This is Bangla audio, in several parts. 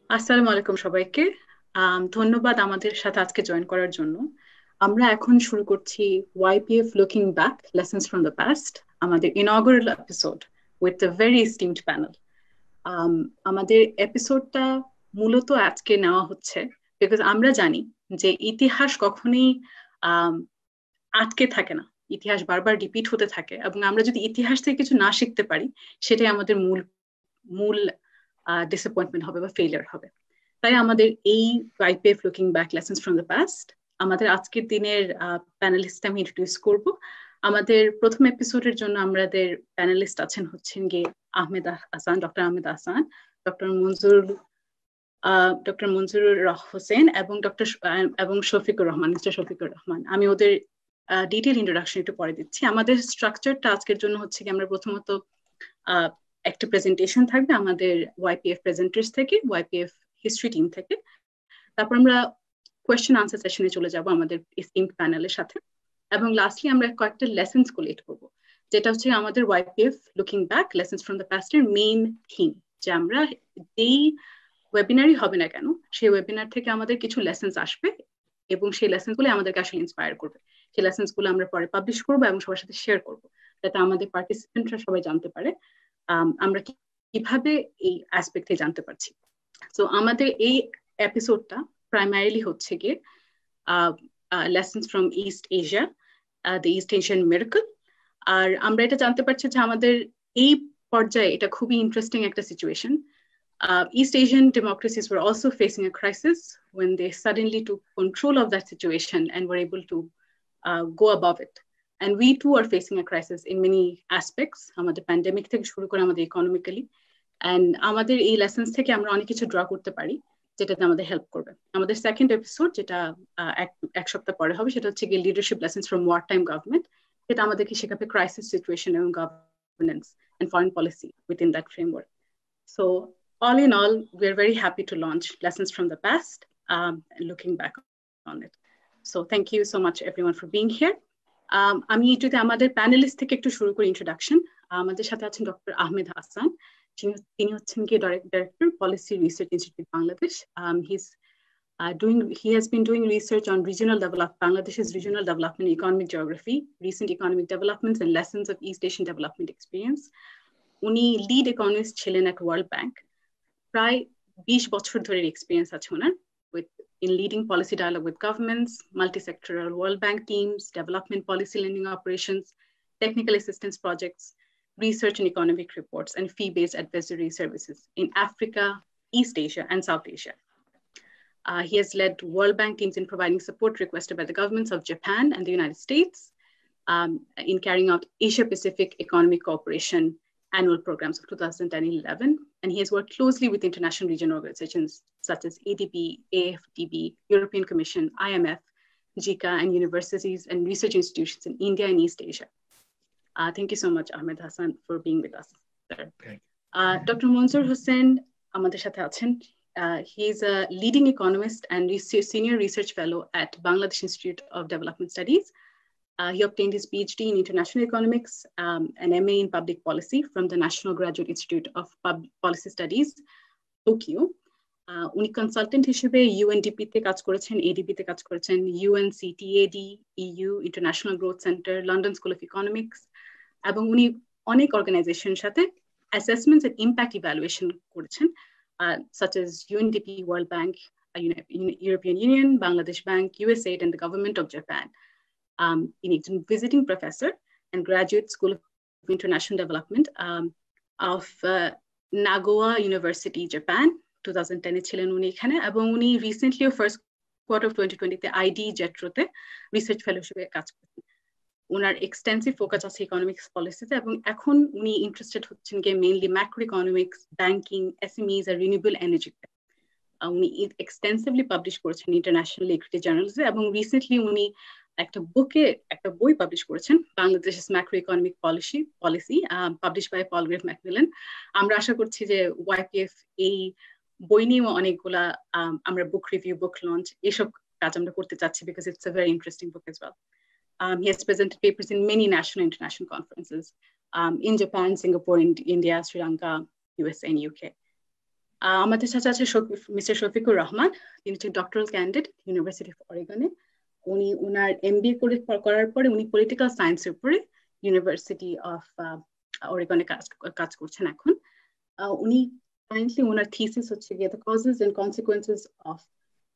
আসসালামু আলাইকুম সবাইকে। ধন্যবাদ আমাদের সাথে আজকে জয়েন করার জন্য। আমরা এখন শুরু করছি YPF looking back lessons from the past, আমাদের inaugural episode with a very esteemed panel. আমাদের এপিসোডটা মূলত আজকে নেওয়া হচ্ছে বিকজ আমরা জানি যে ইতিহাস কখনোই আম, আটকে থাকে না। ইতিহাস বারবার রিপিট হতে থাকে এবং আমরা যদি ইতিহাস থেকে কিছু না শিখতে পারি, সেটাই আমাদের মূল মূল ডিসঅ্যাপয়েন্টমেন্ট হবে বা ফেলিয়ার হবে। তাই আমাদের এই IPF looking back lessons from the past, আমাদের আজকের দিনের প্যানেলিস্ট আমি ইন্ট্রোডিউস করব। আমাদের প্রথম এপিসোডের জন্য আমাদের প্যানেলিস্ট আছেন হচ্ছেন গিয়ে আহমেদ হাসান, ডক্টর আহমেদ হাসান, ডক্টর মঞ্জুর ডক্টর মঞ্জুরুর হোসেন এবং শফিকুর রহমান, মিস্টার শফিকুর রহমান। আমি ওদের ডিটেল ইন্ট্রোডাকশন একটু পরে দিচ্ছি। আমাদের স্ট্রাকচারটা আজকের জন্য হচ্ছে কি, আমরা প্রথমত আহ, একটা প্রেজেন্টেশন থাকবে আমাদের ওয়াইপিএফ প্রেজেন্টার্স থেকে, ওয়াইপিএফ হিস্ট্রি টিম থেকে। তারপর আমরা কোয়েশ্চেন আনসার সেশনে চলে যাব আমাদের স্টিম প্যানেলের সাথে। এবং লাস্টলি আমরা কয়েকটা লেসন্স কোলেক্ট করবো, যেটা হচ্ছে আমাদের YPF looking back lessons from the পাস্টের মেইন থিম। যে আমরা যেই ওয়েবিনারই হবে না কেন, সেই ওয়েবিনার থেকে আমাদের কিছু লেসন্স আসবে এবং সেই লেসন্স গুলো আমাদেরকে আসলে ইন্সপায়ার করবে। সেই লেসন্স গুলো আমরা পরে পাবলিশ করবো এবং সবার সাথে শেয়ার করবো, যাতে আমাদের পার্টিসিপেন্টরা সবাই জানতে পারে আমরা কিভাবে এই অ্যাসপেক্টে জানতে পারছি। তো আমাদের এই এপিসোডটা প্রাইমারিলি হচ্ছে গিয়ে lessons from East Asia, the East Asian miracle. আর আমরা এটা জানতে পারছি যে আমাদের এই পর্যায়ে এটা খুবই ইন্টারেস্টিং একটা situation. East Asian democracies were also facing a crisis when they suddenly took control of that situation and were able to go above it. And we too are facing a crisis in many aspects. আমাদের প্যান্ডেমিক থেকে শুরু করে আমাদের ইকোনমিক্যালি, অ্যান্ড আমাদের এই লেসন্স থেকে আমরা অনেক কিছু ড্র করতে পারি, যেটাতে আমাদের হেল্প করবে। আমাদের সেকেন্ড এপিসোড, যেটা এক সপ্তাহ পরে হবে, সেটা হচ্ছে গিয়ে leadership lessons from war time government. যেটা আমাদেরকে শেখাবে ক্রাইসিস সিচুয়েশন এবং governance and foreign policy within that framework. So, all in all, we're very happy to launch Lessons from the Past, and looking back on it. So, thank you so much, everyone, for being here. আমি যদি আমাদের প্যানেলিস্ট থেকে একটু শুরু করি ইন্ট্রোডাকশন। আমাদের সাথে আছেন ডক্টর আহমেদ হাসান। তিনি হচ্ছেন কি director, policy research institute Bangladesh. He has been doing research on Bangladesh's regional development, economic geography, recent economic developments, and lessons of East Asian development experience. উনি লিড ইকোনমিস্ট ছিলেন at ওয়ার্ল্ড ব্যাংক। প্রায় 20 বছর ধরে এক্সপিরিয়েন্স আছে ওনার in leading policy dialogue with governments, multi-sectoral World Bank teams, development policy lending operations, technical assistance projects, research and economic reports, and fee-based advisory services in Africa, East Asia, and South Asia. He has led World Bank teams in providing support requested by the governments of Japan and the United States, in carrying out Asia-Pacific Economic Cooperation annual programs of 2010-11. And he has worked closely with international regional organizations such as ADB, AFDB, European Commission, IMF, JICA, and universities and research institutions in India and East Asia. Thank you so much, Ahmed Hassan, for being with us. Dr. Mansoor Hussain, আমাদের সাথে আছেন। He is a leading economist and senior research fellow at Bangladesh Institute of Development Studies. He obtained his PhD in international economics, and MA in public policy from the National Graduate Institute of Policy Studies, Tokyo. উনি কনসালটেন্ট হিসেবে UNDP তে কাজ করেছেন, ADB তে কাজ করেছেন, UNCTAD, EU, International Growth Center, London School of Economics, এবং উনি অনেক অর্গানাইজেশনের সাথে অ্যাসেসমেন্টস এন্ড ইম্প্যাক্ট ইভ্যালুয়েশন করেছেন, such as UNDP, World Bank, European Union, Bangladesh Bank, USAID, and the government of Japan. In a visiting professor and graduate school of international development of Nagoya University, Japan, 2010 ছিলেন উনি এখানে, এবং উনি রিসেন্টলি ফার্স্ট কোয়ার্টার অফ 2020 তে ID জেট্রোতে রিসার্চ ফেলোশিপে কাজ করছেন। ওনার এক্সটেন্সিভ ফোকাস আছে ইকোনমিক্স পলিসিতে, এবং এখন উনি ইন্টারেস্টেড হচ্ছেন গিয়ে mainly macro economics, banking, SMEs আর রিনিউয়েবল এনার্জিতে। উনি এক্সটেন্সিভলি পাবলিশ করেছেন ইন্টারন্যাশনাল লিটারেচার জার্নালসে, এবং রিসেন্টলি উনি একটা বই পাবলিশ করেছেন, বাংলাদেশের macro economic policy, publish by Palgrave Macmillan. আমরা আশা করছি যে ওয়াইপিএফ এই বই নিয়েও অনেকগুলা আমরা বুক রিভিউ, বুক লঞ্চ, এসব কাজ আমরা করতে চাচ্ছি, because it's a very interesting book as well. He has presented papers in many national and international conferences in Japan, Singapore, India, Sri Lanka, USA, and UK. আমাদের সাথে আছে মিস্টার শফিকুর রহমান। তিনি হচ্ছেন ডক্টরাল ক্যান্ডিডেট ইউনিভার্সিটি অফ অরিগনে। উনি ওনার এমবিএ করার পরে উনি পলিটিক্যাল সায়েন্সের উপরে ইউনিভার্সিটি অফ অরিগনে কাজ করছেন এখন। উনি কারেন্টলি ওনার থিসিস হচ্ছে গিয়ে the causes and consequences of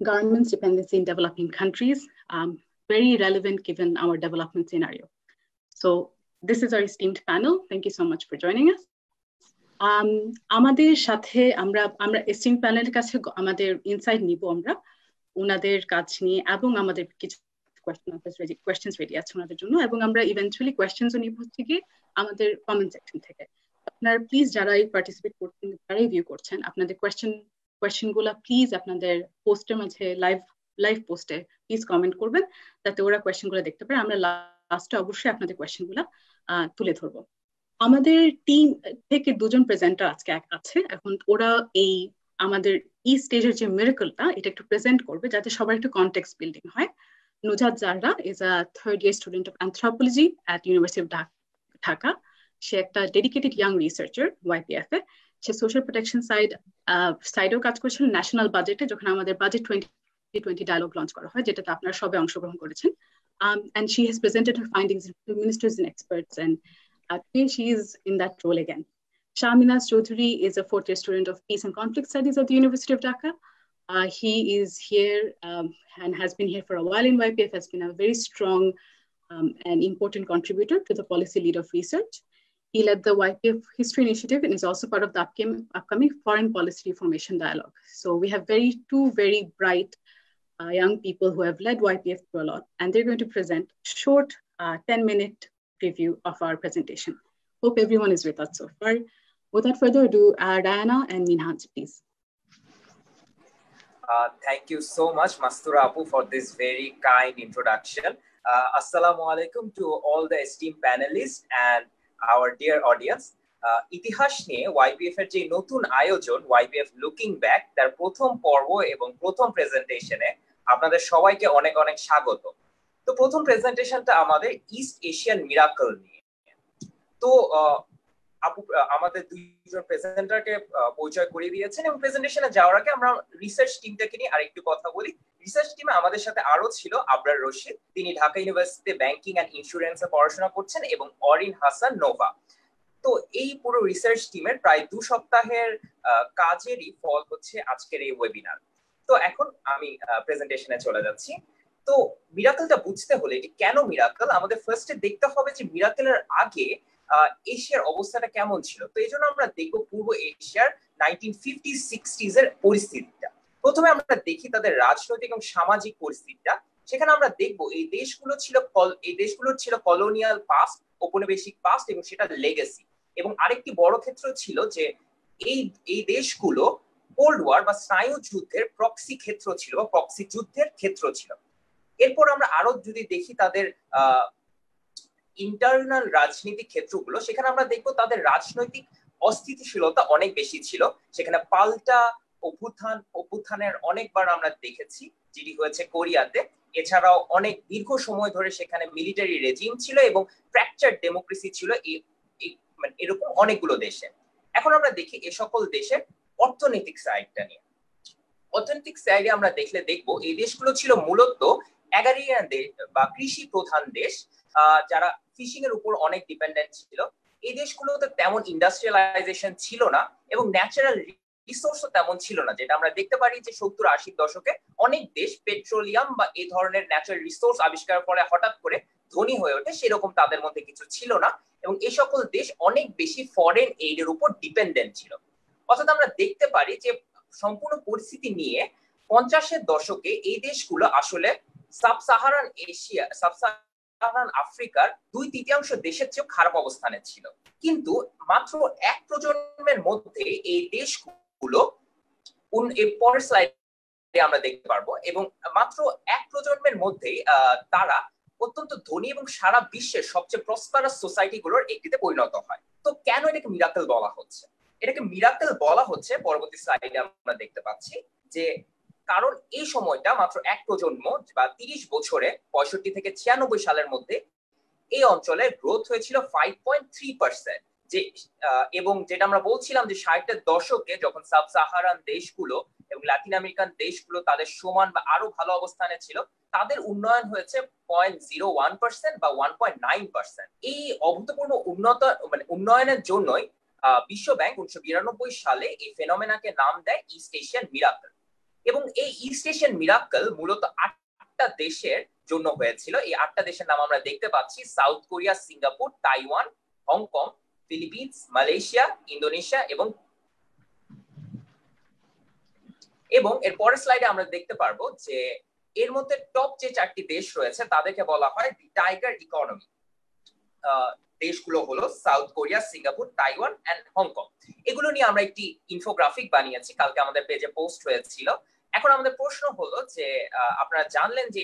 garments dependency in developing countries, very relevant given our development scenario. So this is our esteemed panel. Thank you so much for joining us. আমাদের সাথে আমরা এস্টিম প্যানেলের কাছে আমাদের ইনসাইট নিব আমরা ওনাদের কাজ নিয়ে, এবং আমাদের কিছু কোয়েশ্চেন্স রেডি আছে ওনাদের জন্য, এবং আমরা ইভেন্চুয়ালি কোয়েশ্চেন্সও নিব হচ্ছে কি আমাদের কমেন্ট সেকশন থেকে। আপনারা প্লিজ যারাই পার্টিসিপেট করছেন, যারাই ভিউ করছেন, আপনাদের কোয়েশ্চেন গুলা প্লিজ আপনাদের পোস্টের মাঝে লাইভ পোস্টে প্লিজ কমেন্ট করবেন, যাতে ওরা কোয়েশ্চেন গুলা দেখতে পারে। আমরা লাস্টে অবশ্যই আপনাদের কোয়েশ্চেন গুলা তুলে ধরবো। আমাদের টিম থেকে দুজন প্রেজেন্টার আজকে আছে। এখন ওরা এই আমাদের এই স্টেজের যে মিরাকলটা এটা একটু প্রেজেন্ট করবে, যাতে সবার একটু কনটেক্সট বিল্ডিং হয়। Nuzhat Zahra is a third year student of anthropology at University of Dhaka. সে একটা ডেডিকেটেড ইয়াং রিসার্চার ওয়াইপিএফ এ। সে সোশ্যাল প্রোটেকশন সাইডেও কাজ করেছিল ন্যাশনাল বাজেটে, যখন আমাদের বাজেট 2020 ডায়ালগ লঞ্চ করা হয়, যেটাতে আপনারা সবাই অংশগ্রহণ করেছেন। And she has presented her findings to ministers and experts, and today she is in that role again. Shahminaz Chaudhary is a fourth year student of Peace and Conflict Studies at the University of Dhaka. He is here and has been here for a while in YPF, has been a very strong and important contributor to the policy lead of research. He led the YPF History Initiative and is also part of the upcoming Foreign Policy Reformation Dialogue. So we have two very bright young people who have led YPF through a lot, and they're going to present short 10-minute review of our presentation. Hope everyone is with us so far. Without further ado, Diana and Minhaj, please. Thank you so much, Mastura Apu, for this very kind introduction. Assalamu alaikum to all the esteemed panelists and our dear audience. ইতিহাস নিয়ে YPF এর যে নতুন আয়োজন YPF লুকিং ব্যাক, তার প্রথম পর্ব এবং প্রথম প্রেজেন্টেশনে আপনাদের সবাইকে অনেক অনেক স্বাগত। তো প্রথম প্রেজেন্টেশনটা আমাদের ইস্ট এশিয়ান মিরাকল নিয়ে। তো আপু আমাদের দুইজন প্রেজেন্টারকে পরিচয় করিয়ে দিয়েছেন, এবং প্রেজেন্টেশনে যাওয়ার আগে আমরা রিসার্চ টিমটাকে নিয়ে আরেকটু কথা বলি। রিসার্চ টিমে আমাদের সাথে আরো ছিল আবরার রশিদ, তিনি ঢাকা ইউনিভার্সিটিতে ব্যাংকিং এন্ড ইন্স্যুরেন্সে পড়াশোনা করছেন, এবং অরিন হাসান নোভা। তো এই পুরো রিসার্চ টিমের প্রায় 2 সপ্তাহের কাজেরই ফল হচ্ছে আজকের এই ওয়েবিনার। তো এখন আমি প্রেজেন্টেশনে চলে যাচ্ছি। তো মিরাকলটা বুঝতে হলে এটি কেন মিরাকল, আমাদের ফার্স্টে দেখতে হবে যে মিরাকলের আগে এশিয়ার অবস্থাটা কেমন ছিল। তো এই জন্য আমরা দেখব পূর্ব এশিয়ার 1950-60s এর পরিস্থিতিটা। প্রথমে আমরা দেখি তাদের রাজনৈতিক এবং সামাজিক পরিস্থিতিটা। সেখানে আমরা দেখব এই দেশগুলোর ছিল কলোনিয়াল পাস্ট, ঔপনিবেশিক পাস্ট, এবং সেটা লেগেসি। এবং আরেকটি বড় ক্ষেত্র ছিল যে এই দেশগুলো কোল্ড ওয়ার বা স্নায়ু যুদ্ধের প্রক্সি ক্ষেত্র ছিল, বা প্রক্সি যুদ্ধের ক্ষেত্র ছিল। এরপর আমরা আরো যদি দেখি তাদের ইন্টারনাল রাজনৈতিক ক্ষেত্রগুলো, সেখানে আমরা দেখবো তাদের রাজনৈতিক অস্থিতিশীলতা অনেক বেশি ছিল। সেখানে পাল্টা অভ্যুত্থানের অনেকবার আমরা দেখেছি, যেটি হয়েছে কোরিয়াতে। এছাড়াও অনেক দীর্ঘ সময় ধরে সেখানে মিলিটারি রেজিম ছিল এবং ফ্র্যাকচার ডেমোক্রেসি ছিল এরকম অনেকগুলো দেশে। এখন আমরা দেখি এ সকল দেশের অর্থনৈতিক সাইডটা নিয়ে। অর্থনৈতিক সাইডে আমরা দেখবো এই দেশগুলো ছিল মূলত অ্যাগ্রারিয়ান দেশ বা কৃষি প্রধান দেশ, যারা ফিশিং এর উপর অনেক ডিপেন্ডেন্ট ছিল। এই দেশগুলোতে তেমন ইন্ডাস্ট্রিয়ালাইজেশন ছিল না, এবং ন্যাচারাল রিসোর্সও তেমন ছিল না, যেটা আমরা দেখতে পারি যে 70-80 দশকে অনেক দেশ পেট্রোলিয়াম বা এই ধরনের ন্যাচারাল রিসোর্স আবিষ্কারের ফলে হঠাৎ করে ধনী হয়ে ওঠে, সেরকম তাদের মধ্যে কিছু ছিল না, এবং এই সকল দেশ অনেক বেশি ফরেন এইডের উপর ডিপেন্ডেন্ট ছিল। অর্থাৎ আমরা দেখতে পারি যে সম্পূর্ণ পরিস্থিতি নিয়ে 50-এর দশকে এই দেশগুলো আসলে সাব সাহারান আফ্রিকার 2/3 দেশের চেয়ে খারাপ অবস্থানে ছিল। কিন্তু মাত্র এক প্রজন্মের মধ্যে এই দেশগুলো, পরের স্লাইডে আমরা দেখতে পারবো, এবং মাত্র এক প্রজন্মের মধ্যেই তারা অত্যন্ত ধনী এবং সারা বিশ্বের সবচেয়ে প্রসপারাস সোসাইটি গুলোর একটিতে পরিণত হয়। তো কেন এটাকে মিরাকল বলা হচ্ছে? এটাকে মিরাকল বলা হচ্ছে পরবর্তী স্লাইডে আমরা দেখতে পাচ্ছি যে কারণ এই সময়টা মাত্র এক প্রজন্ম বা 30 বছরে 65 থেকে 96 সালের মধ্যে এই অঞ্চলের গ্রোথ হয়েছিল 5.3%, যে এবং যেটা আমরা বলছিলাম যে 60-এর দশকে যখন সাব সাহারান দেশগুলো এবং লাতিন আমেরিকান দেশগুলো তাদের সমান বা আরো ভালো অবস্থানে ছিল, তাদের উন্নয়ন হয়েছে 0.01% বা 1.9%। এই অভূতপূর্ণ উন্নয়নের জন্যই বিশ্ব ব্যাংক 1992 সালে এই ফেনোমেনাকে নাম দেয় ইস্ট এশিয়ান মিরাকল। এবং এই ইস্ট এশিয়ান মিরাকল মূলত 8টা দেশের জন্য হয়েছিল। এই 8টা দেশের নাম আমরা দেখতে পাচ্ছি: south Korea, Singapore, Taiwan, Hong Kong, Philippines, Malaysia, Indonesia এবং এর পরের স্লাইডে আমরা দেখতে পারবো যে এর মধ্যে টপ যে 4টি দেশ রয়েছে তাদেরকে বলা হয় দি টাইগার ইকোনমি। দেশগুলো হলো South Korea, Singapore, Taiwan and Hong Kong. এগুলো নিয়ে আমরা একটি ইনফোগ্রাফিক বানিয়েছি, কালকে আমাদের পেজে পোস্ট হয়েছিল। এখন আমাদের প্রশ্ন হলো যে আপনারা জানলেন যে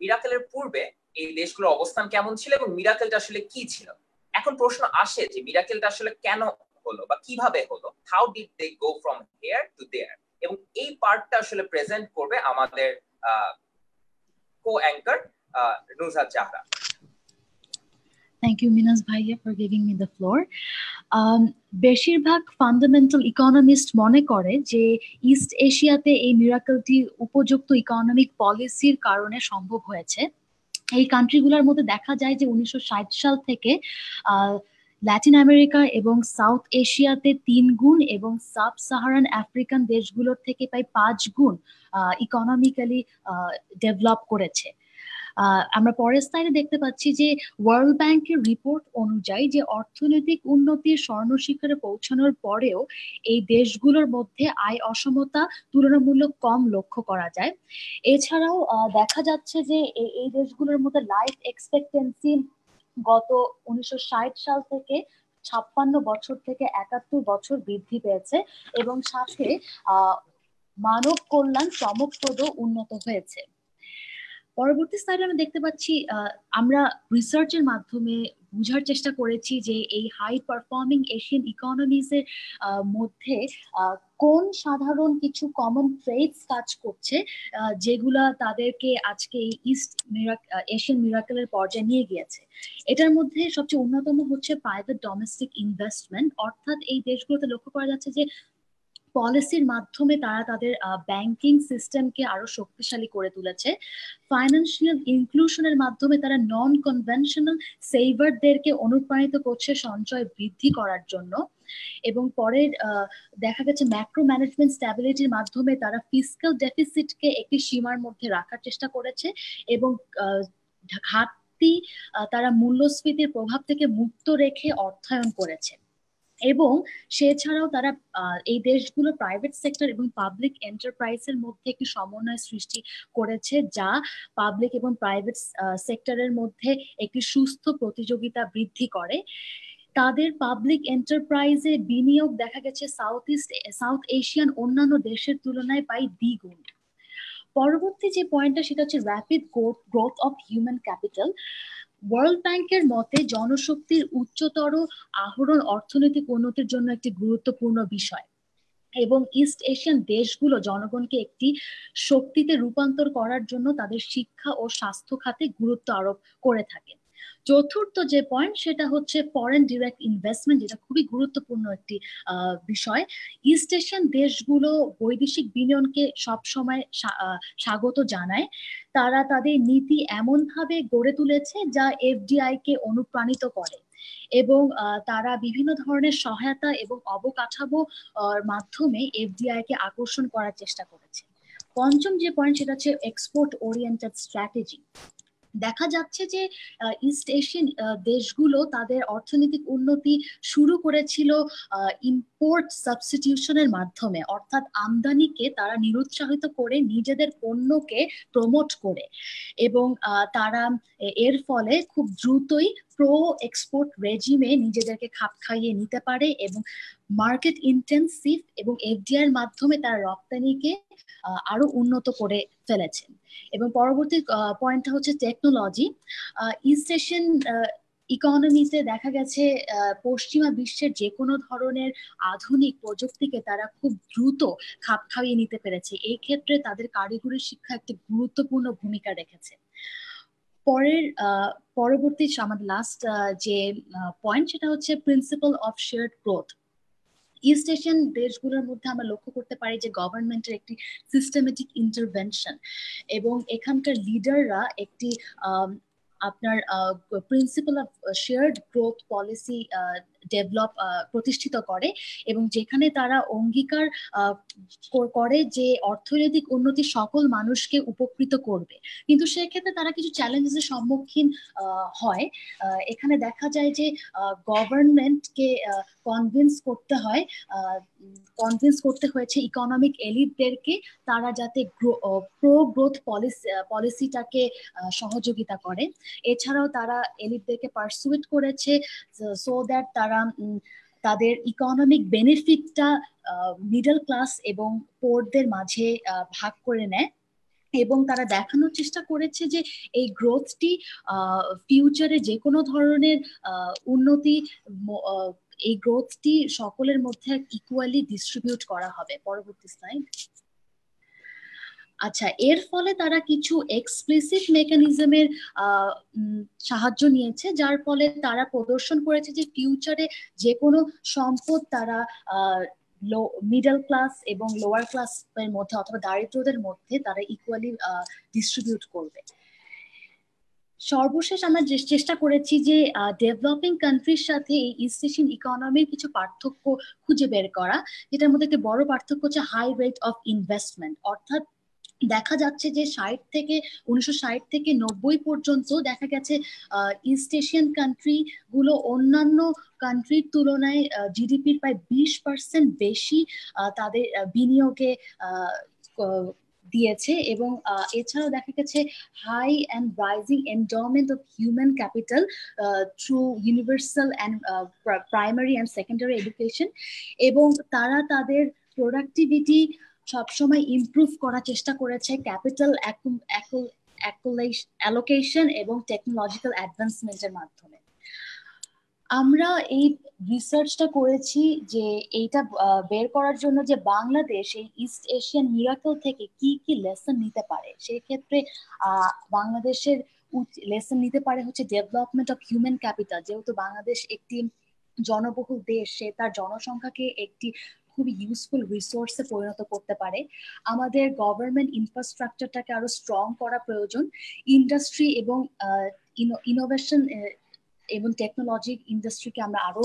মিরাকেলের পূর্বে এই দেশগুলোর অবস্থান কেমন ছিল এবং মিরাকেলটা আসলে কি ছিল। এখন প্রশ্ন আসে যে মিরাকেলটা আসলে কেন হলো বা কিভাবে হলো, how did they go from here to there. এবং এই পার্টটা আসলে প্রেজেন্ট করবে আমাদের co anchor Nuzhat Zahra. Thank you, Minas Bhaiya, for giving me the floor. বেশিরভাগ ফান্ডামেন্টাল ইকোনমিস্ট মনে করে যে ইস্ট এশিয়াতে এই মিরাকলটি উপযুক্ত ইকোনমিক পলিসির কারণে সম্ভব হয়েছে। এই কান্ট্রিগুলোর মধ্যে দেখা যায় যে 1960 সাল থেকে ল্যাটিন আমেরিকা এবং সাউথ এশিয়াতে 3 গুণ এবং সাব সাহারান আফ্রিকান দেশগুলোর থেকে প্রায় 5 গুণ ইকোনমিক্যালি ডেভেলপ করেছে। আমরা পরের স্লাইডে দেখতে পাচ্ছি যে ওয়ার্ল্ড ব্যাংকের রিপোর্ট অনুযায়ী যে অর্থনৈতিক উন্নতির স্বর্ণশিখরে পৌঁছানোর পরেও এই দেশগুলোর মধ্যে আয় অসমতা তুলনামূলক কম লক্ষ্য করা যায়। এছাড়াও দেখা যাচ্ছে যে এই দেশগুলোর মধ্যে লাইফ এক্সপেক্টেন্সি গত 1960 সাল থেকে 56 বছর থেকে 71 বছর বৃদ্ধি পেয়েছে এবং সাথে মানব কল্যাণ চমকপ্রদ উন্নত হয়েছে। পরবর্তী স্লাইডে আমরা দেখতে পাচ্ছি আমরা রিসার্চের মাধ্যমে বোঝার চেষ্টা করেছি যে এই হাই পারফর্মিং এশিয়ান ইকোনমিজ এর মধ্যে কোন সাধারণ কিছু কমন ট্রেডস কাজ করছে যেগুলা তাদেরকে আজকে এই ইস্ট এশিয়ান মিরাকেলের পর্যায়ে নিয়ে গিয়েছে। এটার মধ্যে সবচেয়ে অন্যতম হচ্ছে প্রাইভেট ডোমেস্টিক ইনভেস্টমেন্ট, অর্থাৎ এই দেশগুলোতে লক্ষ্য করা যাচ্ছে যে পলিসির মাধ্যমে তারা তাদের ব্যাংকিং সিস্টেমকে আরো শক্তিশালী করে তুলেছে। ফাইন্যান্সিয়াল ইনক্লুশনের মাধ্যমে তারা নন কনভেনশনাল সেভারদেরকে অনুপ্রাণিত করছে সঞ্চয় বৃদ্ধি করার জন্য। এবং পরে দেখা গেছে ম্যাক্রো ম্যানেজমেন্ট স্ট্যাবিলিটির মাধ্যমে তারা ফিসক্যাল ডেফিসিটকে একটি সীমার মধ্যে রাখার চেষ্টা করেছে এবং ঘাটতি তারা মূল্যস্ফীতির প্রভাব থেকে মুক্ত রেখে অর্থায়ন করেছে। এবং সেছাড়াও তারা এই দেশগুলো প্রাইভেট সেক্টর এবং পাবলিক এন্টারপ্রাইজের মধ্যে একটি সমন্বয় সৃষ্টি করেছে, যা পাবলিক এবং প্রাইভেট সেক্টরের মধ্যে একটি সুস্থ প্রতিযোগিতা বৃদ্ধি করে। তাদের পাবলিক এন্টারপ্রাইজে বিনিয়োগ দেখা গেছে সাউথ এশিয়ান অন্যান্য দেশের তুলনায় প্রায় দ্বিগুণ। পরবর্তী যে পয়েন্টটা সেটা হচ্ছে rapid growth of human capital. World ব্যাংকের মতে জনশক্তির উচ্চতর আহরণ অর্থনৈতিক উন্নতির জন্য একটি গুরুত্বপূর্ণ বিষয় এবং ইস্ট এশিয়ান দেশগুলো জনগণকে একটি শক্তিতে রূপান্তর করার জন্য তাদের শিক্ষা ও স্বাস্থ্য খাতে গুরুত্ব আরোপ করে থাকে। চতুর্থ যে পয়েন্ট সেটা হচ্ছে ফরেন ডিরেক্ট ইনভেস্টমেন্ট, যেটা খুবই গুরুত্বপূর্ণ একটি বিষয়। ইস্ট এশিয়ান দেশগুলো বৈদেশিক বিনিয়োগকে সবসময় স্বাগত জানায়। তারা তাদের নীতি এমন ভাবে গড়ে তুলেছে যা এফডিআই কে অনুপ্রাণিত করে এবং তারা বিভিন্ন ধরনের সহায়তা এবং অবকাঠামো মাধ্যমে এফডিআই কে আকর্ষণ করার চেষ্টা করেছে। পঞ্চম যে পয়েন্ট সেটা হচ্ছে এক্সপোর্ট ওরিয়েন্টেড স্ট্র্যাটেজি। দেখা যাচ্ছে যে ইস্ট এশিয়ান দেশগুলো তাদের অর্থনৈতিক উন্নতি শুরু করেছিল ইম্পোর্ট সাবস্টিটিউশনের মাধ্যমে, অর্থাৎ আমদানিকে তারা নিরুৎসাহিত করে নিজেদের পণ্যকে প্রমোট করে এবং তারা এর ফলে খুব দ্রুতই প্রো এক্সপোর্ট রেজিমে নিজেদেরকে খাপ খাইয়ে নিতে পারে এবং মার্কেট ইন্টেন্সিভ এবং এফডিআই এর মাধ্যমে তারা রপ্তানিকে আরো উন্নত করে ফেলেছেন। এবং পরবর্তী পয়েন্টটা হচ্ছে টেকনোলজি। ইস্ট এশিয়ান ইকোনমিতে দেখা গেছে পশ্চিমা বিশ্বের যে কোনো ধরনের আধুনিক প্রযুক্তিকে তারা খুব দ্রুত খাপ খাইয়ে নিতে পেরেছে। এই ক্ষেত্রে তাদের কারিগরি শিক্ষা একটি গুরুত্বপূর্ণ ভূমিকা রেখেছে। পরবর্তী আমাদের লাস্ট যে পয়েন্ট সেটা হচ্ছে principal of shared growth. East Asian দেশগুলোর মধ্যে আমরা লক্ষ্য করতে পারি যে গভর্নমেন্টের একটি সিস্টেমেটিক ইন্টারভেনশন এবং এখানকার লিডাররা একটি আপনার principal of shared growth policy প্রতিষ্ঠিত করে এবং যেখানে তারা অঙ্গীকার করে যে অর্থনৈতিক উন্নতি সকল মানুষকে উপকৃত করবে, কিন্তু সেক্ষেত্রে তারা কিছু চ্যালেঞ্জের সম্মুখীন হয়। এখানে দেখা যায় যে গভর্নমেন্টকে কনভিন্স করতে হয়েছে ইকোনমিক এলিটদেরকে তারা যাতে প্রো গ্রোথ পলিসিটাকে সহযোগিতা করে। এছাড়াও তারা এলিটদেরকে পারসুয়েট করেছে সো দ্যাট তারা তাদের ইকোনমিক বেনিফিটটা মিডল ক্লাস এবং পোরদের মাঝে ভাগ করে নেয় এবং তারা দেখানোর চেষ্টা করেছে যে এই গ্রোথটি ফিউচারে যে কোনো ধরনের উন্নতি এই গ্রোথটি সকলের মধ্যে ইকুয়ালি ডিস্ট্রিবিউট করা হবে। পরবর্তী স্লাইড। আচ্ছা, এর ফলে তারা কিছু এক্সপ্লিসিট মেকানিজমের সাহায্য নিয়েছে, যার ফলে তারা প্রদর্শন করেছে যে ফিউচারে যে কোনো সম্পদ তারা মিডল ক্লাস এবং লোয়ার ক্লাসের মধ্যে অথবা দারিদ্রদের মধ্যে তারা ইকুয়ালি ডিস্ট্রিবিউট করবে। সর্বশেষ আমরা চেষ্টা করেছি যে ডেভেলপিং কান্ট্রির সাথে এই ইস্ট এশিয়ান ইকোনমির কিছু পার্থক্য খুঁজে বের করা, যেটার মধ্যে একটা বড় পার্থক্য হচ্ছে হাই রেট অফ ইনভেস্টমেন্ট। অর্থাৎ দেখা যাচ্ছে যে 1960 থেকে 90 পর্যন্ত দেখা গেছে ইস্ট এশিয়ান কান্ট্রি গুলো অন্যান্য কান্ট্রির তুলনায় জিডিপির প্রায় 20% বেশি তাদের বিনিয়োগে দিয়েছে এবং এছাড়াও দেখা গেছে high and rising endowment of human capital through universal and primary and secondary education, এবং তারা তাদের প্রোডাক্টিভিটি সবসময় ইমপ্রুভ করার চেষ্টা করেছে ক্যাপিটাল অ্যালোকেশন এবং টেকনোলজিক্যাল অ্যাডভান্সমেন্টের মাধ্যমে। আমরা এই রিসার্চটা করেছি যে এইটা বের করার জন্য যে বাংলাদেশ এই ইস্ট এশিয়ান মিরাকল থেকে কি কি লেসন নিতে পারে। সেই ক্ষেত্রে বাংলাদেশের লেসন নিতে পারে হচ্ছে ডেভেলপমেন্ট অফ হিউম্যান ক্যাপিটাল। যেহেতু বাংলাদেশ একটি জনবহুল দেশ, সে তার জনসংখ্যাকে একটি খুবই ইউজফুল রিসোর্সে পরিণত করতে পারে। আমাদের গভর্নমেন্ট ইনফ্রাস্ট্রাকচারটাকে আরো স্ট্রং করা প্রয়োজন। ইন্ডাস্ট্রি এবং ইনোভেশন এবং টেকনোলজি ইন্ডাস্ট্রিকে আমরা আরো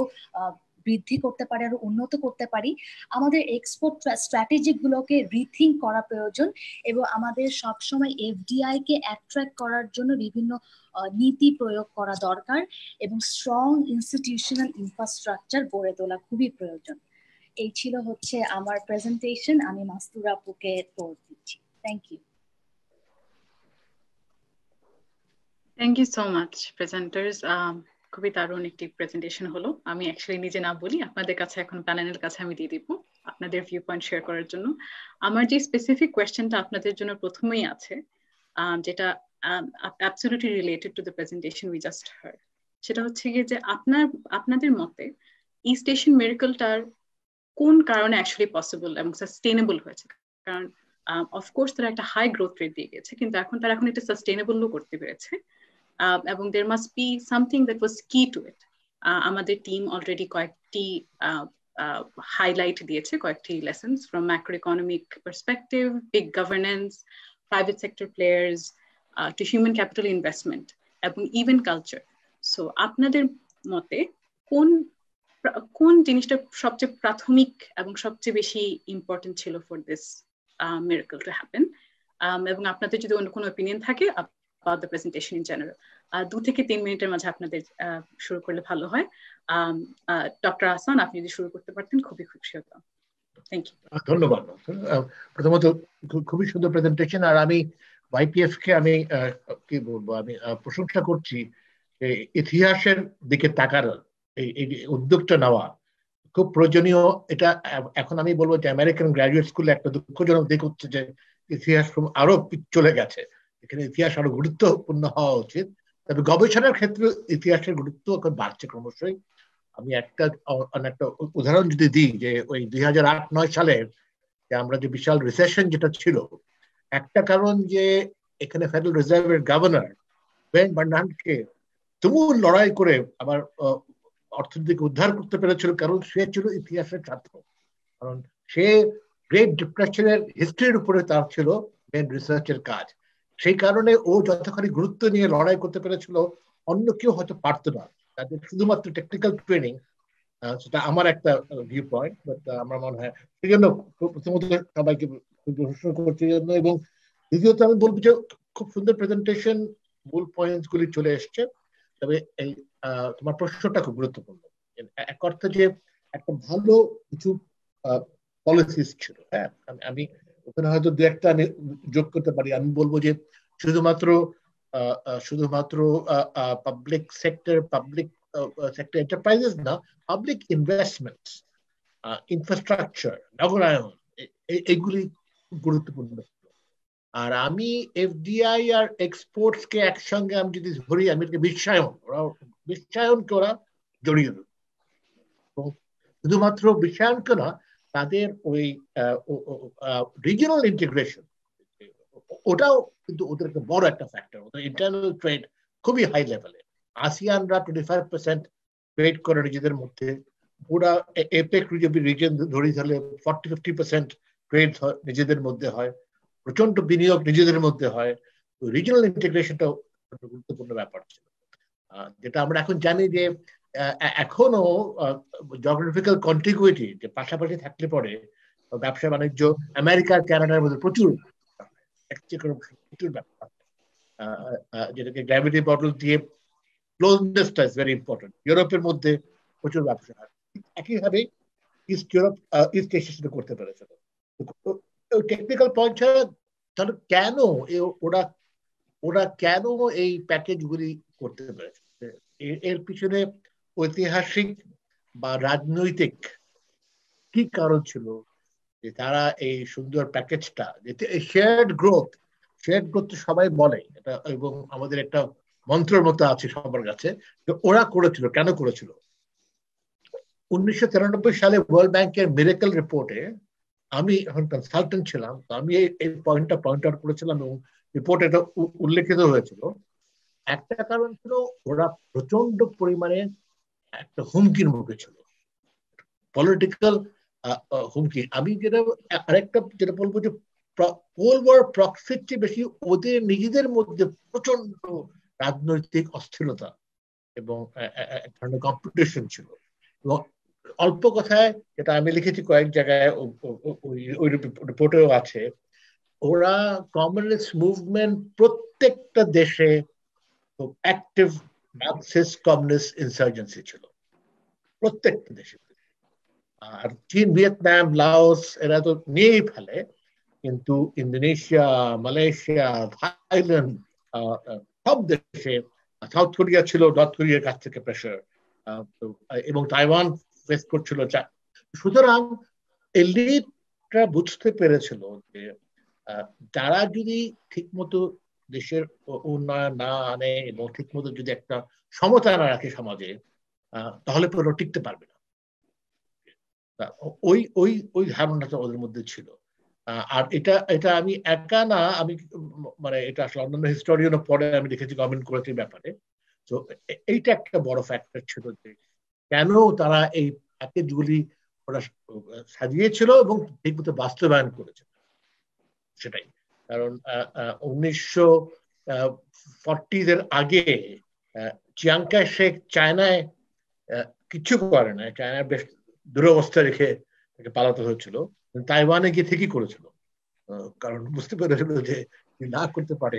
বৃদ্ধি করতে পারি, আরো উন্নত করতে পারি। আমাদের এক্সপোর্ট স্ট্র্যাটেজি গুলোকে রিথিঙ্ক করা প্রয়োজন এবং আমাদের সবসময় এফডিআই কে অ্যাট্রাক্ট করার জন্য বিভিন্ন নীতি প্রয়োগ করা দরকার এবং স্ট্রং ইনস্টিটিউশনাল ইনফ্রাস্ট্রাকচার গড়ে তোলা খুবই প্রয়োজন। এই ছিল হচ্ছে আমার প্রেজেন্টেশন। আমি মাস্তুরা আপুকে ফ্লোর দিচ্ছি। Thank you. Thank you so much presenters. খুবই দারুণ একটি প্রেজেন্টেশন হলো। আমি অ্যাকচুয়ালি নিজে না বলি, আপনাদের কাছে এখন প্যানেলের কাছে আমি দিয়ে দিব আপনাদের ভিউ পয়েন্ট শেয়ার করার জন্য। আমার যে স্পেসিফিক কোয়েশ্চেনটা আপনাদের জন্য প্রথমেই আছে, যেটা absolutely related to the presentation we just hard, সেটা হচ্ছে গিয়ে যে আপনাদের মতে ইস্ট এশিয়ান মিরাকলটার কোন কারণে অ্যাকচুয়ালি পসিবল এবং সাস্টেনেবল হয়েছে? কারণ অফকোর্স তারা একটা হাই গ্রোথ রেট দিয়ে গেছে, কিন্তু এখন তারা একটা সাস্টেনেবলও করতে পেরেছে এবং there must be something that was key to it. আমাদের টিম অলরেডি কয়েকটি হাইলাইট দিয়েছে, কয়েকটি lessons from macroeconomic perspective, big governance, private sector players, to human capital investment এবং even culture. So আপনাদের মতে কোন জিনিসটা সবচেয়ে প্রাথমিক এবং সবচেয়ে বেশি ইম্পর্টেন্ট ছিল for this miracle to happen? এবং আপনাদের যদি অন্য কোনো opinion থাকে about the presentation in general, 2 থেকে 3 মিনিটের মাঝে আপনাদের শুরু করলে ভালো হয়। ডক্টর আহসান, আপনি যদি শুরু করতে পারতেন খুবই খুশি হতাম। Thank you. ধন্যবাদ। প্রথমত খুবই সুন্দর প্রেজেন্টেশন, আর আমি YPF কে আমি কি বলবো, আমি প্রশংসা করছি ইতিহাসের দিকে তাকার এই উদ্যোগটা নেওয়া খুব প্রয়োজনীয়। এটা এখন আমি বলবো যে আমেরিকান গ্রাজুয়েট স্কুলে একটা দুঃখজনক দিক হচ্ছে যে ইতিহাস আরো চলে গেছে। এখানে ইতিহাস আরো গুরুত্বপূর্ণ হওয়া উচিত, তবে গবেষণার ক্ষেত্রে ইতিহাসের গুরুত্ব এখন বাড়ছে ক্রমশই। আমি একটা উদাহরণ যদি দিই, যে ওই 2008-9 সালের যে আমরা যে বিশাল রিসেশন যেটা ছিল, একটা কারণ যে এখানে ফেডারেল রিজার্ভের গভর্নর ওয়েন বার্নহার্টকে তুমুল লড়াই করে আবার অর্থনীতিকে উদ্ধার করতে পেরেছিল, কারণ সে ছিল ইতিহাসের ছাত্র। কারণ সে গ্রেট ডিপ্রেশনের হিস্ট্রির উপরে তার ছিল মেন রিসার্চের কাজ। সেই কারণে ও যতখানি গুরুত্ব নিয়ে লড়াই করতে পেরেছিল অন্য কেউ হয়তো পারতো না। তাদের শুধুমাত্র টেকনিক্যাল ট্রেনিং, সেটা আমার একটা ভিউ পয়েন্ট, বাট আমার মনে হয় সেই জন্য প্রথমত সবাইকে প্রশংসা করছি জন্য। এবং দ্বিতীয়ত আমি বলবো যে খুব সুন্দর প্রেজেন্টেশন, মূল পয়েন্টস গুলি চলে এসছে। তবে এই তোমার প্রশ্নটা খুব গুরুত্বপূর্ণ। এক অর্থে যে একটা ভালো কিছু পলিসিস ছিল, হ্যাঁ, আমি ওখানে হয়তো দু একটা আমি যোগ করতে পারি। আমি বলবো যে শুধুমাত্র পাবলিক সেক্টর এন্টারপ্রাইজেস না, পাবলিক ইনভেস্টমেন্টস, ইনফ্রাস্ট্রাকচার, নগরায়ন, এইগুলি গুরুত্বপূর্ণ। আর আমি এফডিআই আর এক্সপোর্টস কে একসঙ্গে আমি যদি ধরি, আমি বিশ্বায়নকে ওরা জড়িয়ে দেব। শুধুমাত্র বিশ্বায়নকে না, তাদের ওই রিজিওনাল ইন্টিগ্রেশন, ওটাও কিন্তু ওদের একটা বড় একটা ফ্যাক্টর। ওদের ইন্টারনাল ট্রেড খুবই হাই লেভেলে। আসিয়ানরা 25% ট্রেড করে নিজেদের মধ্যে। ওরা এপেক রিজন ধরি তাহলে 40-50% ট্রেড নিজেদের মধ্যে হয়। প্রচন্ড বিনিয়োগ নিজেদের মধ্যে হয়। রিজিওনাল ইন্টিগ্রেশনটাও গুরুত্বপূর্ণ ব্যাপার ছিল, যেটা আমরা এখন জানি যে এখনো জিওগ্রাফিক্যাল কন্টিগুইটি, যে পাশাপাশি থাকলে পরে ব্যবসা বাণিজ্য আমেরিকা কানাডার মধ্যে প্রচুর ব্যাপার, যেটাকে গ্র্যাভিটি বটল দিয়ে ক্লোজনেসটা ইজ ভেরি ইম্পর্টেন্ট। ইউরোপের মধ্যে প্রচুর ব্যবসা হয়, একইভাবে ইস্ট এশিয়ার সাথে করতে পেরেছিল। টেকনিক্যাল পয়েন্ট ছাড়া তাহলে কেন ওরা কেন এই প্যাকেজগুলি করতে পেরেছে? এর পিছনে ঐতিহাসিক বা রাজনৈতিক কি কারণ ছিল যে তারা এই সুন্দর প্যাকেজটা, শেয়ার্ড গ্রোথ সবাই বলে এটা, এবং আমাদের একটা মন্ত্রের মতো আছে সবার কাছে, যে ওরা করেছিল। কেন করেছিল? 1993 সালে ওয়ার্ল্ড ব্যাংকের মিরাকল রিপোর্টে আমি এখন কনসালটেন্ট ছিলাম, তো আমি এই পয়েন্টটা পয়েন্ট আউট করেছিলাম এবং রিপোর্টে এটা উল্লেখিত হয়েছিল। একটা কারণ ছিল ওরা প্রচন্ড পরিমাণে একটা হুমকির মুখে ছিল, পলিটিক্যাল হুমকি। আমি আরেকটা যেটা বলবো যে কোল্ড ওয়ার প্রক্সির চেয়ে বেশি ওদের নিজেদের মধ্যে প্রচন্ড রাজনৈতিক অস্থিরতা এবং এক ধরনের কম্পিটিশন ছিল। এবং অল্প কথায়, যেটা আমি লিখেছি কয়েক জায়গায়, ওই রিপোর্টেও আছে, ওরা কমিউনিস্ট মুভমেন্ট প্রত্যেকটা দেশে খুব অ্যাক্টিভ মার্কসিস্ট কমিউনিস্ট ইনসার্জেন্সি ছিল প্রত্যেকটা দেশে। আর চীন, ভিয়েতনাম, লাওস এরা তো নিয়েই ফেলে, কিন্তু ইন্দোনেশিয়া, মালয়েশিয়া, থাইল্যান্ড, সব দেশে, সাউথ কোরিয়া ছিল নর্থ কোরিয়ার কাছ থেকে প্রেশার, এবং তাইওয়ান ফেস করছিল। সুতরাং এলিটরা বুঝতে পেরেছিল যে তারা যদি ঠিকমতো দেশের উন্নয়ন না আনে এবং ঠিকমতো যদি একটা সমতা না রাখে সমাজে, তাহলে পুরো টিকতে পারবে না। ওই ধারণাটা ওদের মধ্যে ছিল। আর এটা আমি একা না, আমি মানে এটা আসলে অন্যান্য হিস্টোরিয়ানও পরে আমি দেখেছি, কমেন্ট করেছি ব্যাপারে। তো এইটা একটা বড় ফ্যাক্টর ছিল যে কেন তারা এই প্যাকেজগুলি ওরা সাজিয়েছিল এবং ঠিকমতো বাস্তবায়ন করেছে। সেটাই কারণ 1940s আগে চিয়াং কাই শেক চায়নায় কিছু করে না, চায়নার বেশ দুরবস্থা রেখে তাকে পালাতে হয়েছিল। তাইওয়ানে গিয়ে ঠিকই করেছিল, কারণ বুঝতে পেরেছিল যে না করতে পারে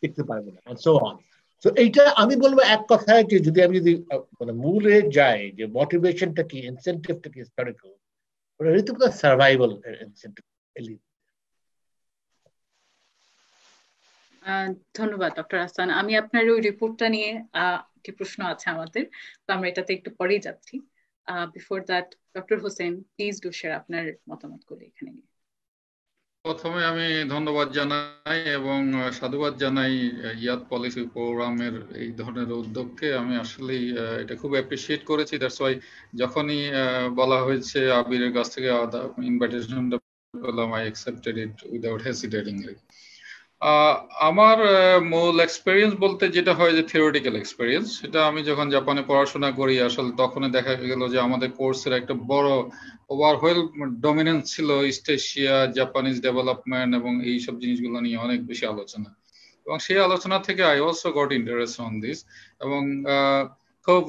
দেখতে পারবে না, সো অন। তো এইটা আমি বলবো এক কথায় যে যদি আমি মানে মূলে যাই, যে মোটিভেশনটা কি, ইনসেন্টিভটা কি, হিস্টোরিক্যাল, ওটা রীতিমতো সার্ভাইভাল ইনসেন্টিভ। ধন্যবাদ ডক্টর আহসান। আমি আপনার ওই রিপোর্টটা নিয়ে একটি প্রশ্ন আছে আমাদের, তো আমরা এটাতে একটু পরেই যাচ্ছি। Before that, doctor Hossain, please do share আপনার মতামতগুলো এখানে নিয়ে। প্রথমে আমি ধন্যবাদ জানাই এবং সাধুবাদ জানাই ইয়াদ পলিসি প্রোগ্রামের এই ধরনের উদ্যোগকে। আমি আসলেই এটা খুব অ্যাপ্রিসিয়েট করেছি। দ্যাটস ওয়াই যখনই বলা হয়েছে আবিরের কাছ থেকে ইনভাইটেশনটা পেলাম, আই অ্যাকসেপ্টেড ইট উইদাউট হেসিটেটিং। আমার মূল এক্সপেরিয়েন্স বলতে যেটা হয় যে থিওরিটিক্যাল এক্সপেরিয়েন্স, সেটা আমি যখন জাপানে পড়াশোনা করি আসলে তখন দেখা গেল যে আমাদের কোর্সের একটা বড় ওভারওয়েল ডমিনেন্স ছিল ইস্ট এশিয়া, জাপানিজ ডেভেলপমেন্ট এবং এইসব জিনিসগুলো নিয়ে অনেক বেশি আলোচনা, এবং সেই আলোচনা থেকে I also goat interest on this. এবং খুব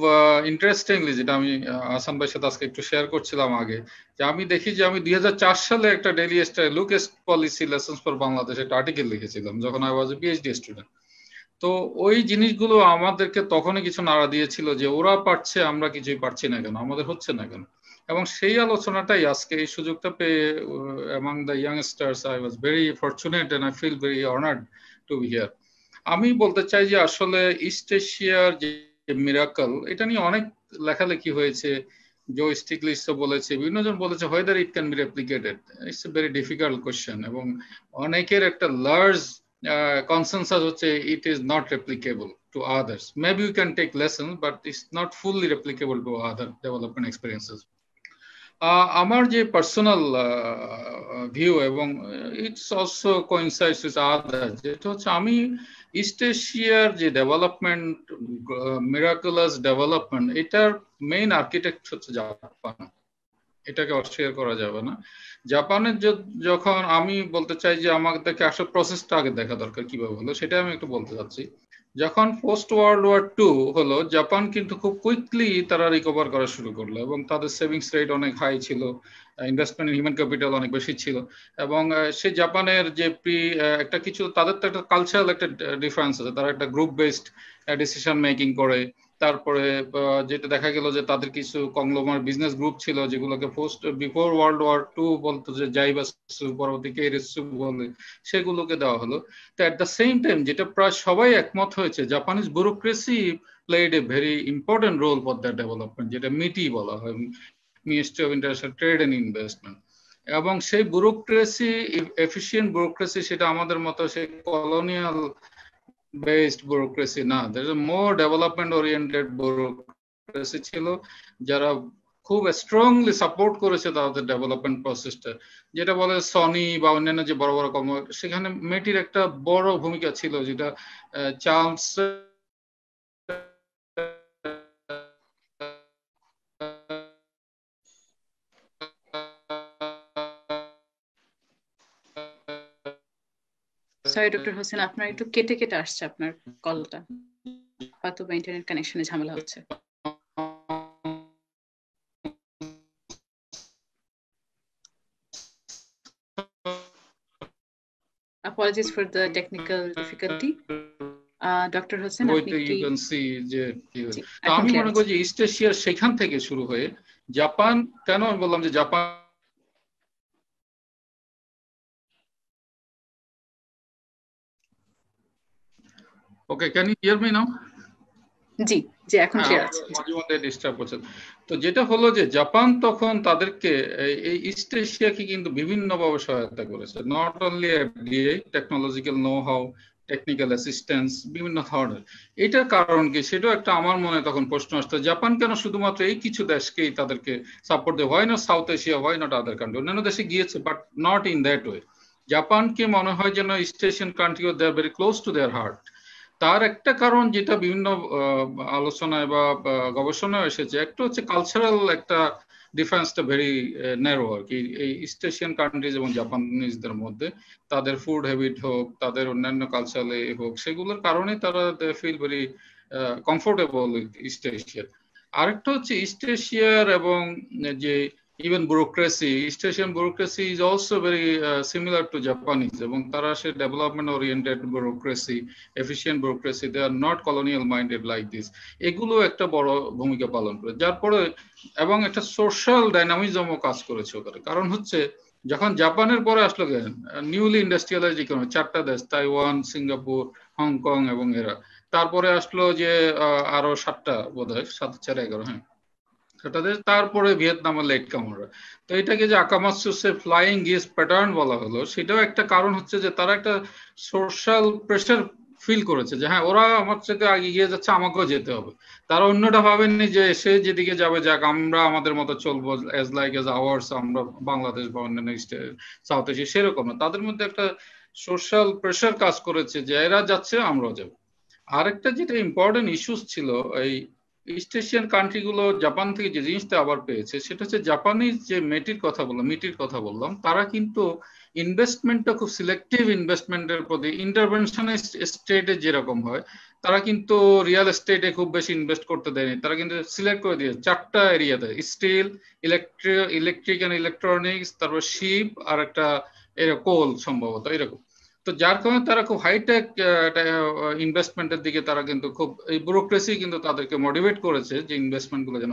ইন্টারেস্টিংলি যেটা আমি আসান ভাইয়ের সাথে আজকে একটু শেয়ার করছিলাম আগে, যে আমি দেখি যে আমি 2004 সালে একটা Daily Star look east policy lessons for Bangladesh একটা আর্টিকেল লিখেছিলাম যখন I was a PhD student. তো ওই জিনিসগুলো আমাদেরকে তখনই কিছু নাড়া দিয়েছিল যে ওরা পারছে, আমরা কিছুই পারছি না কেন, আমাদের হচ্ছে না কেন। এবং সেই আলোচনাটাই আজকে এই সুযোগটা পেয়ে among the youngsters I was very fortunate and I feel very honoured to be here. আমি বলতে চাই যে আসলে ইস্ট এশিয়ার যে মিরাকল, এটা নিয়ে অনেক লেখালেখি হয়েছে। জো স্টিগলিটস বলেছে, বিভিন্ন জন বলেছে whether it can be replicated, it's a very difficult question, এবং অনেকের একটা লার্জ consensus হচ্ছে it is not replicable to others. Maybe we can take lessons, but it's not fully replicable to other development experiences. আমার যে পার্সোনাল ভিউ, এবং ইটস অলসো কোইনসাইডস উইথ আদার্স, যেটা হচ্ছে আমি ইস্ট এশিয়ার যে ডেভেলপমেন্ট, মিরাকুলাস ডেভেলপমেন্ট, এটার মেইন আর্কিটেক্ট হচ্ছে জাপান, এটাকে অস্বীকার করা যাবে না। জাপানের যখন আমি বলতে চাই যে আমাদেরকে আসলে প্রসেসটা আগে দেখা দরকার কিভাবে হলো, সেটা আমি একটু বলতে চাচ্ছি। যখন পোস্ট ওয়ার্ল্ড ওয়ার 2 হলো, জাপান কিন্তু খুব কুইকলি তারা রিকভার করা শুরু করলো, এবং তাদের সেভিংস রেট অনেক হাই ছিল, ইনভেস্টমেন্ট ইন হিউম্যান ক্যাপিটাল অনেক বেশি ছিল, এবং সেই জাপানের যে একটা কিছু তাদের তো একটা কালচারাল একটা ডিফারেন্স আছে, তারা একটা গ্রুপ বেসড ডিসিশন মেকিং করে। তারপরে যেটা দেখা গেল যে তাদের কিছু কংগ্লোমার বিজনেস গ্রুপ ছিল যেগুলোকে বিফোর ওয়ার্ল্ড ওয়ার 2 বলতো যে জাইবাসু, পরবর্তী কেইরিসু বলে, সেগুলোকে দেওয়া হলো। তো এট দ্য সেম টাইম যেটা প্রায় সবাই একমত হয়েছে, Japanese bureaucracy played a very important role for the development, যেটা মিটি বলা হয়, ministry of international trade and investment. এবং সেই ব্যুরোক্রেসি, এফিশিয়েন্ট ব্যুরোক্রেসি, সেটা আমাদের মতো সেই কলোনিয়াল based bureaucracy না, there is a more development oriented bureaucracy ছিল, যারা খুব স্ট্রংলি সাপোর্ট করেছে তাদের ডেভেলপমেন্ট প্রসেসটা। যেটা বলে সনি বা অন্যান্য যে বড় বড় কোম্পানি, সেখানে মেটির একটা বড় ভূমিকা ছিল, যেটা চার্লস সরি ডক্টর হোসেন, আপনার একটু কেটে কেটে আসছে আপনার কলটা, হয়তো বা ইন্টারনেট কানেকশনে ঝামেলা হচ্ছে। Apologies for the technical difficulty. Doctor Hossain, আপনি কি you can see যে আমি মনে করি যে ইস্ট এশিয়ার সেখান থেকে শুরু হয়ে জাপান, কেন আমি বললাম যে Japan, okay, can you hear me now? জি জি, এখন ক্লিয়ার আছে। মাঝে মধ্যে ডিস্টার্ব হচ্ছে। তো যেটা হলো যে জাপান তখন তাদেরকে এই ইস্ট এশিয়াকে কিন্তু বিভিন্নভাবে সহায়তা করেছে, not only FDA, technological know how, technical assistance, বিভিন্ন ধরনের। এটার কারণ কি, সেটাও একটা আমার মনে তখন প্রশ্ন আসতো, জাপান কেন শুধুমাত্র এই কিছু দেশকেই তাদেরকে সাপোর্ট দেয়, হয় না সাউথ এশিয়া, হয় নট আদার কান্ট্রি, অন্যান্য দেশে গিয়েছে but not in that way. জাপানকে মনে হয় যেন East Asian country they are very close to their heart. তার একটা কারণ যেটা বিভিন্ন আলোচনায় বা গবেষণায় এসেছে, একটা হচ্ছে কালচারাল একটা ডিফারেন্সটা ভেরি ন্যারো আর কি, এই ইস্ট এশিয়ান কান্ট্রিজ এবং জাপানিজদের মধ্যে, তাদের ফুড হ্যাবিট হোক, তাদের অন্যান্য কালচারে হোক, সেগুলোর কারণে তারা feel very comfortable with East Asia. আরেকটা হচ্ছে ইস্ট এশিয়ার এবং যে even bureaucracy, East Asian bureaucracy is also very similar to Japanese, এবং তারা সে development oriented bureaucracy, efficient bureaucracy, they are not colonial minded like this. এগুলো একটা বড় ভূমিকা পালন করে, যার পরে এবং একটা সোশ্যাল ডাইনামিজমও কাজ করেছে ওখানে। কারণ হচ্ছে যখন জাপানের পরে আসলো নিউলি ইন্ডাস্ট্রিয়ালাইজ ইকোনমি, 4টা দেশ, তাইওয়ান, সিঙ্গাপুর, হংকং এবং এরা, তারপরে আসলো যে আরো 7টা বোধহয়, 7 4 11, হ্যাঁ সেটাতে, তারপরে ভিয়েতনামের লেট কামাররা। তো এটাকে যে আকামাতসুসে ফ্লাইং গেজ প্যাটার্ন বলা হলো, সেটাও একটা কারণ হচ্ছে যে তারা একটা সোশ্যাল প্রেশার ফিল করেছে যে হ্যাঁ ওরা আমার সাথে এগিয়ে যাচ্ছে, আমাকেও যেতে হবে। তারা অন্যটা ভাবেননি যে সে যেদিকে যাবে যাক, আমরা আমাদের মতো চলবো, এজ লাইক এজ আওয়ার্স, আমরা বাংলাদেশ বা অন্যান্য সাউথ এশিয়া সেরকম না। তাদের মধ্যে একটা সোশ্যাল প্রেশার কাজ করেছে যে এরা যাচ্ছে আমরাও যাব। আরেকটা যেটা ইম্পর্টেন্ট ইস্যুস ছিল, এই ইস্ট এশিয়ান কান্ট্রিগুলো জাপান থেকে যে জিনিসটা আবার পেয়েছে সেটা হচ্ছে জাপানিজ যে মিটির কথা বললাম, তারা কিন্তু ইনভেস্টমেন্টটা খুব সিলেক্টিভ ইনভেস্টমেন্টের প্রতি, ইন্টারভেনশনিস্ট স্টেটে যেরকম হয় তারা কিন্তু রিয়েল এস্টেটে খুব বেশি ইনভেস্ট করতে দেয়নি, তারা কিন্তু সিলেক্ট করে দিয়েছে 4টা এরিয়াতে, স্টিল, ইলেকট্রিক অ্যান্ড ইলেকট্রনিক্স, তারপর শিপ আর একটা কোল সম্ভবত এরকম। তো যার কারণে তারা খুব হাইটেক ইনভেস্টমেন্টের দিকে তারা কিন্তু খুব, এই ব্যুরোক্রেসি কিন্তু তাদেরকে মোটিভেট করেছে যে ইনভেস্টমেন্ট গুলো যেন।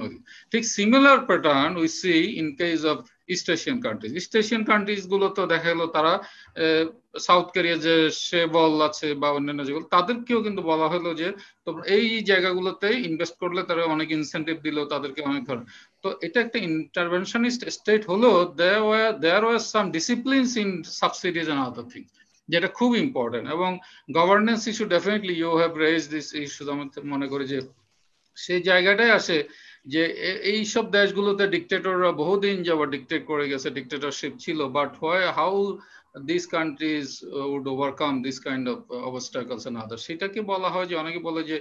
ঠিক similar pattern we see in case of east Asian countries. East Asian countries গুলো তো দেখা গেলো তারা সাউথ কোরিয়া যে শেবল আছে বা অন্যান্য যেগুলো, তাদেরকেও কিন্তু বলা হলো যে তোমরা এই জায়গাগুলোতে ইনভেস্ট করলে তারা অনেক ইনসেন্টিভ দিল তাদেরকে অনেক ধরনের। তো এটা একটা ইন্টারভেনশনিস্ট স্টেট হলো, there were some disciplines in subsidies and other things, যেটা খুব ইম্পর্টেন্ট। এবং governance issue definitely you have raise this issue. আমার মনে করি যে সেই জায়গাটাই আসে যে এই সব দেশগুলোতে ডিক্টেটররা বহুদিন যাবত ডিক্টেট করে গেছে, ডিক্টেটরশিপ ছিল, but how this countries would overcome this kind of obstacles and other, সেটাকে বলা হয় যে, অনেকে বলে যে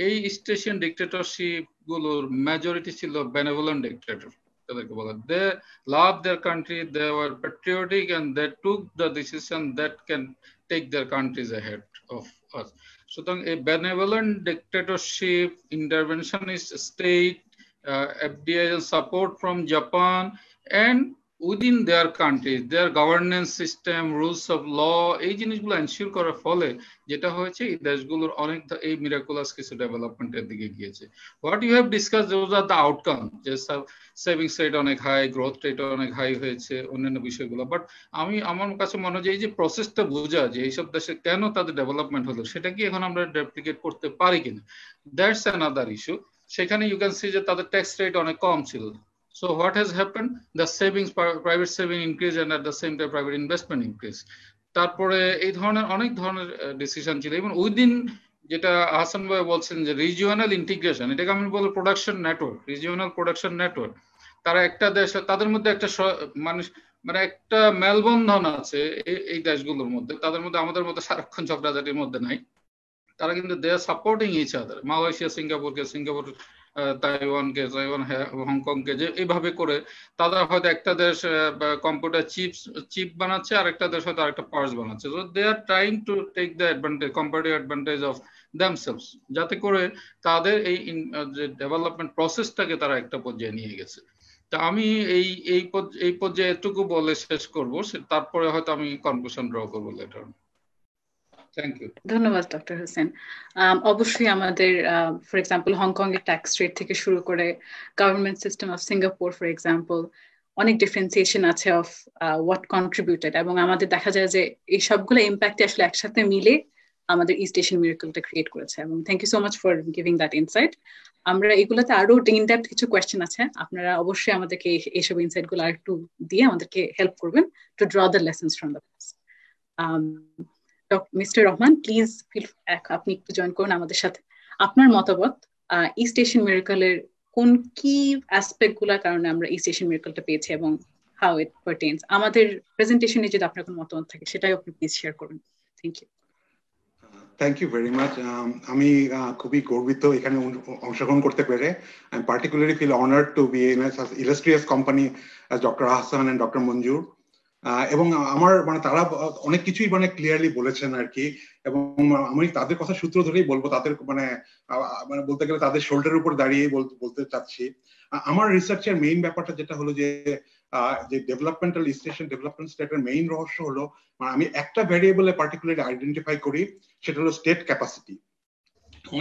এই ইস্ট এশিয়ান ডিক্টেটরশিপ গুলোর মেজরিটি ছিল বেনেভোলেন্ট ডিক্টেটর। তাদেরকে বলা, they love their country, they were patriotic, and they took the decision that can take their countries ahead of us. সুতরাং এই benevolent dictatorship, interventionist state, FDI support from Japan, and within their countries, their governance system, rules of law, এই জিনিসগুলো এনশিওর করার ফলে যেটা হয়েছে এই দেশগুলোর অনেক এই মিরাকুলাস কিছু ডেভেলপমেন্টের দিকে গিয়েছে। What you have discuss, those are the outcome, যে সেভিংস রেট অনেক হাই, গ্রোথ রেট অনেক হাই হয়েছে, অন্যান্য বিষয়গুলো। বাট আমার কাছে মনে হয় যে এই যে প্রসেসটা বোঝা যে এইসব দেশে কেন তাদের ডেভেলপমেন্ট হলো, সেটা কি এখন আমরা রেপ্লিকেট করতে পারি কিনা, দ্যাটস অ্যানাদার ইস্যু। সেখানে ইউ ক্যান সি যে তাদের ট্যাক্স রেট অনেক কম ছিল। So what has happened? The savings, private saving increase, and at the same time private investment increase. তারপরে এই ধরনের অনেক ধরনের ডিসিশন ছিল। এবং উইদিন, যেটা হাসান ভাই বলছেন যে রিজিওনাল ইন্টিগ্রেশন, এটাকে আমি বলবো production network, regional production network. তারা একটা দেশ, তাদের মধ্যে একটা মানুষ মানে একটা মেলবন্ধন আছে এই দেশগুলোর মধ্যে, তাদের মধ্যে আমাদের মধ্যে সারাক্ষণ ঝগড়াঝাটির মধ্যে নাই। তারা কিন্তু they are supporting each other. Malaysia সিঙ্গাপুরকে, সিঙ্গাপুর তাইওয়ানকে, তাইওয়ান হংকংকে, যে এইভাবে করে তারা হয়তো একটা দেশ কম্পিউটার চিপ বানাচ্ছে, আর একটা দেশ হয়তো আরেকটা পার্টস বানাচ্ছে। So they are trying to take the advantage, comparative advantage of themselves, যাতে করে তাদের যে ডেভেলপমেন্ট প্রসেসটাকে তারা একটা পর্যায়ে নিয়ে গেছে। তা আমি এই পর্যায়ে এটুকু বলে শেষ করবো, তারপরে হয়তো আমি কনক্লুশন ড্র করবো লেটার। Thank you. ধন্যবাদ ডক্টর হোসেন। অবশ্যই আমাদের ফর এক্সাম্পল হংকং এর ট্যাক্স রেট থেকে শুরু করে government system of Singapore for example, অনেক ডিফারেন্সিয়েশন আছে অফ হোয়াট কন্ট্রিবিউটেড, এবং আমাদের দেখা যায় যে এই সবগুলো ইম্প্যাক্ট আসলে একসাথে মিলে আমাদের ইস্ট এশিয়ান মিরাকলটা ক্রিয়েট করেছে। এবং thank you so much for giving that insight. আমরা এগুলোতে আরো ইন ডেপথ কিছু কোয়েশ্চেন আছে, আপনারা অবশ্যই আমাদেরকে এইসব ইনসাইট গুলো আরেকটু দিয়ে আমাদেরকে হেল্প করবেন two draw the lessons from the past. Mister Rahman, please আপনি একটু জয়েন করুন আমাদের সাথে। আপনার মতামত, ইস্ট এশিয়ান মিরাকলের কোন কি অ্যাসপেক্ট গুলার কারণে আমরা ইস্ট এশিয়ান মিরাকলটা পেয়েছি এবং হাউ ইট পারটেইনস আমাদের প্রেজেন্টেশনে, যদি আপনার কোনো মতামত থাকে সেটাই আপনি প্লিজ শেয়ার করুন। Thank you. Thank you very much. আমি খুবই গর্বিত এখানে অংশগ্রহণ করতে পেরে। I am particularly feel honoured to be in such illustrious company as doctor Hasan and doctor Manzur. এবং আমার মানে তারা অনেক কিছুই মানে ক্লিয়ারলি বলেছেন আর কি, এবং আমি তাদের কথা সূত্র ধরেই বলবো, তাদের মানে বলতে গেলে তাদের শোল্ডারের উপর দাঁড়িয়ে বলতে চাচ্ছি। আমার রিসার্চের মেইন ব্যাপারটা যেটা হলো যে ডেভেলপমেন্টাল স্টেশন ডেভেলপমেন্ট স্টেটের মেইন রহস্য হলো, আমি একটা ভ্যারিয়েবলে পার্টিকুলারলি আইডেন্টিফাই করি, সেটা হলো স্টেট ক্যাপাসিটি।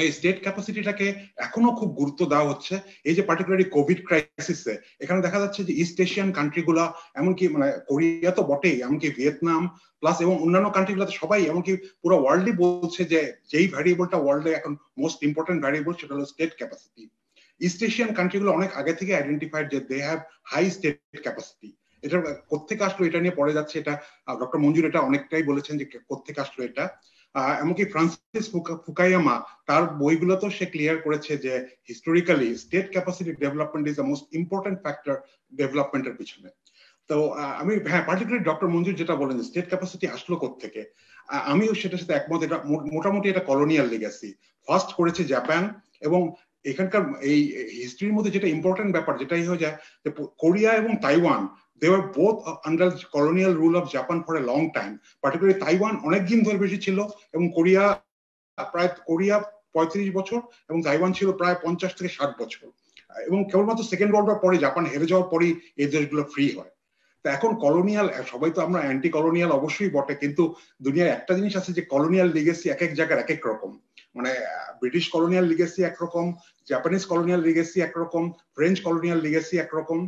এই স্টেট ক্যাপাসিটিটাকে এখনো খুব গুরুত্ব দেওয়া হচ্ছে। এই যে পার্টিকুলারলি কোভিড ক্রাইসিসে এখানে দেখা যাচ্ছে যে ইস্ট এশিয়ান কান্ট্রিগুলো, এমনকি মানে কোরিয়া তো বটেই, এমনকি ভিয়েতনাম প্লাস এবং অন্যান্য কান্ট্রিগুলোতে সবাই, এমনকি পুরো ওয়ার্ল্ডই বলছে যে যেই ভ্যারিয়েবলটা ওয়ার্ল্ডে এখন মোস্ট ইম্পর্টেন্ট ভ্যারিয়েবল সেটা হলো স্টেট ক্যাপাসিটি। ইস্ট এশিয়ান কান্ট্রিগুলো অনেক আগে থেকে আইডেন্টিফাইড যে they have high state capacity. এটা কোত্থেকে আসলো এটা নিয়ে পড়ে যাচ্ছে, এটা ডক্টর মঞ্জুর এটা অনেকটাই বলেছেন যে কোত্থেকে আসলো এটা। এমনকি ফ্রান্সিস ফুকায়ামা তার বইগুলোতেও সে ক্লিয়ার করেছে যে historically state capacity development is the most important factor ডেভেলপমেন্টের পিছনে। তো আমি হ্যাঁ পার্টিকুলারলি ডক্টর মঞ্জুর যেটা বলেন স্টেট ক্যাপাসিটি আসলো কোত্থেকে, আমিও সেটার সাথে একমত। এটা মোটামুটি এটা কলোনিয়াল লিগ্যাসি ফার্স্ট করেছে জাপান, এবং এখানকার এই হিস্ট্রির মধ্যে যেটা ইম্পর্টেন্ট ব্যাপার যেটাই হয়ে যায় যে কোরিয়া এবং Taiwan they were both under colonial rule of Japan for a long time. Particularly Taiwan অনেক দিন ধরে বেশি ছিল, এবং কোরিয়া 35 বছর এবং তাইওয়ান ছিল প্রায় 50 থেকে 60 বছর। এবং কেবলমাত্র সেকেন্ড ওয়ার্ল্ড ওয়ার পরে জাপান হেরে যাওয়ার পরই এই দেশগুলো ফ্রি হয়। তো এখন কলোনিয়াল, সবাই তো আমরা অ্যান্টি কলোনিয়াল অবশ্যই বটে, কিন্তু দুনিয়ার একটা জিনিস আছে যে কলোনিয়াল লিগেসি এক এক জায়গার এক এক রকম। মানে ব্রিটিশ কলোনিয়াল লিগেসি একরকম, জাপানিজ কলোনিয়াল লিগেসি একরকম, ফ্রেঞ্চ কলোনিয়াল লিগেসি একরকম।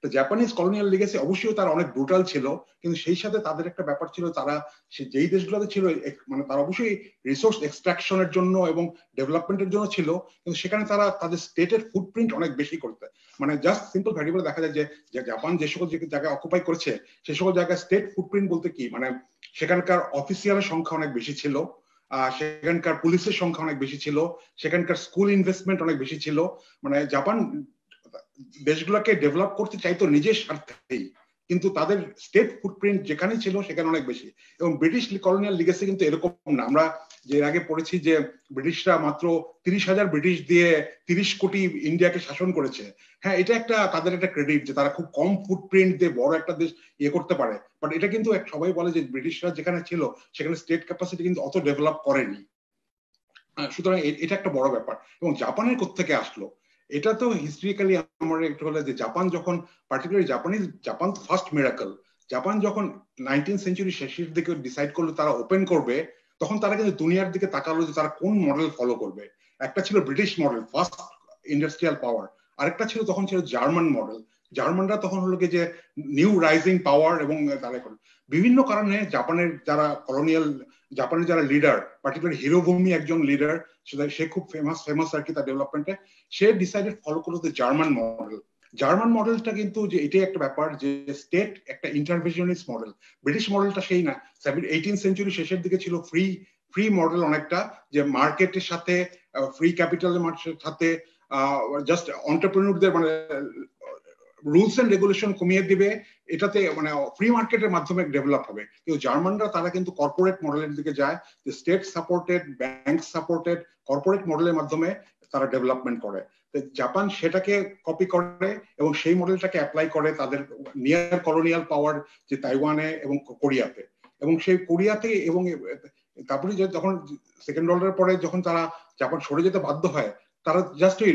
তো জাপানিজ কলোনিয়াল লিগেসি অবশ্যই তারা অনেক ব্রুটাল ছিল, কিন্তু সেই সাথে তাদের একটা ব্যাপার ছিল, তারা যেই দেশগুলোতে ছিল মানে তারা অবশ্যই রিসোর্স এক্সট্রাকশনের জন্য এবং ডেভেলপমেন্টের জন্য ছিল, কিন্তু সেখানে তারা তাদের স্টেটের ফুটপ্রিন্ট অনেক বেশি করতে। মানে জাস্ট সিম্পল ভ্যারিয়েবল দেখা যায় যে জাপান যে সকল জায়গায় অকুপাই করেছে সেই সকল জায়গায় স্টেট ফুটপ্রিন্ট বলতে কি, মানে সেখানকার অফিসিয়ালের সংখ্যা অনেক বেশি ছিল, সেখানকার পুলিশের সংখ্যা অনেক বেশি ছিল, সেখানকার স্কুল ইনভেস্টমেন্ট অনেক বেশি ছিল। মানে জাপান দেশগুলোকে ডেভেলপ করতে চাইতো নিজের স্বার্থেই, কিন্তু তাদের স্টেট ফুটপ্রিন্ট যেখানে ছিল সেখানে অনেক বেশি। এবং ব্রিটিশ কলোনিয়াল লিগেসি কিন্তু এরকম না। আমরা যে আগে পড়েছি যে ব্রিটিশরা মাত্র 30,000 ব্রিটিশ দিয়ে 30 কোটি ইন্ডিয়াকে শাসন করেছে। হ্যাঁ, এটা একটা তাদের একটা ক্রেডিট যে তারা খুব কম ফুটপ্রিন্ট দিয়ে বড় একটা দেশ করতে পারে। বাট এটা কিন্তু সবাই বলে যে ব্রিটিশরা যেখানে ছিল সেখানে স্টেট ক্যাপাসিটি কিন্তু অত ডেভেলপ করেনি। সুতরাং এটা একটা বড় ব্যাপার। এবং জাপানের কোত্থেকে আসলো, এটা তো হিস্ট্রিক্যালি আমার একটু হলো যে জাপান যখন particularly Japan first miracle. Japan যখন 19th সেঞ্চুরি শেষের দিকে ডিসাইড করলো তারা ওপেন করবে, তখন তারা কিন্তু দুনিয়ার দিকে তাকালো যে তারা কোন মডেল ফলো করবে। একটা ছিল ব্রিটিশ মডেল, ফার্স্ট ইন্ডাস্ট্রিয়াল পাওয়ার, আরেকটা ছিল তখন ছিল জার্মান মডেল। জার্মানরা তখন হলো কি যে নিউ রাইজিং পাওয়ার, এবং তারা বিভিন্ন কারণে জাপানের যারা লিডার, পার্টিকুলার হিরোভূমি একজন লিডার, সে খুব ফেমাস আর কি তার ডেভেলপমেন্টে, সে ডিসাইডেড ফলো করলো জার্মান মডেল। জার্মান মডেলটা কিন্তু যে এটাই একটা ব্যাপার যে স্টেট একটা ইন্টারভেনশনিস্ট মডেল। ব্রিটিশ মডেলটা সেই না, 18th সেঞ্চুরি শেষের দিকে ছিল ফ্রি মডেল অনেকটা, যে মার্কেটের সাথে ফ্রি ক্যাপিটালের সাথে জাস্ট এন্টারপ্রেনিউরদের মানে রুলস এন্ড রেগুলেশন কমিয়ে দিবে, এটাতে মানে ফ্রি মার্কেটের মাধ্যমে ডেভেলপ হবে। কিন্তু জার্মানরা তারা কিন্তু কর্পোরেট মডেলের দিকে যায়, যে state supported, bank supported corporate মডেলের মাধ্যমে তারা ডেভেলপমেন্ট করে। জাপান সেটাকে কপি করে এবং সেই মডেলটাকে অ্যাপ্লাই করে তাদের নিয়ার কলোনিয়াল পাওয়ার যে তাইওয়ানে এবং কোরিয়াতে। এবং সেই কোরিয়াতে এবং তারপরে যখন সেকেন্ড ওয়ার্ল্ডের পরে যখন তারা জাপান সরে যেতে বাধ্য হয়, তারা জাস্ট ওই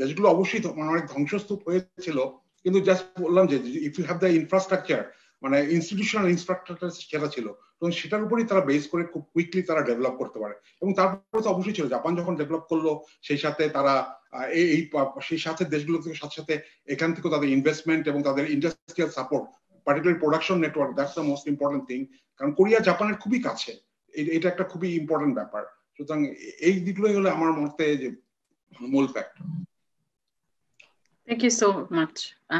দেশগুলো অবশ্যই অনেক ধ্বংসস্তূপ হয়েছিল, কিন্তু জাস্ট বললাম যে if you have the infrastructure, মানে ইনস্টিটিউশনাল ইনফ্রাস্ট্রাকচার সেটা ছিল, তো সেটার উপরই তারা বেস করে খুব কুইকলি তারা ডেভেলপ করতে পারে। এবং তারপরে তো অবশ্যই ছিল জাপান যখন ডেভেলপ করলো, সেই সাথে তারা সেই সাথে দেশগুলো থেকে সাথে এখান থেকে তাদের ইনভেস্টমেন্ট এবং তাদের industrial support, particular production network, that's the most important thing. কারণ কোরিয়া জাপানের খুবই কাছে, এটা একটা খুবই ইম্পর্টেন্ট ব্যাপার। সুতরাং এই দিকগুলোই হলো আমার মতে যে মূল fact. Thank you so much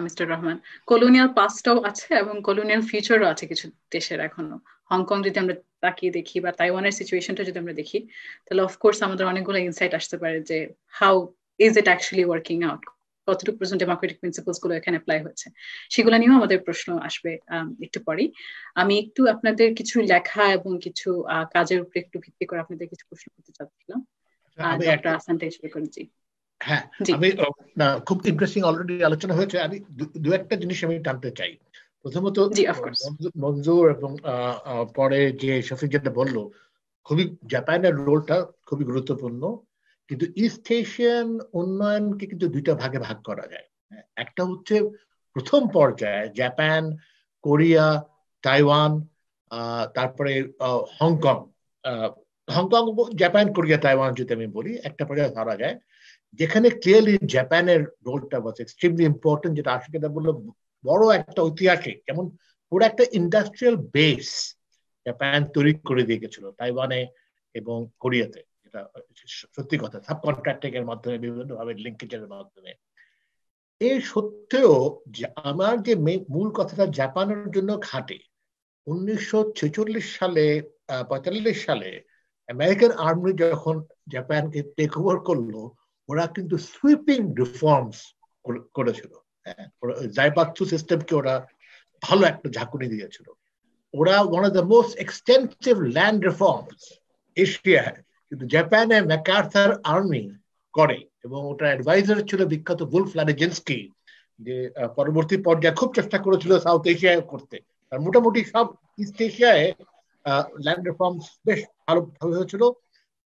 mister Rahman. Colonial পাস্টও আছে এবং কলোনিয়াল ফিউচারও আছে কিছু দেশের এখনো। হংকং যদি আমরা তাকিয়ে দেখি বা তাইওয়ানের সিচুয়েশনটা যদি আমরা দেখি, তাহলে অফকোর্স আমাদের অনেকগুলো ইনসাইট আসতে পারে যে how is it actually working out, কতটুকু পর্যন্ত ডেমোক্রেটিক প্রিন্সিপলস গুলো এখানে অ্যাপ্লাই হচ্ছে, সেগুলো নিয়েও আমাদের প্রশ্ন আসবে একটু পরেই। আমি একটু আপনাদের কিছু লেখা এবং কিছু কাজের উপরে একটু ভিত্তি করে আপনাদের কিছু প্রশ্ন করতে চাচ্ছিলাম। ডক্টর আহসান শুরু করেছি। হ্যাঁ, আমি খুব ইন্টারেস্টিং অলরেডি আলোচনা হয়েছে, আমি দু একটা জিনিস আমি টানতে চাই। প্রথমত মঞ্জুর এবং পরে যে শফিক যেটা বললো, খুবই জাপানের রোলটা খুবই গুরুত্বপূর্ণ, কিন্তু ইস্ট এশিয়ান উন্নয়নকে কিন্তু দুইটা ভাগে ভাগ করা যায়। একটা হচ্ছে প্রথম পর্যায়ে জাপান, কোরিয়া, তাইওয়ান, তারপরে হংকং, জাপান, কোরিয়া, তাইওয়ান যদি আমি বলি একটা পর্যায়ে ধরা যায়, যেখানে ক্লিয়ারলি জাপানের রোলটা ওয়াজ এক্সট্রিমলি ইম্পর্টেন্ট, যেটা আশিকদা বললো বড় একটা ঐতিহাসিক, যেমন পুরো একটা ইন্ডাস্ট্রিয়াল বেস জাপান তৈরি করে দিয়ে গেছিল তাইওয়ানে এবং কোরিয়াতে, যেটা সত্যি কথা, সাব কন্ট্রাক্টিং এর মাধ্যমে বিভিন্ন ভাবে লিঙ্কেজের মাধ্যমে। এই সত্ত্বেও আমার যে মূল কথাটা জাপানের জন্য খাটে, 1946 সালে 45 সালে আমেরিকান আর্মি যখন জাপানকে টেক ওভার করলো, ওরা কিন্তু সুইপিং রিফর্মস করেছিল। জাইবাৎসু সিস্টেমকে ওরা ভালো একটা ঝাঁকুনি দিয়েছিল। ওরা one of the most extensive land reforms এশিয়ায় কিন্তু জাপানে ম্যাকার্থার আর্মি করে, এবং ওটা অ্যাডভাইজার ছিল বিখ্যাত ভুলফ লাডেজেনস্কি, যে পরবর্তী পর্যায়ে খুব চেষ্টা করেছিল সাউথ এশিয়ায় করতে। আর মোটামুটি সব ইস্ট এশিয়ায় ল্যান্ড রিফর্মস বেশ ভালোভাবে হয়েছিল,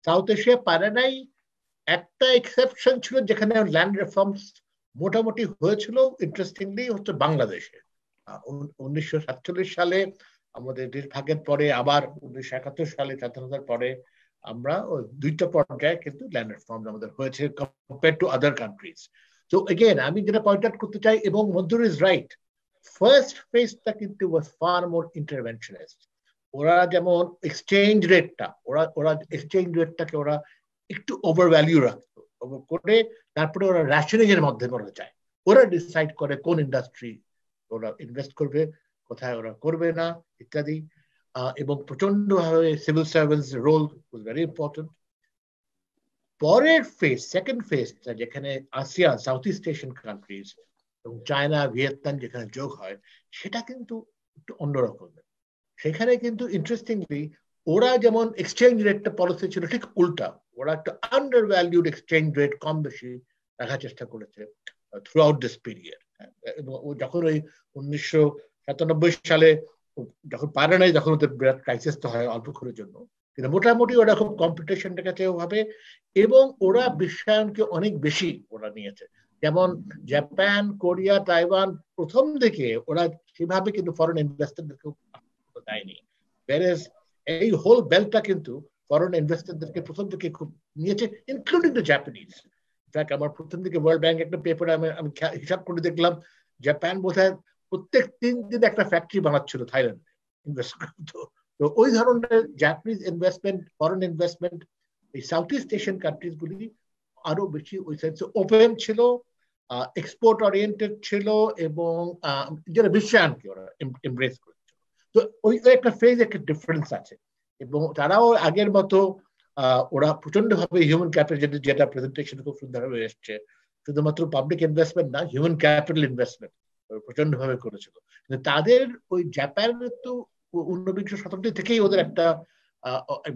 সাউথ এশিয়া পারে নাই। একটা এক্সেপশন ছিল যেখানে ল্যান্ড রিফর্মস মোটামুটি হয়েছিল, ইন্টারেস্টিংলি হচ্ছে বাংলাদেশে 1947 সালে আমাদের দেশ ভাগের পরে, আবার 1971 সালে স্বাধীনতার পরে আমরা দুইটা পর্যায়ে কিন্তু ল্যান্ড রিফর্ম আমাদের হয়েছে কম্পেয়ার টু আদার কান্ট্রিজ। তো এগেন আমি যেটা পয়েন্ট আউট করতে চাই, এবং মঞ্জুর ইজ রাইট, ফার্স্ট ফেজটা কিন্তু ওয়াজ ফার মোর ইন্টারভেনশনিস্ট। ওরা যেমন এক্সচেঞ্জ রেটটা ওরা এক্সচেঞ্জ রেটটাকে ওরা একটু ওভার ভ্যালিউ রাখতো, করে তারপরে ওরা রেশনিংয়ের মাধ্যমে ওরা যায়, ওরা ডিসাইড করে কোন ইন্ডাস্ট্রি ওরা ইনভেস্ট করবে, কোথায় ওরা করবে না ইত্যাদি। এবং প্রচন্ড ভাবে civil service role was very important. পরের ফেজ, সেকেন্ড ফেজটা যেখানে Asia, South East Asian countries এবং চায়না, ভিয়েতনাম যেখানে যোগ হয়, সেটা কিন্তু একটু অন্যরকম। সেখানে কিন্তু ইন্টারেস্টিংলি ওরা যেমন এক্সচেঞ্জ রেটটা পলিসি ছিল ঠিক উল্টা, ওরা একটা আন্ডার ভ্যালিউড এক্সচেঞ্জ রেট কম বেশি রাখার চেষ্টা করেছে থ্রু আউট দিস পিরিয়ড। এবং যখন ওই 1997 সালে যখন পারে নাই, যখন ওদের বিরাট ক্রাইসিস তো হয় অল্পক্ষণের জন্য, কিন্তু মোটামুটি ওরা খুব কম্পিটিশনটা কাছে ওভাবে, এবং ওরা বিশ্বায়নকে অনেক বেশি ওরা নিয়েছে। যেমন জাপান, কোরিয়া, তাইওয়ান প্রথম দিকে ওরা সেভাবে কিন্তু ফরেন ইনভেস্টরদেরকে দেয়নি, whereas এই হোল বেল্টটা কিন্তু ফরেন ইনভেস্টরদেরকে প্রথম দিকে খুব নিয়েছে, ইনক্লুডিং দ্য জাপানিজ। ইনফ্যাক্ট আমার প্রথম দিকে ওয়ার্ল্ড ব্যাংক একটা পেপারে আমি হিসাব করে দেখলাম, জাপান বোধহয় প্রত্যেক 3 দিন একটা ফ্যাক্টরি বানাচ্ছিল থাইল্যান্ডে ইনভেস্ট করতো। তো ওই ধরনের জাপানিজ ইনভেস্টমেন্ট, ফরেন ইনভেস্টমেন্ট এই সাউথ ইস্ট এশিয়ান কান্ট্রিজ গুলি আরো বেশি ওই সেন্সে ওপেন ছিল, এক্সপোর্ট ওরিয়েন্টেড ছিল, এবং যারা বিশ্বায়নকে ওরা এমব্রেস করেছিল। তো ওই একটা ফেজ, একটা ডিফারেন্স আছে। এবং তারাও আগের মতো ওরা প্রচন্ড ভাবে হিউম্যান ক্যাপিটাল, যেটা প্রেজেন্টেশন খুব সুন্দরভাবে এসছে, শুধুমাত্র পাবলিক ইনভেস্টমেন্ট না, হিউম্যান ক্যাপিটাল ইনভেস্টমেন্ট প্রচন্ড ভাবে করেছিল। কিন্তু তাদের ওই জাপানের তো 19বিংশ শতাব্দী থেকেই ওদের একটা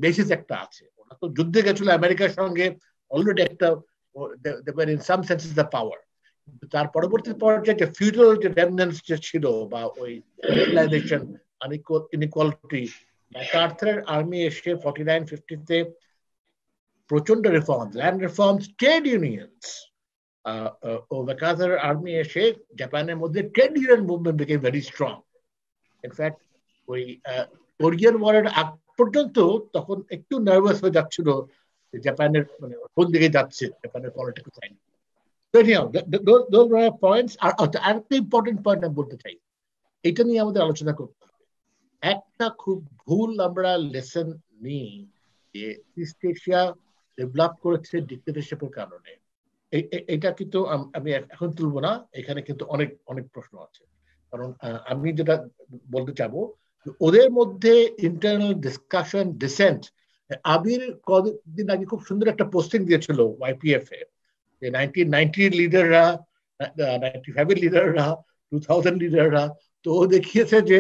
বেসিস একটা আছে। ওরা তো যুদ্ধে গেছিল আমেরিকার সঙ্গে, অলরেডি একটা in some senses the power. তার পরবর্তী পর্যায়ে যে ফিউডাল যে রেমিনেন্স যে ছিল, বা ওই স্পেশালাইজেশন, ইনইকুয়ালিটি, ম্যাকার্থারের আর্মি এসে 49-50-তে প্রচন্ড reform, land reforms, trade unions, ও ম্যাকার্থারের আর্মি এসে জাপানের মধ্যে trade union movement became very strong. In fact ওই কোরিয়ান ওয়ারের আগ পর্যন্ত তখন একটু নার্ভাস হয়ে যাচ্ছিল জাপানের, মানে কোন দিকে যাচ্ছে জাপানের পলিটিক্যাল সাইড। পয়েন্টস। আর আরেকটা ইম্পর্টেন্ট পয়েন্ট আমি বলতে চাই, এটা নিয়ে আমাদের আলোচনা করতে হবে। একটা খুব ভুল আমরা লেসন নিই, যে ইস্ট এশিয়া ডেভেলপ করেছে ডিক্টেটরশিপের কারণে। এটা কিন্তু আমি এখন তুলবো না, এখানে কিন্তু অনেক অনেক প্রশ্ন আছে। কারণ আমি যেটা বলতে চাবো, ওদের মধ্যে ইন্টারনাল ডিসকাশন, ডিসেন্ট। আবির কদিন আগে খুব সুন্দর একটা পোস্টিং দিয়েছিল YPF এ, যে 1990 লিডাররা, 95 লিডাররা, 2000 লিডাররা, তো ও দেখিয়েছে যে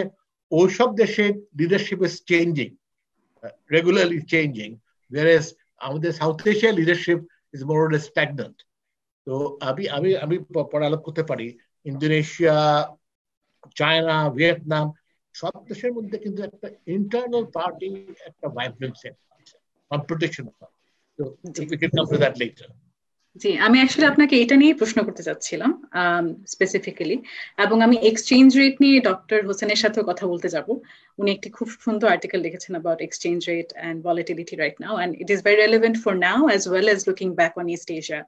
ওইসব দেশে leadership is changing, regularly changing, whereas আমাদের south Asia leadership is more or less stagnant. তো আমি পড়ালোক করতে পারি, ইন্দোনেশিয়া, চায়না, ভিয়েতনাম, সব দেশের মধ্যে কিন্তু একটা ইন্টারনাল পার্টি, একটা ভাইব্রেন্সি আছে, কম্পিটিশন। তো we can come to that later. জি, আমি অ্যাকচুয়ালি আপনাকে এটা নিয়ে প্রশ্ন করতে চাচ্ছিলাম স্পেসিফিক্যালি, এবং আমি এক্সচেঞ্জ রেট নিয়ে ডক্টর হোসেনের সাথেও কথা বলতে যাব। উনি একটি খুব সুন্দর আর্টিকেল লিখেছেন about exchange rate and volatility right now, and it is very relevant for now as well as looking back on East Asia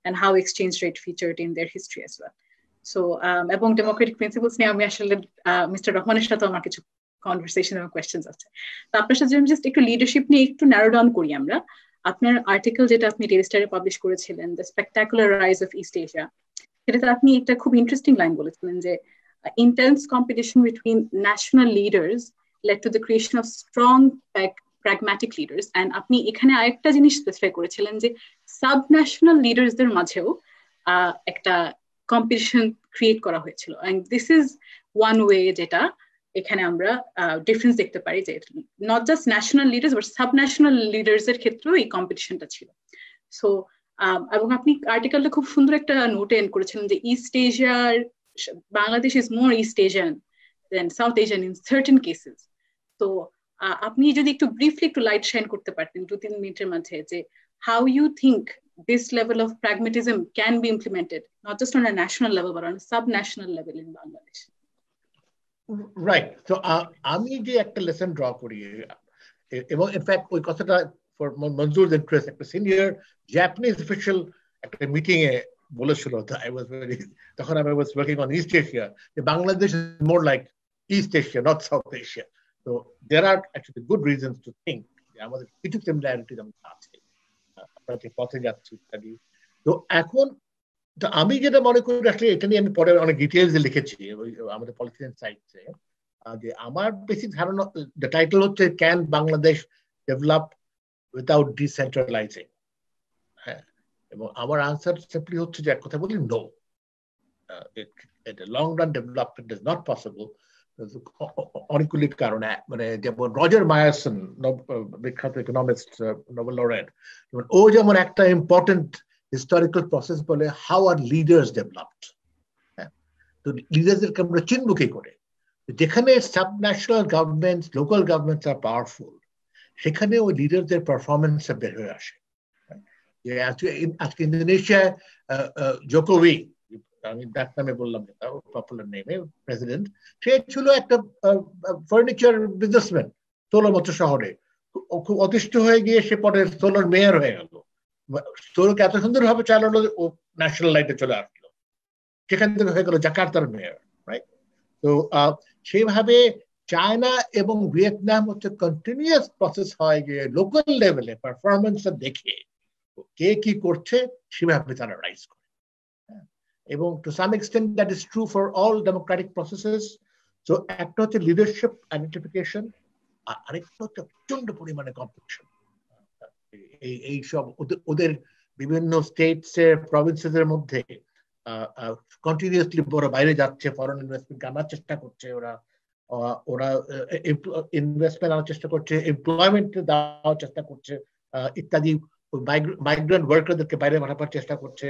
and how exchange rate featured in their history as well. So এবং ডেমোক্রেটিক প্রিন্সিপলস নিয়ে আমি আসলে মিস্টার রহমানের সাথে আমার কিছু কনভারসেশন এবং কোয়েশ্চেনস আছে। তো আপনার সাথে আমি জাস্ট একটু লিডারশিপ নিয়ে একটু ন্যারো ডাউন করি আমরা। আপনার আর্টিকেল যেটা আপনি ডেইলি স্টারে পাবলিশ করেছিলেন, the spectacular rise of east Asia, সেটাতে আপনি একটা খুব ইন্টারেস্টিং লাইন বলেছিলেন যে intense competition between national leaders led to the creation of strong pragmatic leaders, and আপনি এখানে আরেকটা জিনিস স্পেসিফাই করেছিলেন যে সাব ন্যাশনাল লিডার্সদের মাঝেও একটা কম্পিটিশন ক্রিয়েট করা হয়েছিল and this is one way যেটা এখানে আমরা ডিফারেন্স দেখতে পারি যে not just national leaders but sub national leaders এর ক্ষেত্রেও এই কম্পিটিশনটা ছিল সো এবং আপনি আর্টিকেলটা খুব সুন্দর একটা নোট এন্ড করেছিলেন যে ইস্ট এশিয়ার Bangladesh is more East Asian than South Asian in certain cases তো আপনি যদি একটু ব্রিফলি একটু লাইট শাইন করতে পারতেন 2-3 মিনিটের মাঝে যে how you think this level of pragmatism can be implemented not just on a national level but on a sub-national level in Bangladesh. Right. So আমি যে একটা লেসন ড্র করি এবং ইনফ্যাক্ট ওই কথাটা ফর মনজুর's interest একটা সিনিয়র জাপানিজ অফিশিয়াল একটা মিটিং এ বলেছিল তখন আমি was working on East Asia যে Bangladesh is more like East Asia not South Asia. So there are actually good reasons to think যে আমাদের কিছু সিমিলারিটিজ আছে আপনাকে পথে যাচ্ছি ইত্যাদি তো এখন তো আমি যেটা মনে করি আসলে এটা নিয়ে আমি পরে অনেক ডিটেইলস লিখেছি আমাদের পলিটিক্যাল সাইটে যে আমার বেসিক ধারণা দ্য টাইটেল হচ্ছে ক্যান বাংলাদেশ ডেভেলপ উইদাউট ডিসেন্ট্রালাইজিং হ্যাঁ এবং আমার আনসার সিম্পলি হচ্ছে যে এক কথা বলি no long run development is not possible অনেকগুলি কারণে মানে যেমন রজার মায়ারসন বিখ্যাত ইকোনমিস্ট নোবেল লরেট ও যেমন একটা ইম্পর্টেন্ট হিস্টোরিক্যাল প্রসেস বলে হাউ আর লিডার্স ডেভেলপড তো লিডারদেরকে আমরা চিনব কি করে যেখানে sub national government local governments are powerful সেখানে ওই লিডারদের পারফরমেন্স বের হয়ে আসে আজকে ইন্দোনেশিয়ায় জোকোভিক আমি ডাক নামে বললাম যেটা পপুলার নেমে প্রেসিডেন্ট সে ছিল একটা ফার্নিচার বিজনেসম্যান সোলোমতো শহরে খুব অতিষ্ঠ হয়ে গিয়ে সে পরে সোলোর মেয়র হয়ে গেল সোলোকে এত সুন্দর ভাবে চালানো ও ন্যাশনাল লাইটে চলে আসলো সেখান থেকে হয়ে গেল জাকার্তার মেয়র রাইট তো সেইভাবে চায়না এবং ভিয়েতনাম হচ্ছে কন্টিনিউয়াস প্রসেস হয় যে লোকাল লেভেলে পারফরমেন্স দেখে কে কি করছে সেভাবে তারা রাইজ করে এবং to some extent that is true for all democratic processes so একটা হচ্ছে লিডারশিপ আইডেন্টিফিকেশন আর আরেকটা হচ্ছে প্রচন্ড পরিমাণে কম্পিটিশন এই সব ওদের বিভিন্ন স্টেটস এর প্রভিন্সেস এর মধ্যে কন্টিনিউয়াসলি ওরা বাইরে যাচ্ছে ফরেন ইনভেস্টমেন্ট আনার চেষ্টা করছে ওরা ইনভেস্টমেন্ট আনার চেষ্টা করছে এমপ্লয়মেন্ট দেওয়ার চেষ্টা করছে ইত্যাদি মাইগ্রেন্ট ওয়ার্কারদেরকে বাইরে পাঠাবার চেষ্টা করছে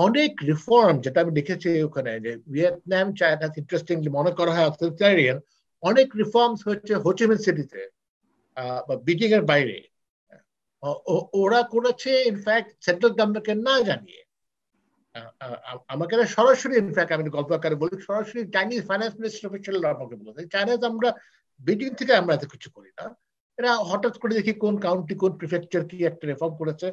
অনেক রিফর্ম যেটা আমি দেখেছি ওখানে যে ভিয়েতনাম চায়না ইন্টারেস্টিংলি মনে করা হয় অথরিটারিয়ান অনেক রিফর্মস হচ্ছে হোচিমিন সিটিতে বা বিজিং এর বাইরে ওরা করেছে ইনফ্যাক্ট সেন্ট্রাল গভর্নমেন্টকে না জানিয়ে আমাকে সরাসরি ইনফ্যাক্ট আমি গল্প আকারে বলি সরাসরি চাইনিজ ফাইন্যান্স মিনিস্টার অফিসিয়াল আমাকে বলেছে চাইনিজ আমরা বিজিং থেকে আমরা এত কিছু করি না এরা হঠাৎ করে দেখি কোন কাউন্টি কোন প্রিফেকচার কি একটা রিফর্ম করেছে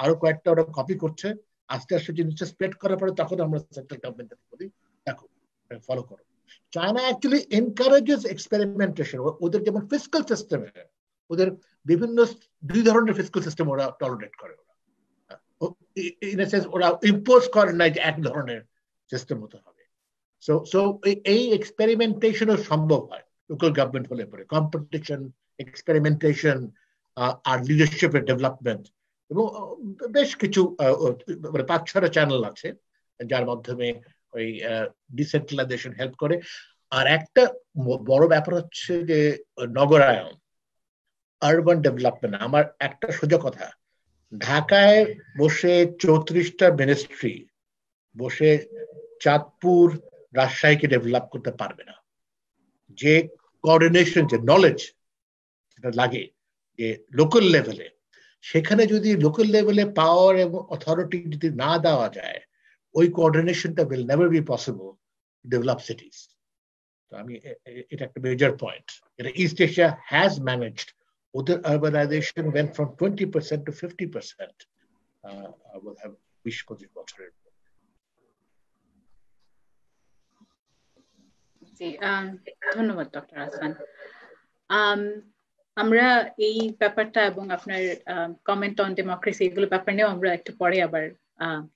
আরো কয়েকটা ওরা কপি করছে আস্তে আস্তে জিনিসটা স্প্রেড করার পরে তখন আমরা সেন্ট্রাল গভর্নমেন্টকে বলি দেখো ফলো করো চায়না অ্যাকচুয়ালি এনকারেজেস এক্সপেরিমেন্টেশন ওদের যেমন ফিসকাল সিস্টেমে ওদের বিভিন্ন দুই ধরনের ফিসকাল সিস্টেম ওরা টলারেট করে ওরা ইন এ সেন্স ওরা ইম্পোজ করে না যে এক ধরনের সিস্টেম হতে হবে সো এই এক্সপেরিমেন্টেশনও সম্ভব হয় লোকাল গভর্নমেন্ট হলে পরে কম্পিটিশন এক্সপেরিমেন্টেশন আর লিডারশিপের ডেভেলপমেন্ট এবং বেশ কিছু 5-6টা চ্যানেল আছে যার মাধ্যমে ওই ডিসেন্ট্রালাইজেশন হেল্প করে আর একটা বড় ব্যাপার হচ্ছে যে নগরায়ন আরবান ডেভেলপমেন্ট আমার একটা সোজা কথা ঢাকায় বসে 34টা মিনিস্ট্রি বসে চাঁদপুর রাজশাহীকে ডেভেলপ করতে পারবে না যে কোঅর্ডিনেশন যে নলেজ যেটা লাগে যে লোকাল লেভেলে সেখানে যদি লোকাল লেভেলে পাওয়ার এবং অথরিটি যদি না দেওয়া যায় ওই কোঅর্ডিনেশনটা will never be possible to develop cities তো আমি এটা একটা মেজর পয়েন্ট এটা ইস্ট এশিয়া has managed ওদের urbanization went from 20% to 50% will have 20-25 বছরের ধন্যবাদ ডক্টর আসমান আমরা এই ব্যাপারটা এবং আপনার কমেন্ট অন ডেমোক্রেসি এগুলো ব্যাপার নিয়েও আমরা একটু পরে আবার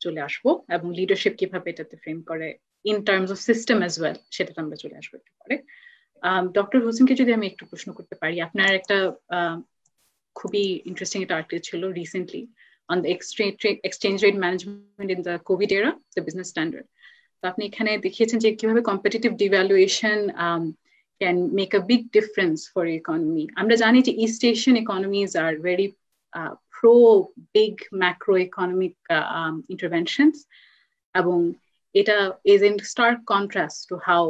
চলে আসবো এবং লিডারশিপ কিভাবে এটাতে ফ্রেম করে in terms of system as well সেটাতে আমরা চলে আসবো একটু পরে ডক্টর হোসেনকে যদি আমি একটু প্রশ্ন করতে পারি আপনার একটা খুবই ইন্টারেস্টিং একটা আর্টিকেল ছিল recently on the exchange rate management in the Covid এরা দ্য বিজনেস স্ট্যান্ডার্ড আপনি এখানে দেখিয়েছেন যে কিভাবে competitive devaluation can make a big difference for economy. আমরা জানি যে East Asian economies are very pro big macroeconomic interventions এবং এটা is in stark contrast to how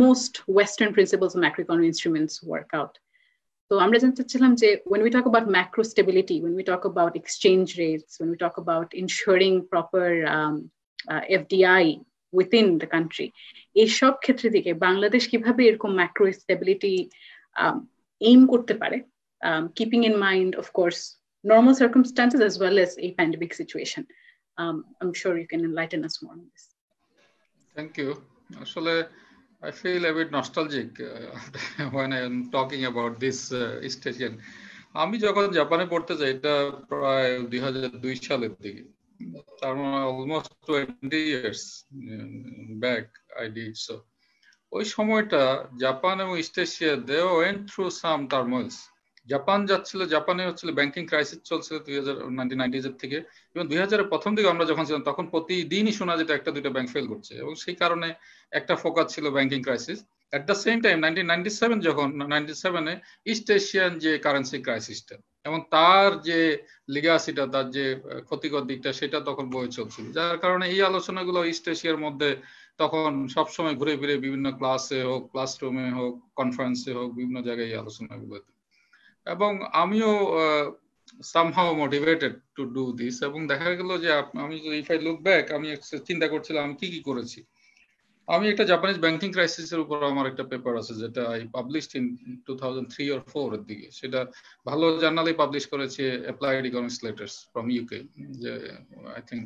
most Western principles of macroeconomic instruments work out. So আমরা জানতে চাচ্ছিলাম যে when we talk about macro stability, when we talk about exchange rates, when we talk about ensuring proper FDI within the country, এই সব ক্ষেত্রে থেকে বাংলাদেশ কিভাবে এরকম macro stability aim করতে পারে, keeping in mind, of course, normal circumstances as well as a pandemic situation. I'm sure you can enlighten us more on this. Thank you. Actually, I feel a bit nostalgic when I am talking about this East Asian. আমি যখন জাপানে পড়তে যাই এটা প্রায় 2002 সালের দিকে, তার মানে almost 20 years back I did so. ওই সময়টা জাপান এবং east Asia they went through some turmoils. Japan যাচ্ছিল, জাপানে হচ্ছিল ব্যাংকিং ক্রাইসিস চলছিল 1990s এর থেকে, এবং 2000-এর প্রথম দিকে আমরা যখন ছিলাম তখন প্রতিদিনই শোনা যেত একটা দুইটা ব্যাংক ফেল করছে, এবং সেই কারণে একটা ফোকাস ছিল banking crisis. At the same time 1997 যখন 97-এ ইস্ট এশিয়ান যে কারেন্সি ক্রাইসিসটা এবং তার যে লিগাসিটা, তার যে ক্ষতিকর দিকটা, সেটা তখন বয়ে চলছিল, যার কারণে এই আলোচনাগুলো ইস্ট এশিয়ার মধ্যে তখন সবসময় ঘুরে ফিরে বিভিন্ন ক্লাসে হোক, ক্লাসরুমে হোক, কনফারেন্সে হোক, বিভিন্ন জায়গায় এই আলোচনাগুলো। এবং আমিও somehow motivated to do this, এবং দেখা গেল যে আমি if I look back, আমি চিন্তা করছিলাম আমি কি কি করেছি। আমি একটা জাপানিজ ব্যাংকিং ক্রাইসিসের উপর আমার একটা পেপার আছে যেটা I published in 2003 or 4 এর দিকে, সেটা ভালো জার্নালে পাবলিশ করেছে applied economics letters from UK, যে I think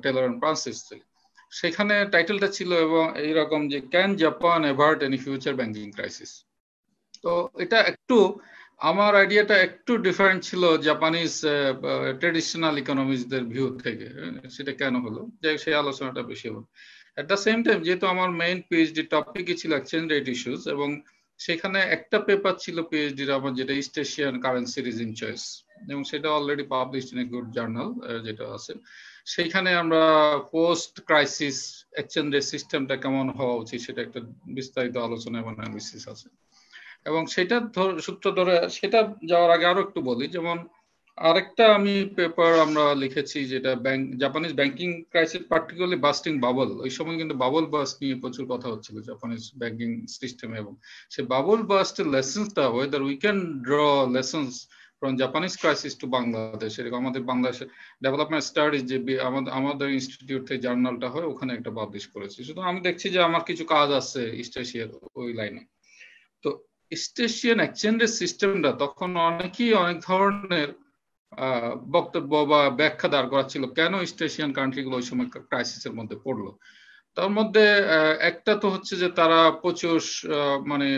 Taylor and Francis। সেখানে টাইটেলটা ছিল এবং এইরকম যে can Japan avert any future banking crisis. তো এটা একটু আমার আইডিয়াটা একটু ডিফারেন্ট ছিল জাপানিজ ট্রেডিশনাল ইকোনমিস্টদের ভিউ থেকে। সেটা কেন হলো যে সেই আলোচনাটা বেশি হলো। এট দ্য সেম টাইম যেহেতু আমার মেইন পিএইচডি টপিকই ছিল এক্সচেঞ্জ রেট ইস্যুস, এবং সেখানে একটা পেপার ছিল পিএইচডির আমার যেটা east Asian currency regime choice, এবং সেটা already published in a good journal যেটা আছে। সেইখানে আমরা পোস্ট ক্রাইসিস এক্সচেঞ্জ রেট সিস্টেমটা কেমন হওয়া উচিত সেটা একটা বিস্তারিত আলোচনা এবং অ্যানালিসিস আছে। এবং সেটা সূত্র ধরে সেটা যাওয়ার আগে আরো একটু বলি, যেমন আরেকটা আমি পেপার আমরা লিখেছি যেটা Japanese banking crisis, particularly busting bubble. ওই সময় কিন্তু বাবল বাস্ট নিয়ে প্রচুর কথা হচ্ছিল জাপানিজ ব্যাংকিং সিস্টেমে, এবং সেই বাবল বাস্টের লেসন্সটা whether we can draw lessons from Japanese crisis to Bangladesh, এরকম আমাদের বাংলাদেশের ডেভেলপমেন্ট স্টাডিজ যে আমাদের ইনস্টিটিউট থেকে জার্নালটা হয় ওখানে একটা পাবলিশ করেছি। শুধু আমি দেখছি যে আমার কিছু কাজ আছে ইস্ট এশিয়ার ওই লাইনে। তো ইস্ট এশিয়ান এক্সচেঞ্জের সিস্টেমটা তখন অনেকেই অনেক ধরনের বক্তব্য বা ব্যাখ্যা দাঁড় করাচ্ছিল কেন ইস্ট এশিয়ান কান্ট্রিগুলো ওই সময় ক্রাইসিসের মধ্যে পড়লো। তার মধ্যে একটা তো হচ্ছে যে তারা প্রচুর মানে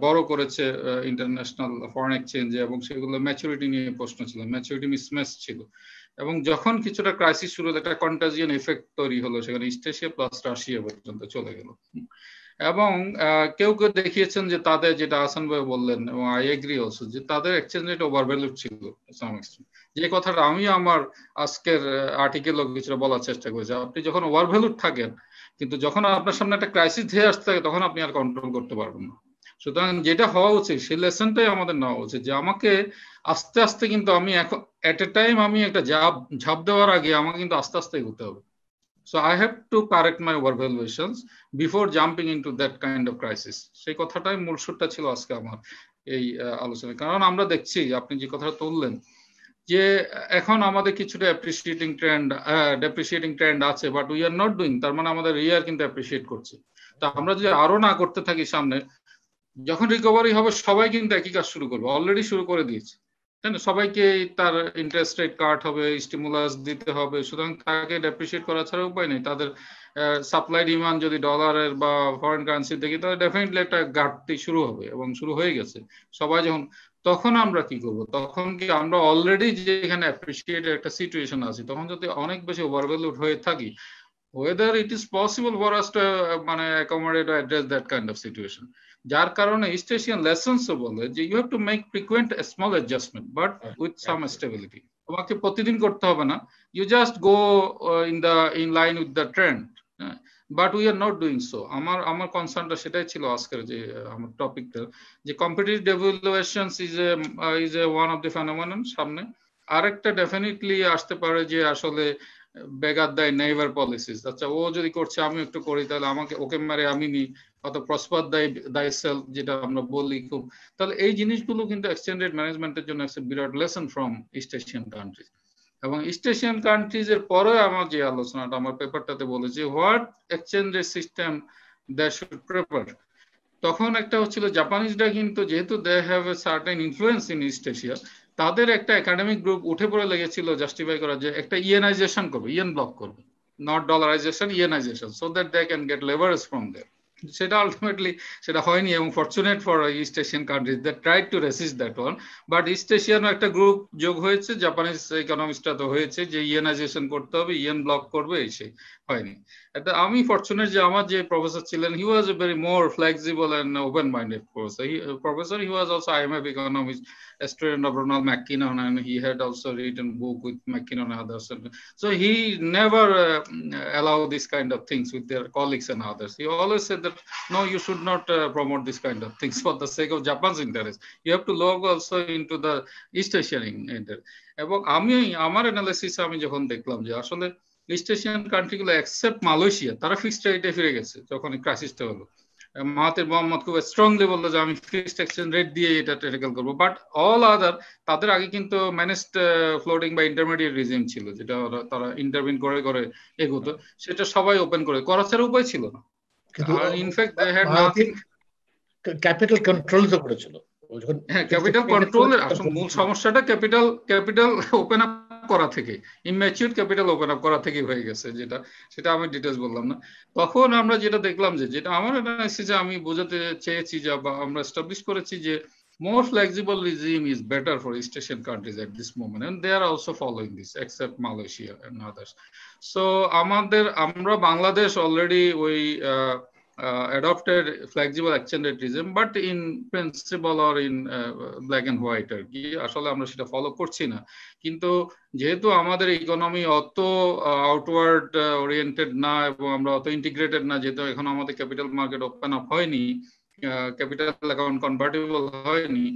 বড় করেছে ইন্টারন্যাশনাল ফরেন এক্সচেঞ্জে, এবং সেগুলো ম্যাচুরিটি নিয়ে প্রশ্ন ছিল, ম্যাচুরিটি মিসম্যাচ ছিল, এবং যখন কিছুটা ক্রাইসিস শুরু হলো একটা কন্টাজিয়ান এফেক্ট তৈরি হলো, সেখানে ইস্ট এশিয়া প্লাস রাশিয়া পর্যন্ত চলে গেল। এবং কেউ কেউ দেখিয়েছেন যে তাদের, যেটা আহসান ভাই বললেন এবং আই এগ্রি অলসো, যে তাদের এক্সচেঞ্জ রেট ওভারভ্যালুড ছিল সাম এক্সটেন্ট, যে কথাটা আমি আমার আজকের আর্টিকেলও কিছুটা বলার চেষ্টা করেছি। আপনি যখন ওভারভ্যালুড থাকেন, কিন্তু যখন আপনার সামনে একটা ক্রাইসিস ধেয়ে আসতে থাকে তখন আপনি আর কন্ট্রোল করতে পারবেন না। সুতরাং যেটা হওয়া উচিত সেই লেসনটাই আমাদের নেওয়া উচিত, যে আমাকে আস্তে আস্তে কিন্তু আমি এখন এট এ টাইম আমি একটা ঝাঁপ দেওয়ার আগে আমাকে কিন্তু আস্তে আস্তে এগোতে হবে। So I have to correct my overvaluations before jumping into that kind of crisis. সেই কথাটাই মূল সুরটা ছিল আজকে আমার এই আলোচনায়। কারণ আমরা দেখছি আপনি যে কথাটা তুললেন যে এখন আমাদের কিছুটা ডেপ্রিসিয়েটিং ট্রেন্ড আছে, but we are not doing, তার মানে আমাদের রিয়ার কিন্তু অ্যাপ্রিসিয়েট করছে। তা আমরা যদি আরো না করতে থাকি সামনে, যখন রিকভারি হবে সবাই কিন্তু একই কাজ শুরু করবে, অলরেডি শুরু করে দিয়েছে, তাই না? সবাইকে তার ইন্টারেস্ট রেট কাট হবে, স্টিমুলাস দিতে হবে, সুতরাং তাকে ডেপ্রিসিয়েট করা ছাড়া উপায় নেই। তাদের সাপ্লাই ডিমান্ড যদি ডলারের বা ফরেন কারেন্সি দেখি তাহলে ডেফিনেটলি একটা ঘাটতি শুরু হবে, এবং শুরু হয়ে গেছে। সবাই যখন, তখন আমরা কি করব? তখন কি আমরা অলরেডি যে এখানে অ্যাপ্রিসিয়েটের একটা সিচুয়েশন আছে, তখন যদি অনেক বেশি ওভারভ্যালুড হয়ে থাকি, whether it is possible for us to মানে accommodate or address that kind of situation, যার কারণে ইস্ট এশিয়ান লেসন্স বলে যে you have to make frequent small adjustment but with some stability. তোমাকে প্রতিদিন করতে হবে না, you just go in line with the trend, but we are not doing so. আমার কনসার্নটা সেটাই ছিল আজকের যে আমার টপিকটা, যে competitive devaluations is a one of the phenomenon সামনে। আরেকটা ডেফিনেটলি আসতে পারে যে আসলে বেগার দায় নেইবার পলিসিস। আচ্ছা, ও যদি করছে আমি একটু করি, তাহলে আমাকে ওকে মারে আমি নি, অত প্রসপার দায় সেলফ যেটা আমরা বলি খুব। তাহলে এই জিনিসগুলো কিন্তু এক্সচেঞ্জ রেট ম্যানেজমেন্টের জন্য একটা বিরাট lesson from east Asian countries. এবং ইস্ট এশিয়ান কান্ট্রিজ এর পরে আমার যে আলোচনাটা আমার পেপারটাতে বলেছি, what exchange rate system they should prepare. তখন একটা হচ্ছিল জাপানিজরা কিন্তু যেহেতু they have a certain influence in east Asia, তাদের একটা একাডেমিক গ্রুপ উঠে পড়ে লেগেছিল জাস্টিফাই করা যে একটা ইয়েনাইজেশন করবে, ইয়েন ব্লক করবে, not dollarization, yenization, so that they can get leverage from there. সেটা আলটিমেটলি সেটা হয়নি, এবং fortunate for east Asian countries that tried to resist that one. But east এশিয়ানও একটা গ্রুপ যোগ হয়েছে, জাপানিজ ইকোনমিস্টরা তো হয়েছে যে ইয়েনাইজেশন করতে হবে, ইয়েন ব্লক করবে, এই সেই হয়নি। এটা আমি ফরচুনেট যে আমার যে প্রফেসর ছিলেন, he was a very more flexible and open minded professor. He was also IMF economist, a student of Ronald McKinnon, and he had also written book with McKinnon and others. So he never allow this kind of things with their colleagues and others. He always said that no, you should not promote this kind of things for the sake of Japan's interest. You have to look also into the East Asian interest. এবং আমি আমার অ্যানালিসিস আমি যখন দেখলাম যে আসলে ইস্ট এশিয়ান কান্ট্রিগুলো এক্সেপ্ট মালয়েশিয়া, তারা ফিক্সড রেটে ফিরে গেছে যখন ক্রাইসিসটা হলো। মাহাতির মোহাম্মদ খুব স্ট্রংলি বললো যে আমি ফিক্সড এক্সচেঞ্জ রেট দিয়ে এটা ট্যাকেল করবো। বাট অল আদার, তাদের আগে কিন্তু ম্যানেজড ফ্লোটিং বা ইন্টারমিডিয়েট রিজিম ছিল, যেটা তারা ইন্টারভিন করে করে এগোতো, সেটা সবাই ওপেন করে করা ছাড়া উপায় ছিল না। আর in fact they had nothing. Capital control তো করেছিল। হ্যাঁ, ক্যাপিটাল কন্ট্রোলের আসল মূল সমস্যাটা ক্যাপিটাল ওপেন আপ করা থেকে, ইম্যাচিউর ক্যাপিটাল ওপেন আপ করা থেকে হয়ে গেছে, সেটা আমি ডিটেলস বললাম না। তখন আমরা যেটা দেখলাম যে যেটা আমার অ্যানালাইসিসে আমি বোঝাতে চেয়েছি যে বা আমরা এস্টাবলিশ করেছি যে more flexible regime is better for East Asian countries at this moment, and they are also following this except Malaysia and others. So আমরা Bangladesh already adopted flexible exchange rate regime, but in principle or in black and white আর কি, আসলে আমরা সেটা ফলো করছি না। কিন্তু যেহেতু আমাদের ইকোনমি অত আউটওয়ার্ড ওরিয়েন্টেড না এবং আমরা অত ইন্টিগ্রেটেড না, যেহেতু এখন আমাদের ক্যাপিটাল মার্কেট ওপেন আপ হয়নি, ক্যাপিটাল অ্যাকাউন্ট কনভার্টেবল হয়নি,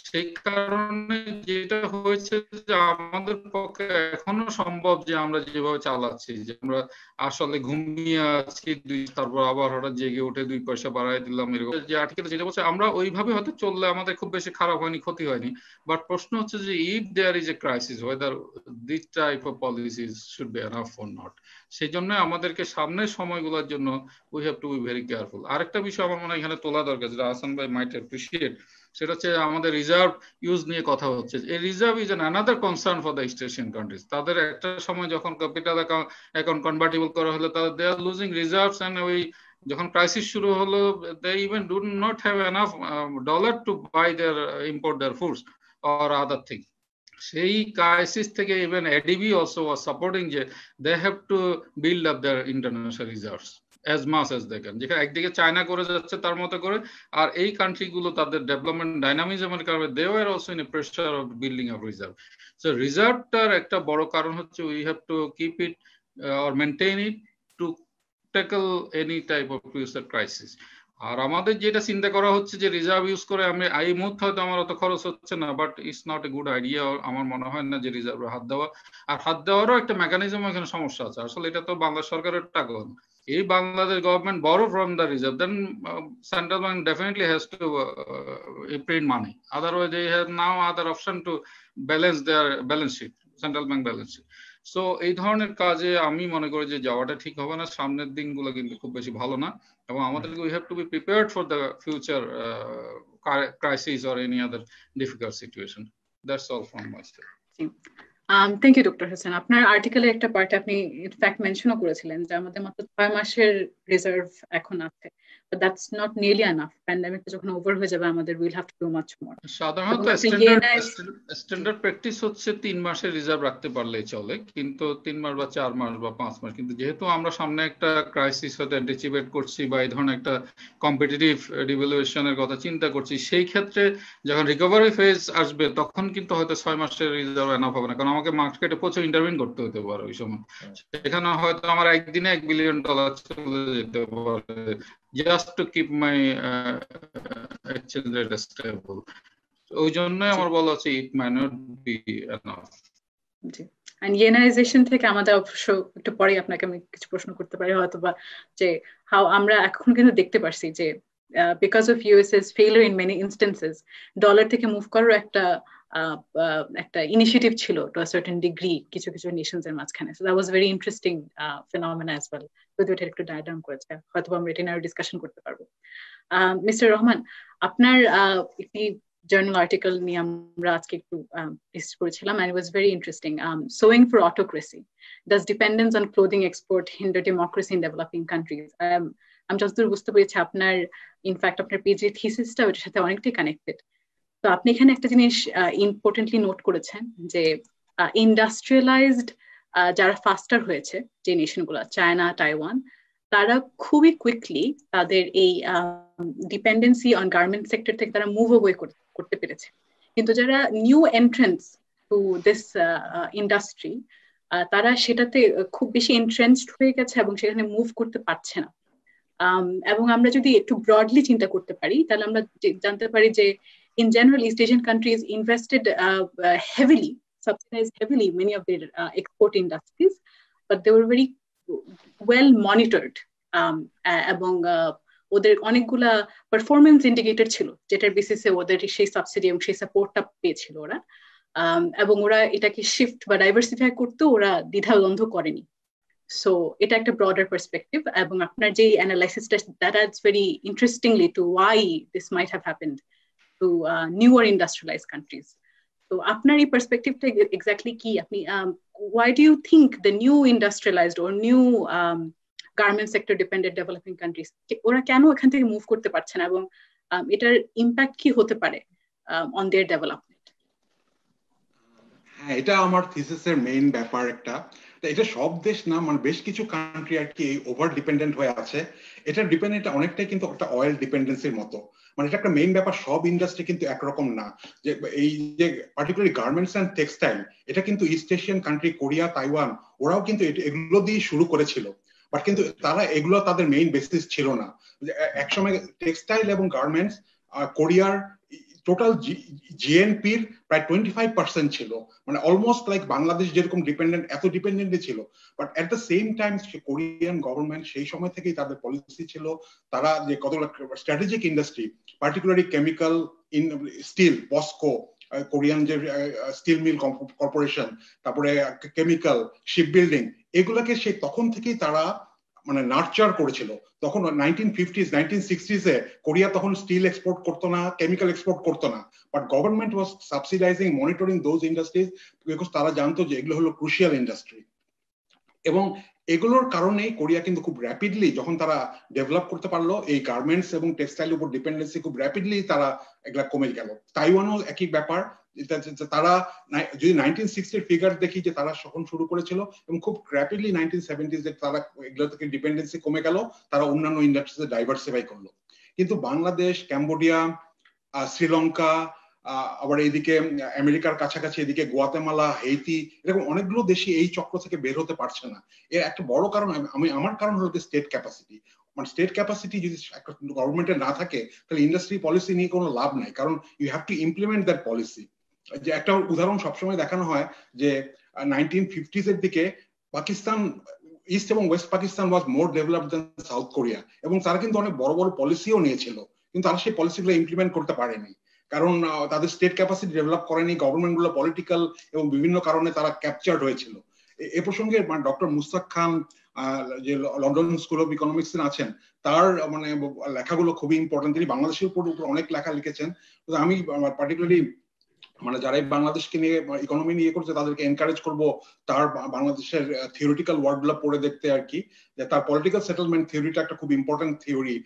সেই কারণে যেটা হয়েছে যে আমাদের পক্ষে এখনো সম্ভব যে আমরা যেভাবে চালাচ্ছি, যে আমরা আসলে ঘুমিয়ে আছি তারপর আবার হঠাৎ জেগে উঠে 2 পয়সা বাড়াই দিলাম, এরকম যে আর্টিকেল যেটা বলছে আমরা ওইভাবে হয়তো চললে আমাদের খুব বেশি খারাপ হয়নি, ক্ষতি হয়নি। বাট প্রশ্ন হচ্ছে যে if there is a crisis, whether this type of policies should be enough or not. সেই জন্য আমাদেরকে সামনের সময়গুলোর জন্য we have to be very careful. আরেকটা বিষয় আমার মনে হয় এখানে তোলা দরকার, যেটা হাসান ভাই মাইট অ্যাপ্রিশিয়েট, সেটা হচ্ছে আমাদের রিজার্ভ ইউজ নিয়ে কথা হচ্ছে। এই reserve is another concern for the East Asian countries. তাদের একটা সময় যখন ক্যাপিটাল অ্যাকাউন্ট কনভার্টেবল করা হলো, তাদের they are losing reserves, and ওই যখন ক্রাইসিস শুরু হলো they even do not have enough dollar to buy their import their foods or other thing. সেই ক্রাইসিস থেকে even ADB also was supporting যে they have to build up their international reserves as much as they can, যেখানে একদিকে চায়না করে যাচ্ছে তার মতো করে, আর এই কান্ট্রিগুলো তাদের ডেভেলপমেন্ট ডাইনামিজমের কারণে they were also in a pressure of building up reserve. So রিজার্ভটার একটা বড় কারণ হচ্ছে we have to keep it or maintain it to tackle any type of future crisis. আর আমাদের যেটা চিন্তা করা হচ্ছে যে রিজার্ভ ইউজ করে আমি এই মুহূর্তে হয়তো আমার অত খরচ হচ্ছে না, but it's not a good idea. আমার মনে হয় না যে রিজার্ভে হাত দেওয়া, আর হাত দেওয়ারও একটা মেকানিজম এখানে সমস্যা আছে। আসলে এটা তো বাংলা সরকারের টাকা, এই Bangladesh government borrow from the reserve, then central bank definitely has to print money, otherwise they have now other option to balance their balance sheet, central bank balance sheet. So এই ধরনের কাজে আমি মনে করি যে যাওয়াটা ঠিক হবে না, সামনের দিনগুলো কিন্তু খুব বেশি ভালো না, এবং আমাদেরকে we have to be prepared for the future crisis or any other difficult situation. That's all from my side. Thank you doctor Hossain. আপনার আর্টিকেলে একটা পার্ট আপনি ইনফ্যাক্ট মেনশনও করেছিলেন যে আমাদের মাত্র 6 মাসের রিজার্ভ এখন আছে, but that's not nearly enough. প্যান্ডেমিকটা যখন ওভার হয়ে যাবে আমাদের will have to do much more. সাধারণত স্ট্যান্ডার্ড প্র্যাকটিস হচ্ছে 3 মাসের রিজার্ভ রাখতে পারলেই চলে, কিন্তু 3 মাস বা 4 মাস বা 5 মাস। কিন্তু যেহেতু আমরা সামনে একটা ক্রাইসিস হয়তো অ্যান্টিসিপেট করছি বা এই ধরনের একটা কম্পিটিটিভ ডিভ্যালুয়েশনের কথা চিন্তা করছি, সেই ক্ষেত্রে যখন রিকভারি ফেজ আসবে তখন কিন্তু হয়তো 6 মাসের রিজার্ভ এনাফ হবে না, কারণ আমাকে মার্কেটে প্রচুর ইন্টারভিউ করতে হতে পারে ওই সময়। সেখানে হয়তো আমার একদিনে $1 বিলিয়ন চলে যেতে পারে just to keep my exchange rate stable. ওই জন্যই আমার বলা হচ্ছে it may not be enough. জি, and ইয়েনাইজেশন থেকে আমাদের অবশ্য একটু পরে আপনাকে আমি কিছু প্রশ্ন করতে পারি হয়তো বা, যে হাউ আমরা এখন কিন্তু দেখতে পারছি যে because of USS failure in many instances dollar থেকে মুভ করার একটা ইনিশিয়েটিভ ছিল টু আ সার্টেন ডিগ্রি কিছু কিছু নেশনস এর মাঝখানে। So that was very interesting ফিনোমেনা as well, যদি ওটা একটু ডায়াগ্রাম করেছে হয়তো আমরা এটা নিয়ে ডিসকাশন করতে পারবো। মিস্টার রহমান, আপনার একটি journal article নিয়ে আমরা আজকে একটু রিসার্চ করেছিলাম and it was very interesting. Sowing for autocracy, does dependence on clothing export hinder democracy in developing countries? আমি যতদূর বুঝতে পেরেছি আপনার ইনফ্যাক্ট আপনার পিএইচডি থিসিসটা ওটার সাথে অনেকটাই কানেক্টেড। তো আপনি এখানে একটা জিনিস ইম্পর্টেন্টলি নোট করেছেন যে ইন্ডাস্ট্রিয়ালাইজড যারা ফাস্টার হয়েছে যে নেশনগুলো চায়না তাইওয়ান, তারা খুবই কুইকলি তাদের এই ডিপেন্ডেন্সি অন গার্মেন্ট সেক্টর থেকে তারা মুভ অ্যাওয়ে করতে পেরেছে। কিন্তু যারা new entrance to this industry তারা সেটাতে খুব বেশি এন্ট্রেন্সড হয়ে গেছে এবং সেখানে মুভ করতে পারছে না। এবং আমরা যদি একটু ব্রডলি চিন্তা করতে পারি তাহলে আমরা জানতে পারি যে in general east Asian countries invested heavily, subsidized heavily many of their export industries, but they were very well monitored এবং ওদের অনেকগুলা পারফরমেন্স ইন্ডিকেটর ছিল যেটার বেসিসে ওদের সেই সাবসিডি এবং সেই সাপোর্টটা পেয়েছিল ওরা, এবং ওরা এটাকে শিফট বা ডাইভার্সিফাই করতে ওরা দ্বিধাদ্বন্দ্ব করেনি। সো এটা একটা ব্রডার পার্সপেক্টিভ, এবং আপনার যে অ্যানালাইসিসটা that adds very interestingly to why this might have happened to newer industrialized countries. তো আপনার এই পার্সপেক্টিভটা এক্স্যাক্টলি কি? আপনি why do you think the new industrialized or new garment sector dependent developing countries ওরা কেন এখান থেকে মুভ করতে পারছে না এবং এটার ইম্প্যাক্ট কি হতে পারে on their development? হ্যাঁ, এটা আমার থিসিসের মেইন ব্যাপার একটা। এটা সব দেশ না, মানে বেশ কিছু কান্ট্রি আর কি ওভার ডিপেন্ডেন্ট হয়ে আছে। এটা ডিপেন্ডেন্ট অনেকটাই কিন্তু একটা অয়েল ডিপেন্ডেন্সির মতো, মানে এটা একটা মেইন ব্যাপার। সব ইন্ডাস্ট্রি কিন্তু একরকম না, যে এই যে পার্টিকুলারলি গার্মেন্টস অ্যান্ড টেক্সটাইল, এটা কিন্তু east Asian country Korea Taiwan ওরাও কিন্তু এগুলো দিয়ে শুরু করেছিল, বাট কিন্তু তারা এগুলো তাদের মেইন বেসিস ছিল না। একসময় টেক্সটাইল এবং গার্মেন্টস কোরিয়ার টোটাল জিএনপির প্রায় 25% ছিল, মানে অলমোস্ট লাইক বাংলাদেশ যেরকম ডিপেন্ডেন্ট, এত ডিপেন্ডেন্টই ছিল। But at the same time Korean government সেই সময় থেকেই তাদের পলিসি ছিল তারা যে কতগুলো strategic industry, particularly chemical, steel, POSCO, Korean যে স্টিল মিল কর্পোরেশন, তারপরে কেমিক্যাল, শিপ বিল্ডিং, এগুলাকে সেই তখন থেকেই তারা মানে নার্চার করেছিল। তখন 1950s 1960s এ কোরিয়া তখন স্টিল এক্সপোর্ট করতো না, কেমিক্যাল এক্সপোর্ট করতো না, but government was subsidising, monitoring those industries, because তারা জানতো যে এগুলো হলো ক্রুশিয়াল ইন্ডাস্ট্রি। এবং এগুলোর কারণে কোরিয়া কিন্তু খুব র্যাপিডলি যখন তারা ডেভেলপ করতে পারলো, এই গার্মেন্টস এবং টেক্সটাইল উপর ডিপেন্ডেন্সি খুব র্যাপিডলি তারা এগুলা কমে গেল। তাইওয়ানও একই ব্যাপার, তারা যদি 1960 ফিগার দেখি যে তারা তখন শুরু করেছিল এবং খুব র্যাপিডলি 1970s তারা এগুলো থেকে ডিপেন্ডেন্সি কমে গেল, তারা অন্যান্য ইন্ডাস্ট্রিতে ডাইভার্সিফাই করলো। কিন্তু বাংলাদেশ, ক্যাম্বোডিয়া, শ্রীলঙ্কা, আবার এইদিকে আমেরিকার কাছাকাছি এদিকে গুয়াতেমালা, হেইতি, এরকম অনেকগুলো দেশই এই চক্র থেকে বের হতে পারছে না। এর একটা বড় কারণ আমার কারণ হলো স্টেট ক্যাপাসিটি। মানে স্টেট ক্যাপাসিটি যদি একটা গভর্নমেন্টের না থাকে তাহলে ইন্ডাস্ট্রি পলিসি নিয়ে কোনো লাভ নাই, কারণ you have to implement that policy. যে একটা উদাহরণ সবসময় দেখানো হয় যে 1950s এর দিকে পাকিস্তান, ইস্ট এবং ওয়েস্ট পাকিস্তান ওয়াজ মোর ডেভেলপড দ্যান সাউথ কোরিয়া, এবং তারা কিন্তু অনেক বড় বড় পলিসিও নিয়েছিল, কিন্তু তারা সেই পলিসিগুলো ইমপ্লিমেন্ট করতে পারেনি, কারণ তাদের স্টেট ক্যাপাসিটি ডেভেলপ করেনি। গভর্নমেন্ট গুলো পলিটিক্যাল এবং বিভিন্ন কারণে তারা ক্যাপচার্ড হয়েছিল। এ প্রসঙ্গে ডক্টর মুস্তাক খান, যে লন্ডন স্কুল অফ ইকোনমিক্স আছেন, তার মানে লেখাগুলো খুবই ইম্পর্টেন্ট। তিনি বাংলাদেশের উপর অনেক লেখা লিখেছেন। আমি পার্টিকুলারলি মানে যারা বাংলাদেশকে নিয়ে ইকোনমি নিয়ে করছে তাদেরকে এনকারেজ করব তার বাংলাদেশের থিওরিটিক্যাল ওয়ার্ড গুলো পড়ে দেখতে আর কি। যে তার পলিটিক্যাল সেটেলমেন্ট থিওরিটা একটা খুব ইম্পর্টেন্ট থিওরি,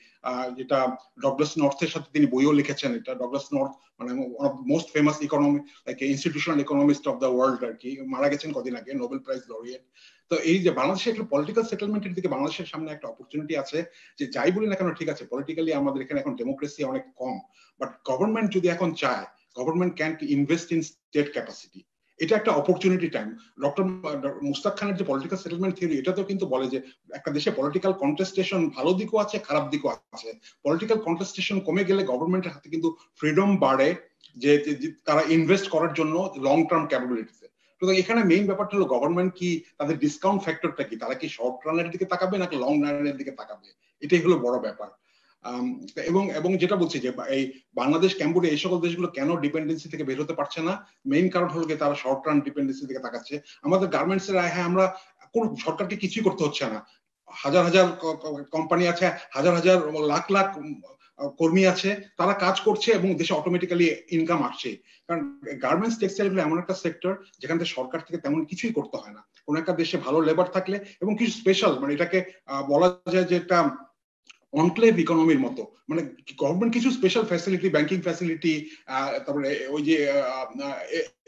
যেটা ডগলাস নর্থের সাথে তিনি বইও লিখেছেন। এটা ডগলাস নর্থ মানে one of most famous economy like institutional economist of the world আর কি, মারা গেছেন কদিন আগে, নোবেল প্রাইজ লরিয়েট। তো এই যে বাংলাদেশের একটা পলিটিক্যাল সেটেলমেন্টের দিকে বাংলাদেশের সামনে একটা অপরচুনিটি আছে, যে যাই বলি না কেন ঠিক আছে পলিটিক্যালি আমাদের এখানে এখন ডেমোক্রেসি অনেক কম, বাট গভর্নমেন্ট যদি এখন চায়, government can invest in state capacity. এটা একটা অপরচুনিটি টাইম। ডক্টর মুস্তাক খানের যে পলিটিক্যাল সেটেলমেন্ট থিওরি, এটাতেও কিন্তু বলে যে একটা দেশে পলিটিক্যাল কন্টেস্টেশন ভালো দিকও আছে, খারাপ দিকও আছে। পলিটিক্যাল কন্টেস্টেশন কমে গেলে গভর্নমেন্টের হাতে কিন্তু ফ্রিডম বাড়ে যে তারা ইনভেস্ট করার জন্য লং টার্ম ক্যাপাবিলিটিতে। সুতরাং এখানে মেইন ব্যাপারটা হলো গভর্নমেন্ট কি তাদের ডিসকাউন্ট ফ্যাক্টরটা কি, তারা কি শর্ট রানের দিকে তাকাবে নাকি লং রানের দিকে তাকাবে, এটাই হলো বড় ব্যাপার। এবং যেটা বলছি যে এই বাংলাদেশ, ক্যাম্বোডিয়া, এই সকল দেশগুলো কেন ডিপেন্ডেন্সি থেকে বের হতে পারছে না, মেইন কারণ হলো কি তারা শর্ট রান ডিপেন্ডেন্সি থেকে তাকাচ্ছে। আমাদের গার্মেন্টস এর হ্যাঁ, আমরা কোন সরকারকে কিছুই করতে হচ্ছে না, হাজার হাজার কোম্পানি আছে, হাজার হাজার লাখ লাখ কর্মী আছে, তারা কাজ করছে এবং দেশে অটোমেটিক্যালি ইনকাম আসছে। কারণ গার্মেন্টস টেক্সটাইল গুলো এমন একটা সেক্টর যেখান থেকে সরকার থেকে তেমন কিছুই করতে হয় না। কোন একটা দেশে ভালো লেবার থাকলে এবং কিছু স্পেশাল, মানে এটাকে বলা যায় যে একটা অনক্লেভ ইকোনমির মতো, মানে গভর্নমেন্ট কিছু স্পেশাল ফ্যাসিলিটি, ব্যাংকিং ফ্যাসিলিটি, তারপরে ওই যে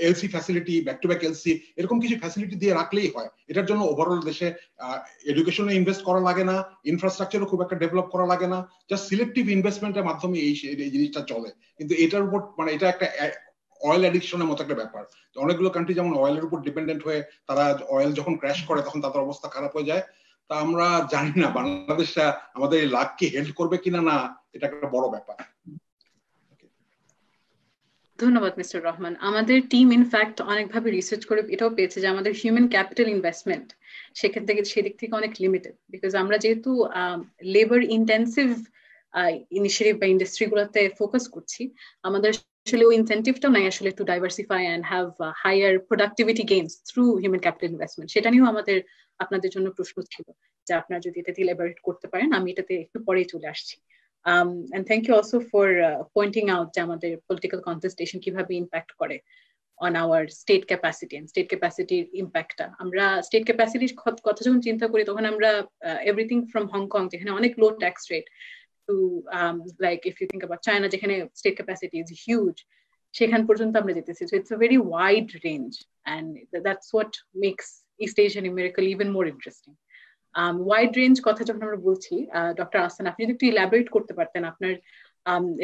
LC facility, back to back LC, এরকম কিছু ফ্যাসিলিটি দিয়ে রাখলেই হয়। এটার জন্য ওভারঅল দেশে এডুকেশনে ইনভেস্ট করা লাগে না, ইনফ্রাস্ট্রাকচারও খুব একটা ডেভেলপ করা লাগে না, জাস্ট সিলেক্টিভ ইনভেস্টমেন্টের মাধ্যমে এই জিনিসটা চলে। কিন্তু এটার উপর মানে এটা একটা অয়েল অ্যাডিকশনের মতো একটা ব্যাপার। অনেকগুলো কান্ট্রি যেমন অয়েলের উপর ডিপেন্ডেন্ট হয়ে তারা অয়েল যখন ক্র্যাশ করে তখন তাদের অবস্থা খারাপ হয়ে যায়। তা আমরা জানি না বাংলাদেশটা আমাদের এই লাভকে হেল্প করবে কিনা, না এটা একটা বড় ব্যাপার। ধন্যবাদ মিস্টার রহমান। আমাদের টিম ইনফ্যাক্ট অনেকভাবে রিসার্চ করে এটাও পেয়েছে যে আমাদের হিউম্যান ক্যাপিটাল ইনভেস্টমেন্ট সেখান থেকে সেদিক থেকে অনেক লিমিটেড, বিকজ আমরা যেহেতু লেবার ইন্টেন্সিভ ইনিশিয়েটিভ বা ইন্ডাস্ট্রি গুলোতে ফোকাস করছি, আমাদের আসলে ওই ইনসেন্টিভটাও নাই আসলে to diversify and have higher productivity gains through human capital investment. সেটা নিয়েও আমাদের আপনাদের জন্য প্রশ্ন ছিল যে আপনারা যদি এটাতে ইলাবোরেট করতে পারেন। আমি এটাতে একটু পরেই চলে আসছি। And thank you also for pointing out যে আমাদের political contestation কিভাবে impact করে on our state capacity and state capacity impact টা। আমরা state capacity কথা যখন চিন্তা করি তখন আমরা everything from Hong Kong যেখানে অনেক low tax rate to like if you think about China যেখানে state capacity is huge, সেখান পর্যন্ত আমরা যেতেছি। So it's a very wide range and that's what makes East Asia numerical even more interesting. Wide range কথা যখন আমরা বলছি, ডক্টর আহসান আপনি যদি একটু ইলাবোরেট করতে পারতেন, আপনার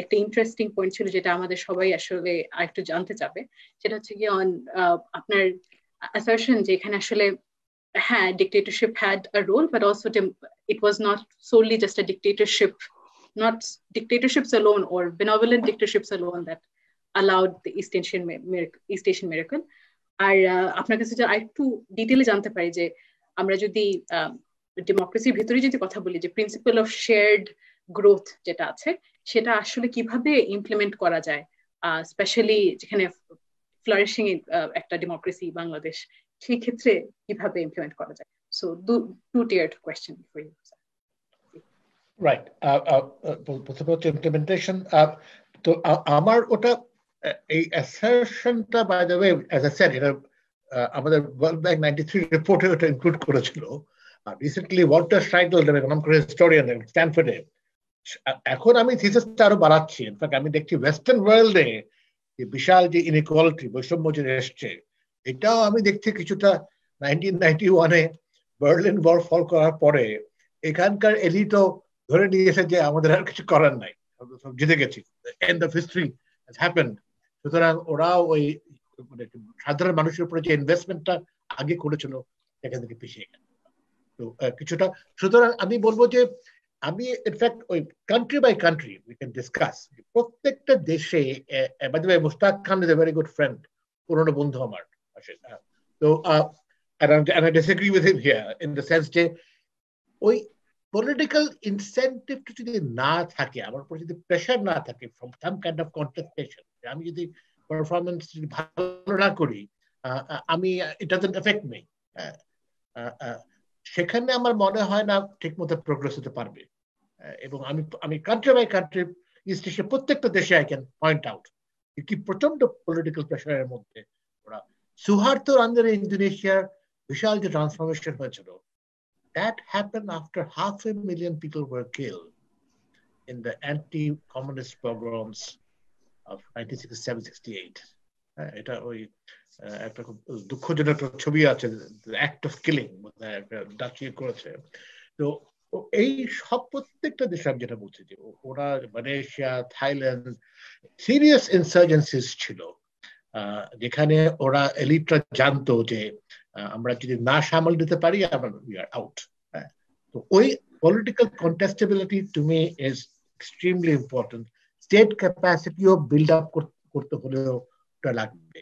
একটা ইন্টারেস্টিং পয়েন্ট ছিল যেটা আমাদের সবাই আসলে আরেকটু জানতে চাবে, সেটা হচ্ছে কি অন আপনার অ্যাসারশন যে এখানে আসলে হ্যাঁ dictatorship had a role but also it was not solely just a dictatorship, not dictatorships alone or benevolent dictatorships alone that allowed the East Asian miracle. আর আপনার কাছে যে আরেকটু ডিটেইলে জানতে পারি যে আমরা যদি ডেমোক্রেসির ভিতরে যদি কথা বলি যে প্রিন্সিপাল অফ শেয়ার্ড গ্রোথ যেটা আছে সেটা আসলে কিভাবে ইমপ্লিমেন্ট করা যায়, স্পেশালি যেখানে ফ্লারিশিং একটা ডেমোক্রেসি বাংলাদেশ, সেই ক্ষেত্রে কিভাবে ইমপ্লিমেন্ট করা যায়। So two-tiered question for you. Right, প্রথমত ইমপ্লিমেন্টেশন। তো আমার ওটা এই অ্যাসারশনটা by the way as I said এটা আমাদের ওয়ার্ল্ড ব্যাংক 93 রিপোর্টে ওটা ইনক্লুড করেছিল। রিসেন্টলি ওয়াল্টার শাইডল হিস্টোরিয়ান স্ট্যানফোর্ডে, এখন আমি থিসিসটা আরো বাড়াচ্ছি। ইনফ্যাক্ট আমি দেখছি ওয়েস্টার্ন ওয়ার্ল্ডে যে বিশাল যে ইনইকুয়ালিটি, বৈষম্য যে এসছে, এটাও আমি দেখছি কিছুটা 1991-এ বার্লিন ওয়াল ফল করার পরে এখানকার এলিটও ধরে নিয়েছে যে আমাদের আর কিছু করার নাই, জিতে গেছি, end of history has happened. সুতরাং ওরাও ওই সাধারণ মানুষের উপরে যে ইনভেস্টমেন্টটা আগে করেছিল সেখান থেকে পিছিয়ে গেল তো কিছুটা। সুতরাং আমি বলবো যে আমি ইনফ্যাক্ট ওই country by country we can discuss. প্রত্যেকটা দেশে, by the way Mushtaq Khan is a very good friend, পুরনো বন্ধু আমার। তো and I disagree with him here in the sense যে ওই পলিটিক্যাল ইনসেন্টিভ যদি না থাকে, আমার উপর যদি প্রেশার না থাকে ফ্রম সাম কাইন্ড অফ কন্টেস্টেশন, আমি যদি পারফরমেন্স যদি ভালো না করি, আমি ইট ডাজন্ট এফেক্ট মি, সেখানে আমার মনে হয় না ঠিক মতো প্রোগ্রেস হতে পারবে। এবং আমি country by country East Asia প্রত্যেকটা দেশে আই ক্যান পয়েন্ট আউট কি প্রচন্ড পলিটিক্যাল প্রেশারের মধ্যে ওরা সুহার্তো আন্দারে ইন্দোনেশিয়ার বিশাল যে ট্রান্সফরমেশন হয়েছিল, that happened after 500,000 people were killed in the anti-communist pogroms of 1967-68. এটা ওই একটা খুব দুঃখজনক ছবি আছে, অ্যাক্ট অফ কিলিং ডাচিয়ে করেছে। তো এই সব প্রত্যেকটা দেশে আমি যেটা বলছি যে ওরা মালয়েশিয়া, থাইল্যান্ড, সিরিয়াস ইনসার্জেন্সিস ছিল। যেখানে ওরা এলিটরা জানতো যে আমরা যদি না সামাল দিতে পারি আমরা উই আর আউট। তো ওই political contestability to me is extremely important. State ক্যাপাসিটিও বিল্ড আপ করতে হলেও ওটা লাগবে।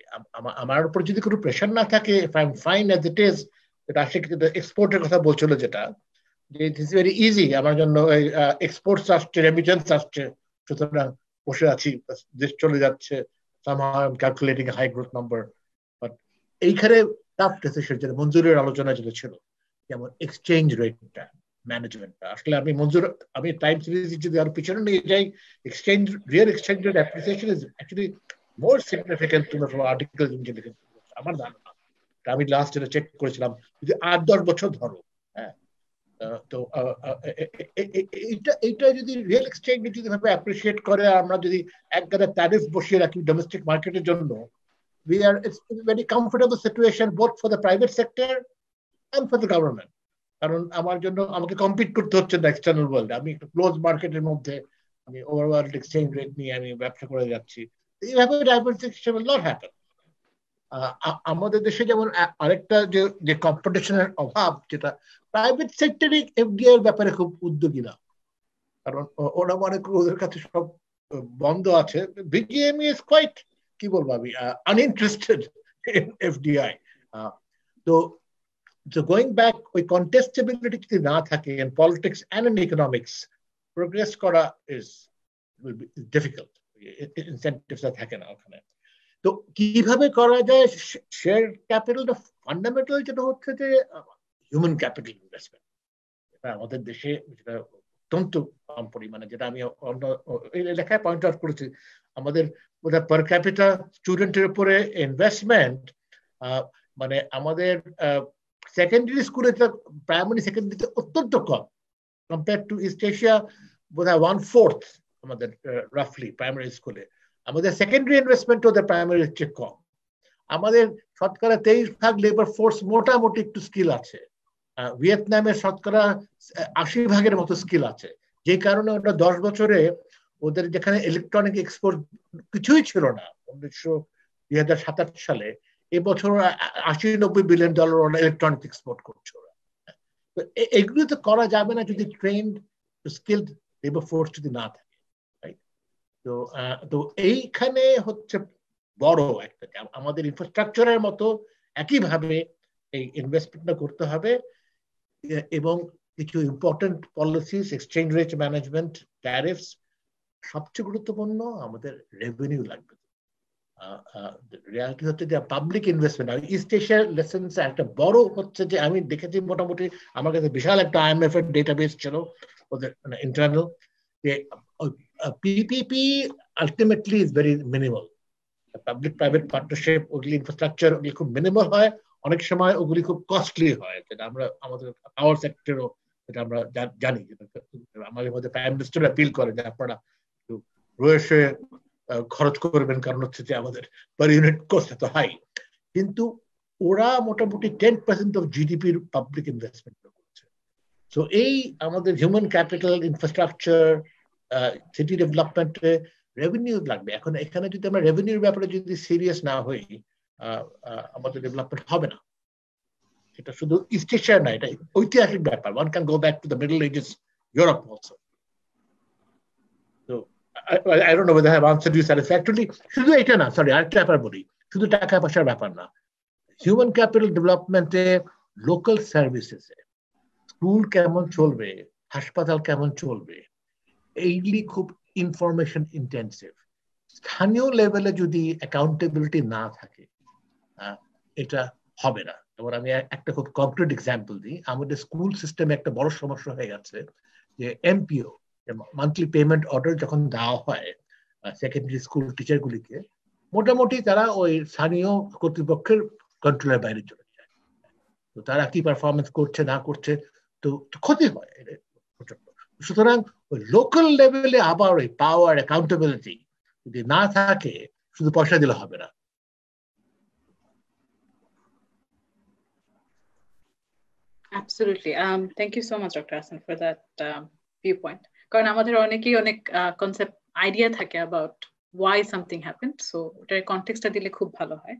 আমার উপর যদি কোনো প্রেশার না থাকে, if I am fine as it is, এটা আশিক এক্সপোর্টের কথা বলছিল যেটা, যে ইট ইজ ভেরি ইজি আমার জন্য, এক্সপোর্টস আসছে, রেমিটেন্স আসছে, সুতরাং বসে আছি, দেশ চলে যাচ্ছে, somehow I'm calculating a high growth number. But এইখানে টাফ ডিসিশন, যেটা মঞ্জুরের আলোচনা যেটা ছিল, যেমন এক্সচেঞ্জ রেটটা ম্যানেজমেন্টটা, আসলে আমি টাইম সিরিজ যদি আরো পিছনে নিয়ে যাই, exchange real exchange rate appreciation is actually more significant to the article আমার ধারণা। আমি লাস্ট যেটা চেক করেছিলাম, যদি 8-10 বছর ধরো, হ্যাঁ, তো এইটা যদি রিয়েল এক্সচেঞ্জ যদি ভাবে অ্যাপ্রিসিয়েট করে, আমরা যদি একগাদা ট্যারিফ বসিয়ে রাখি ডোমেস্টিক মার্কেটের জন্য, it's a very comfortable situation both for the private sector and for the government. কারণ আমার জন্য আমাকে কম্পিট করতে হচ্ছে না এক্সটার্নাল ওয়ার্ল্ড, আমি একটা ক্লোজ মার্কেটের মধ্যে আমি ওভারওয়ার্ল্ড এক্সচেঞ্জ রেট নিয়ে আমি ব্যবসা করে যাচ্ছি। এইভাবে ডাইভার্সিফিকেশন will not happen. আমাদের দেশে যেমন আরেকটা যে কম্পিটিশনের অভাব, যেটা প্রাইভেট সেক্টরে এফডিআই এর ব্যাপারে খুব উদ্যোগী না, কারণ ওরা মনে করে ওদের কাছে সব বন্ধ আছে। বিজিএমই ইজ কোয়াইট, কি বলবো আমি, আনইন্টারেস্টেড ইন এফডিআই। তো গোয়িং ব্যাক, ওই কন্টেস্টেবিলিটি যদি না থাকে in politics and in economics, progress করা ইজ ডিফিকাল্ট, ইনসেন্টিভস থাকে না ওখানে। তো কিভাবে করা যায়? শেয়ার ক্যাপিটালটা ফান্ডামেন্টাল যেটা হচ্ছে যে হিউম্যান ক্যাপিটাল ইনভেস্টমেন্ট, এটা আমাদের দেশে যেটা অত্যন্ত কম পরিমাণে, যেটা আমি অন্য লেখায় পয়েন্ট আউট করেছি, আমাদের পার ক্যাপিটা স্টুডেন্টের উপরে ইনভেস্টমেন্ট, মানে আমাদের সেকেন্ডারি স্কুলে, প্রাইমারি সেকেন্ডারিতে অত্যন্ত কম কম্পেয়ার টু ইস্ট এশিয়া, বোধহয় 1/4 আমাদের রাফলি প্রাইমারি স্কুলে। আমাদের সেকেন্ডারি ইনভেস্টমেন্ট ওদের প্রাইমারি চেয়ে কম। আমাদের শতকরা 23% লেবার ফোর্স মোটামুটি একটু স্কিল আছে। ভিয়েতনামের শতকরা 80% মতো স্কিল আছে, যে কারণে ওটা 10 বছরে ওদের যেখানে ইলেকট্রনিক এক্সপোর্ট কিছুই ছিল না 2007 সালে, এবছর $80-90 বিলিয়ন ওরা ইলেকট্রনিক এক্সপোর্ট করছে। ওরা তো এগুলো তো করা যাবে না যদি ট্রেন্ড স্কিলড লেবার ফোর্স যদি না থাকে। তো এইখানে হচ্ছে বড় একটা, আমাদের ইনফ্রাস্ট্রাকচারের মতো একইভাবে এই ইনভেস্টমেন্টটা করতে হবে, এবং কিছু important policies, exchange rate management, tariffs, সবচেয়ে গুরুত্বপূর্ণ আমাদের রেভিনিউ লাগবে। রিয়ালিটি হচ্ছে যে পাবলিক ইনভেস্টমেন্ট, ইস্ট এশিয়ার লেসেন্স একটা বড় হচ্ছে যে আমি দেখেছি, মোটামুটি আমার কাছে বিশাল একটা আইএমএফ এর ডেটাবেস ছিল ওদের, মানে ইন্টারনাল, যে PPP ultimately is very minimal. Public private partnership, ওগুলি ইনফ্রাস্ট্রাকচার, ওগুলি খুব মিনিমাল হয়, অনেক সময় ওগুলি খুব কস্টলি হয়, যেটা আমরা আমাদের পাওয়ার সেক্টরও যেটা আমরা জানি, আমাদের মধ্যে প্রাইম মিনিস্টার অ্যাপিল করে যে আপনারা একটু রয়েছে খরচ করবেন, কারণ হচ্ছে যে আমাদের পার ইউনিট কস্ট এত হাই। কিন্তু ওরা মোটামুটি 10% অফ জিডিপির পাবলিক ইনভেস্টমেন্ট করছে। সো এই আমাদের হিউম্যান ক্যাপিটাল, ইনফ্রাস্ট্রাকচার, সিটি ডেভেলপমেন্টে রেভিনিউ লাগবে। এখন এখানে যদি আমরা রেভিনিউর ব্যাপারে যদি সিরিয়াস না হই, আমাদের ডেভেলপমেন্ট হবে না। এটা শুধু ইস্ট এশিয়ার না, এটা ঐতিহাসিক ব্যাপার। One can go back to the middle ages, Europe also. তো I don't know whether I have answered you satisfactorily. শুধু এটা না, সরি, আরেকটা ব্যাপার বলি, শুধু টাকা পয়সার ব্যাপার না, হিউম্যান ক্যাপিটাল ডেভেলপমেন্টে, লোকাল সার্ভিসেসে, স্কুল কেমন চলবে, হাসপাতাল কেমন চলবে, এইগুলি খুব ইনফরমেশন ইন্টেন্সিভ। স্থানীয় লেভেলে যদি অ্যাকাউন্টেবিলিটি না থাকে, এটা হবে না। এবার আমি একটা খুব কনক্রিট এক্সাম্পল দিই। আমাদের স্কুল সিস্টেমে একটা বড় সমস্যা হয়ে গেছে যে এমপিও, মান্থলি পেমেন্ট অর্ডার যখন দেওয়া হয় সেকেন্ডারি স্কুল টিচারগুলিকে, মোটামুটি তারা ওই স্থানীয় কর্তৃপক্ষের কন্ট্রোলের বাইরে চলে যায়। তো তারা কি পারফরমেন্স করছে না করছে, তো ক্ষতি হয়। সুতরাং ওই লোকাল লেভেলে আবার ওই পাওয়ার, অ্যাকাউন্টেবিলিটি যদি না থাকে, শুধু পয়সা দিলে হবে না। Absolutely. Thank you so much, Dr. Hassan, for that viewpoint. কারণ আমাদের অনেকেই অনেক কনসেপ্ট আইডিয়া থাকে about why something happened. So ওটার কনটেক্সটটা দিলে খুব ভালো হয়।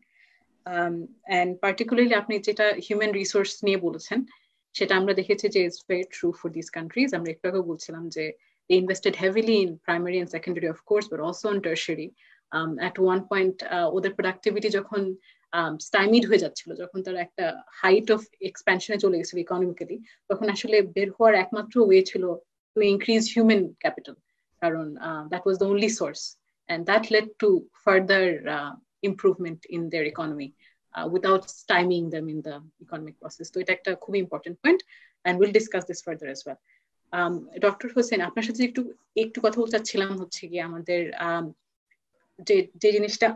And particularly আপনি যেটা হিউম্যান রিসোর্স নিয়ে বলেছেন সেটা আমরা দেখেছি যে it's very true for this countries. আমরা একটু আগে বলছিলাম যে they invested heavily in primary and secondary, of course, but also in tertiary. At one point, ওদের productivity যখন stymied হয়ে যাচ্ছিল, যখন তারা একটা height of expansion চলে গেছিল economically, তখন আসলে বের হওয়ার একমাত্র ওয়ে ছিল to increase human capital, কারণ that was the only source, and that led to further improvement in their economy without stymieing them in the economic process. So it's a খুবই important point, and we'll discuss this further as well. Doctor Hossain, আপনার সাথে একটু কথা বলতে চাচ্ছিলাম হচ্ছে কি আমাদের যে জিনিসটা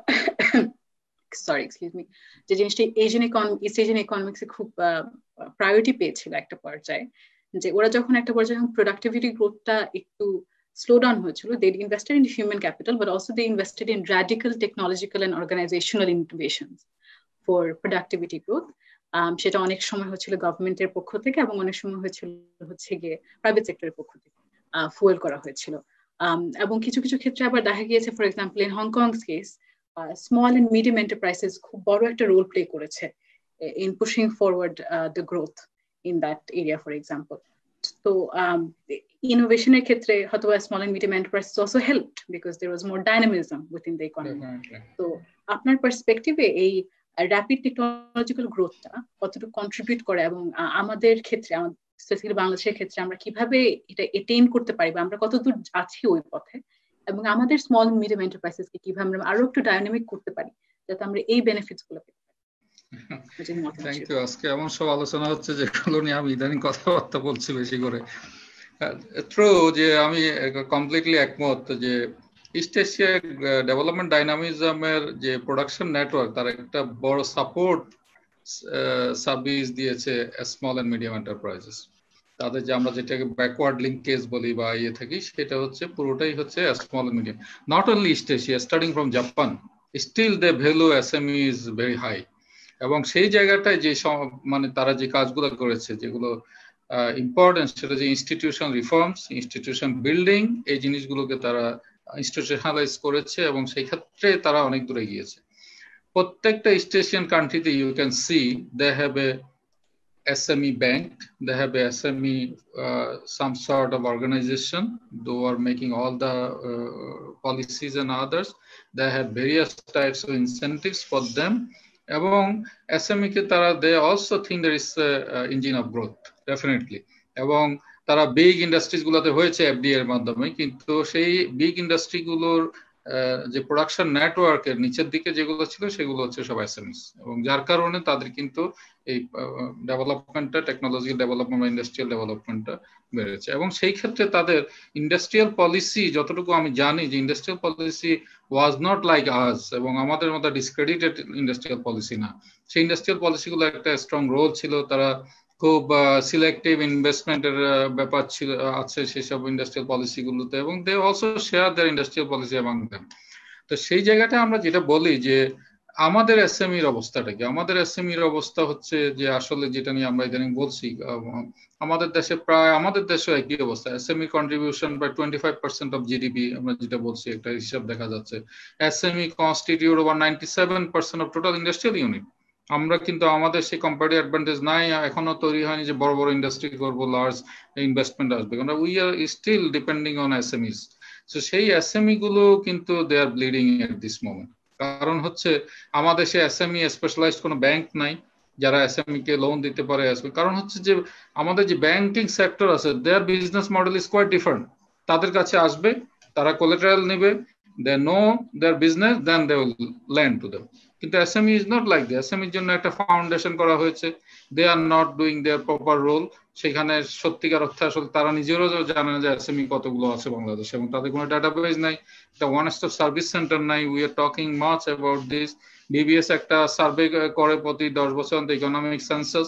যে জিনিসটা এশিয়ান ইকোনমিক্সে খুব প্রায়োরিটি পেয়েছিল একটা পর্যায়ে, যে ওরা যখন একটা পর্যায়ে প্রোডাক্টিভিটি গ্রোথটা একটু slow down হয়েছিল, they invested in human capital, but also they invested in radical technological and organizational innovations for productivity growth. সেটা অনেক সময় হচ্ছিল গভর্নমেন্টের পক্ষ থেকে এবং অনেক সময় হয়েছিল হচ্ছে গিয়ে প্রাইভেট সেক্টরের পক্ষ থেকে ফুয়েল করা হয়েছিল। এবং কিছু কিছু ক্ষেত্রে আবার দেখা গিয়েছে, for example in Hong Kong's case, small and medium enterprises খুব বড় একটা রোল প্লে করেছে in pushing forward the growth in that area, for example. তো ইনোভেশনের ক্ষেত্রে হয়তো small and medium enterprises also helped because there was more dynamism within the economy. তো আপনার পার্সপেক্টিভে এই র্যাপিড টেকনোলজিক্যাল গ্রোথটা কতটুকু কন্ট্রিবিউট করে, এবং আমাদের ক্ষেত্রে, স্পেশালি বাংলাদেশের ক্ষেত্রে আমরা কিভাবে এটা এটেইন করতে পারি, বা আমরা কতদূর আছি ওই পথে, এবং আমাদের স্মল মিডিয়াম এন্টারপ্রাইজেসকে কিভাবে আমরা আরো একটু ডাইনামিক করতে পারি যাতে আমরা এই বেনিফিটস গুলো পেতে পারি। Thank you. আজকে এমন সব আলোচনা হচ্ছে যেগুলো নিয়ে আমি ইদানিং কথাবার্তা বলছি বেশি করে। ট্রু যে আমি কমপ্লিটলি একমত যে ইস্ট এশিয়া ডেভেলপমেন্ট ডাইনামিজমের যে প্রোডাকশন নেটওয়ার্ক তার একটা বড় সাপোর্ট সার্ভিস দিয়েছে স্মল এন্ড মিডিয়াম এন্টারপ্রাইজেস। তাদের যে আমরা যেটাকে ব্যাকওয়ার্ড লিঙ্কেজ বলি বা ইয়ে থাকি, সেটা হচ্ছে পুরোটাই হচ্ছে small and medium. Not only East Asia, starting from Japan, still the value SME is very high. এবং সেই জায়গাটায় যে মানে তারা যে কাজগুলো করেছে যেগুলো ইম্পর্টেন্ট, সেটা যে ইনস্টিটিউশন রিফর্মস, ইনস্টিটিউশন বিল্ডিং, এই জিনিসগুলোকে তারা ইনস্টিটিউশনালাইজ করেছে এবং সেই ক্ষেত্রে তারা অনেক দূরে গিয়েছে। প্রত্যেকটা ইস্ট এশিয়ান কান্ট্রিতে you can see they have a SME bank, they have a SME some sort of organization who are making all the policies and others. They have various types of incentives for them. এবং SME কে তারা they also think there is a engine of growth definitely. এবং তারা বিগ ইন্ডাস্ট্রিজ গুলোতে হয়েছে FDI এর মাধ্যমে, কিন্তু সেই বিগ ইন্ডাস্ট্রি গুলোর যে প্রোডাকশন নেটওয়ার্কের নিচের দিকে যেগুলো ছিল সেগুলো হচ্ছে সব SMEs, এবং যার কারণে তাদের কিন্তু এই ডেভেলপমেন্টটা, টেকনোলজিক্যাল ডেভেলপমেন্ট বা ইন্ডাস্ট্রিয়াল ডেভেলপমেন্টটা বেড়েছে। এবং সেই ক্ষেত্রে তাদের ইন্ডাস্ট্রিয়াল পলিসি, যতটুকু আমি জানি যে industrial policy was not like আস, এবং আমাদের মতো ডিসক্রেডিটেড ইন্ডাস্ট্রিয়াল পলিসি না। সেই ইন্ডাস্ট্রিয়াল পলিসিগুলো একটা স্ট্রং রোল ছিল, তারা খুব সিলেক্টিভ ইনভেস্টমেন্টের ব্যাপার ছিল আছে সেসব ইন্ডাস্ট্রিয়াল পলিসিগুলোতে, এবং they also share their industrial policy among them. তো সেই জায়গাটা আমরা যেটা বলি যে আমাদের এসএমইর অবস্থাটা কি, আমাদের এসএমইর অবস্থা হচ্ছে যে আসলে যেটা নিয়ে আমরা ইদানিং বলছি, আমাদের দেশে প্রায়, আমাদের দেশেও একই অবস্থা, এসএমই কন্ট্রিবিউশন প্রায় 25% অফ জিডিপি, আমরা যেটা বলছি একটা হিসাব দেখা যাচ্ছে। SME constitute over 97% of total industrial unit. আমরা কিন্তু আমাদের সেই কম্পারেটিভ অ্যাডভান্টেজ নাই, এখনো তৈরি হয়নি যে বড় বড় ইন্ডাস্ট্রি করবো, লার্জ ইনভেস্টমেন্ট আসবে, কারণ we are still depending on SMEs. So সেই এসএমই গুলো কিন্তু they are bleeding at this moment. কারণ হচ্ছে আমাদের সে এসএমই স্পেশালাইজড কোনো ব্যাংক নাই যারা এসএমই কে লোন দিতে পারে। কারণ হচ্ছে যে আমাদের যে ব্যাংকিং সেক্টর আছে, their business model is quite different. তাদের কাছে আসবে, তারা কোলাটেরাল নেবে, they know their business, then they will lend to them. কিন্তু SME is not like that. SME এর জন্য একটা ফাউন্ডেশন করা হয়েছে, they are not doing their proper role. সেখানে সত্যিকার অর্থে আসলে তারা নিজেরাও জানে না যে SME কতগুলো আছে বাংলাদেশে, এবং তাদের কোনো ডাটাবেস নাই, একটা ওয়ান স্টপ সার্ভিস সেন্টার নাই। We are talking much about this. BBS একটা সার্ভে করে প্রতি 10 বছর অন্তর, ইকোনমিক সেন্সাস।